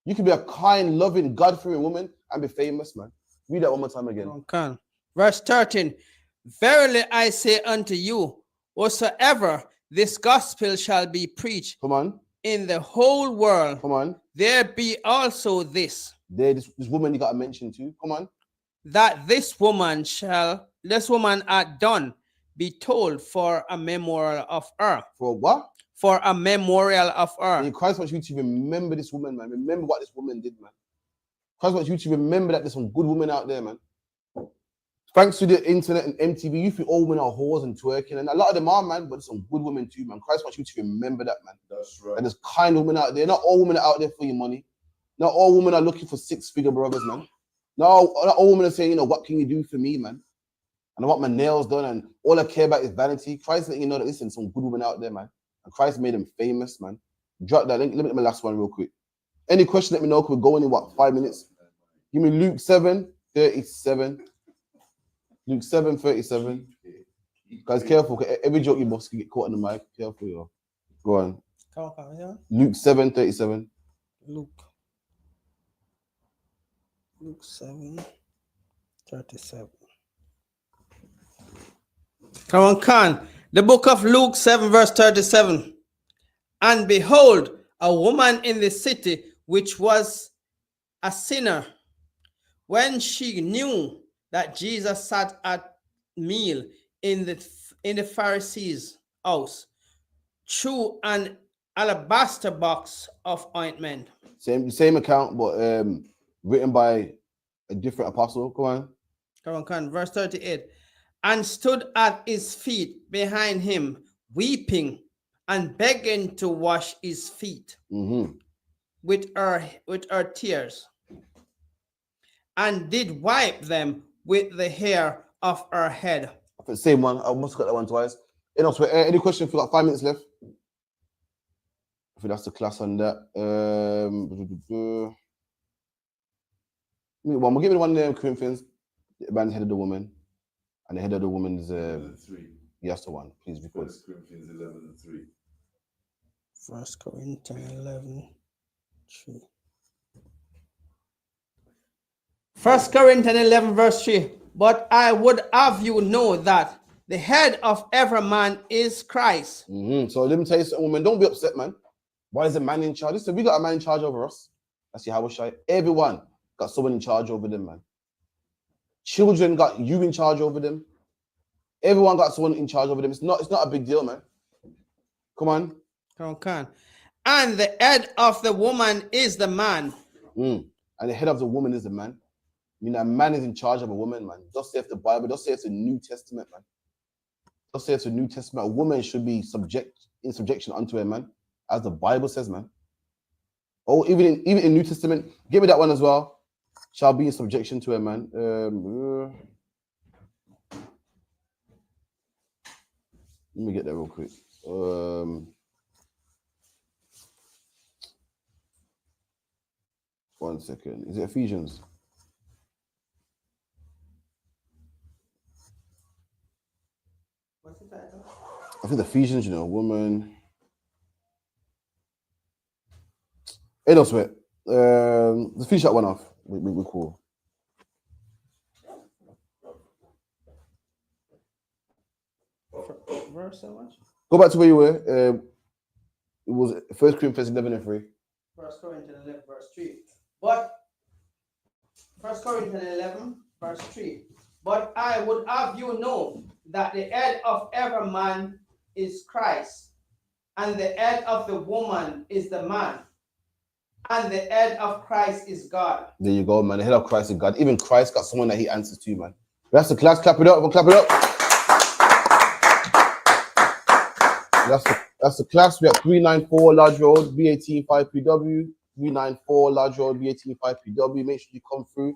S7: You can be a kind, loving, God-fearing woman and be famous, man. Read that one more time again.
S20: Okay. Verse 13. Verily I say unto you, whatsoever this gospel shall be preached in the whole world, there be also this.
S7: This woman you got to mention too. Come on.
S20: That this woman hath done be told for a memorial of her.
S7: For what?
S20: For a memorial of her.
S7: And Christ wants you to remember this woman, man. Remember what this woman did, man. Christ wants you to remember that there's some good women out there, man. Thanks to the internet and MTV, you think all women are whores and twerking, and a lot of them are, man, but there's some good women too, man. Christ wants you to remember that, man.
S19: That's right.
S7: And there's kind women out there. Not all women are out there for your money. Not all women are looking for six-figure brothers, man. Not all women are saying, you know, what can you do for me, man? And I want my nails done, and all I care about is vanity. Christ let you know that, listen, some good women out there, man. And Christ made them famous, man. Drop that. Let me get my last one real quick. Any question, let me know, because we're going in, what, 5 minutes? Give me Luke 7:37. Luke 7:37. Guys, careful. Every joke you boss can get caught in the mic. Careful, yo. Go on.
S20: Come yeah.
S7: Luke 7:37.
S20: Luke 7:37. Come on, Khan. The book of Luke 7 verse 37. And behold, a woman in the city which was a sinner, when she knew that Jesus sat at meal in the Pharisees' house, threw an alabaster box of ointment.
S7: Same account, but written by a different apostle. Go on.
S20: Come on, verse 38. And stood at his feet behind him, weeping and begging to wash his feet with her tears, and did wipe them with the hair of her head.
S7: Same one. I must have got that one twice. Any question? If you got 5 minutes left. I think that's the class on that. We'll give me one there, Corinthians. The man's head of the woman. And the head of the woman is
S19: 3.
S7: Yes, the one. Please record.
S19: 1 Corinthians 11:3.
S20: 1 Corinthians 11:3. 1 Corinthians 11 verse 3. But I would have you know that the head of every man is Christ.
S7: So let me tell you something, woman. Don't be upset, man. Why is a man in charge? Listen, we got a man in charge over us. That's Yahweh. Everyone got someone in charge over them, man. Children got you in charge over them. Everyone got someone in charge over them. It's not a big deal, man. Come on.
S20: And the head of the woman is the man.
S7: And the head of the woman is the man. I mean, a man is in charge of a woman, man. Just say it's the Bible. Just say it's the New Testament, man. Just say it's the New Testament. A woman should be in subjection unto a man, as the Bible says, man. Oh, even in New Testament, give me that one as well. Shall be in subjection to a man. Let me get that real quick. 1 second. Is it Ephesians?
S20: What's the title?
S7: I think Ephesians, you know, woman. Hey, no sweat. Let's finish that one off. We're cool.
S20: Verse so much?
S7: Go back to where you were. It was 1 Corinthians 11:3.
S20: 1 Corinthians 11 verse 3. But 1 Corinthians 11 verse 3. But I would have you know that the head of every man is Christ, and the head of the woman is the man, and the head of Christ is God.
S7: There you go, man. The head of Christ is God. Even Christ got someone that he answers to, man. That's the class. Clap it up. We'll clap it up. That's the class. We at 394 Large Road, B185PW. 394 Large Road, B185PW. Make sure you come through.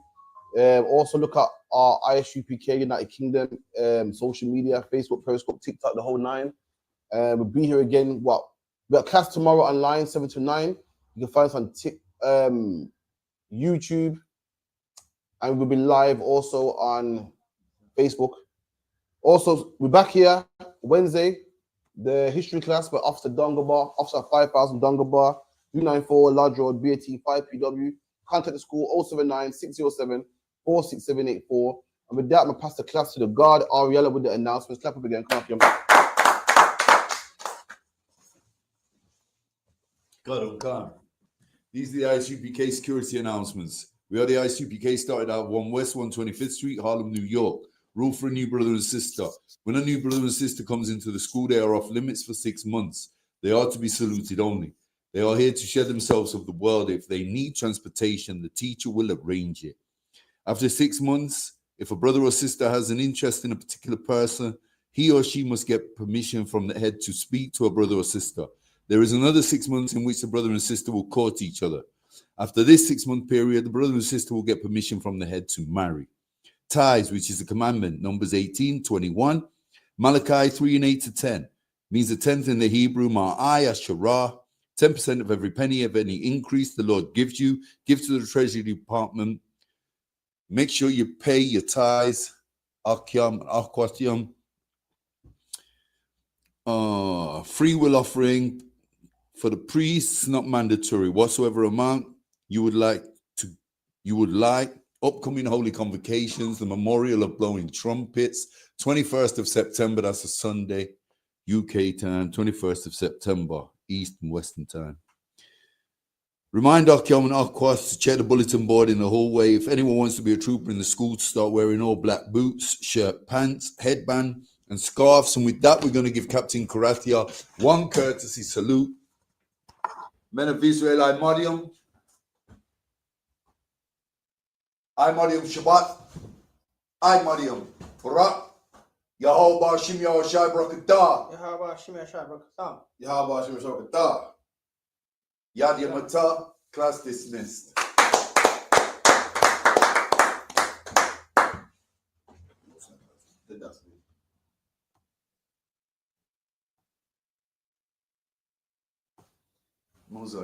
S7: Also look at our ISUPK United Kingdom social media, Facebook, Periscope, TikTok, the whole 9. We'll be here again. We got class tomorrow online, 7 to 9. You can find us on YouTube, and we'll be live also on Facebook. Also, we're back here Wednesday, the history class by Officer Dongabar, Officer 5000 Dongabar, 394 Large Road, B185PW. Contact the school 079 607 46784. And with that, I'm going to pass the class to the guard, Ariella, with the announcements. Clap up again. Come on,
S19: God. These are the ISUPK security announcements. We are the ISUPK, started out 1 West 125th Street, Harlem, New York. Rule for a new brother and sister. When a new brother and sister comes into the school, they are off limits for 6 months. They are to be saluted only. They are here to shed themselves of the world. If they need transportation, the teacher will arrange it. After 6 months, If a brother or sister has an interest in a particular person, he or she must get permission from the head to speak to a brother or sister. There is another 6 months in which the brother and sister will court each other. After this 6-month period, the brother and sister will get permission from the head to marry. Tithes, which is a commandment, Numbers 18:21. Malachi 3 and 8 to 10 means the 10th in the Hebrew, Ma'ai Asherah, 10% of every penny of any increase the Lord gives you, give to the Treasury Department. Make sure you pay your tithes, Akyam, Akwatium. Free will offering for the priests, not mandatory. Whatsoever amount you would like, upcoming holy convocations, the memorial of blowing trumpets, 21st of September, that's a Sunday, UK time, 21st of September, East and Western time. Remind Akyam and Akwas to check the bulletin board in the hallway. If anyone wants to be a trooper in the school, to start wearing all black boots, shirt, pants, headband, and scarves. And with that, we're going to give Captain Karathia one courtesy salute. Men of Israel, I Mariam. I Mariam Shabbat. I Mariam Torah. Yahweh Shim Yahweh Shai Brakatah.
S20: Yahweh Shimei Shai Brakatah.
S19: Yahweh Shim Yahweh Brakatah. Yad Yamata, class dismissed. Mosaic.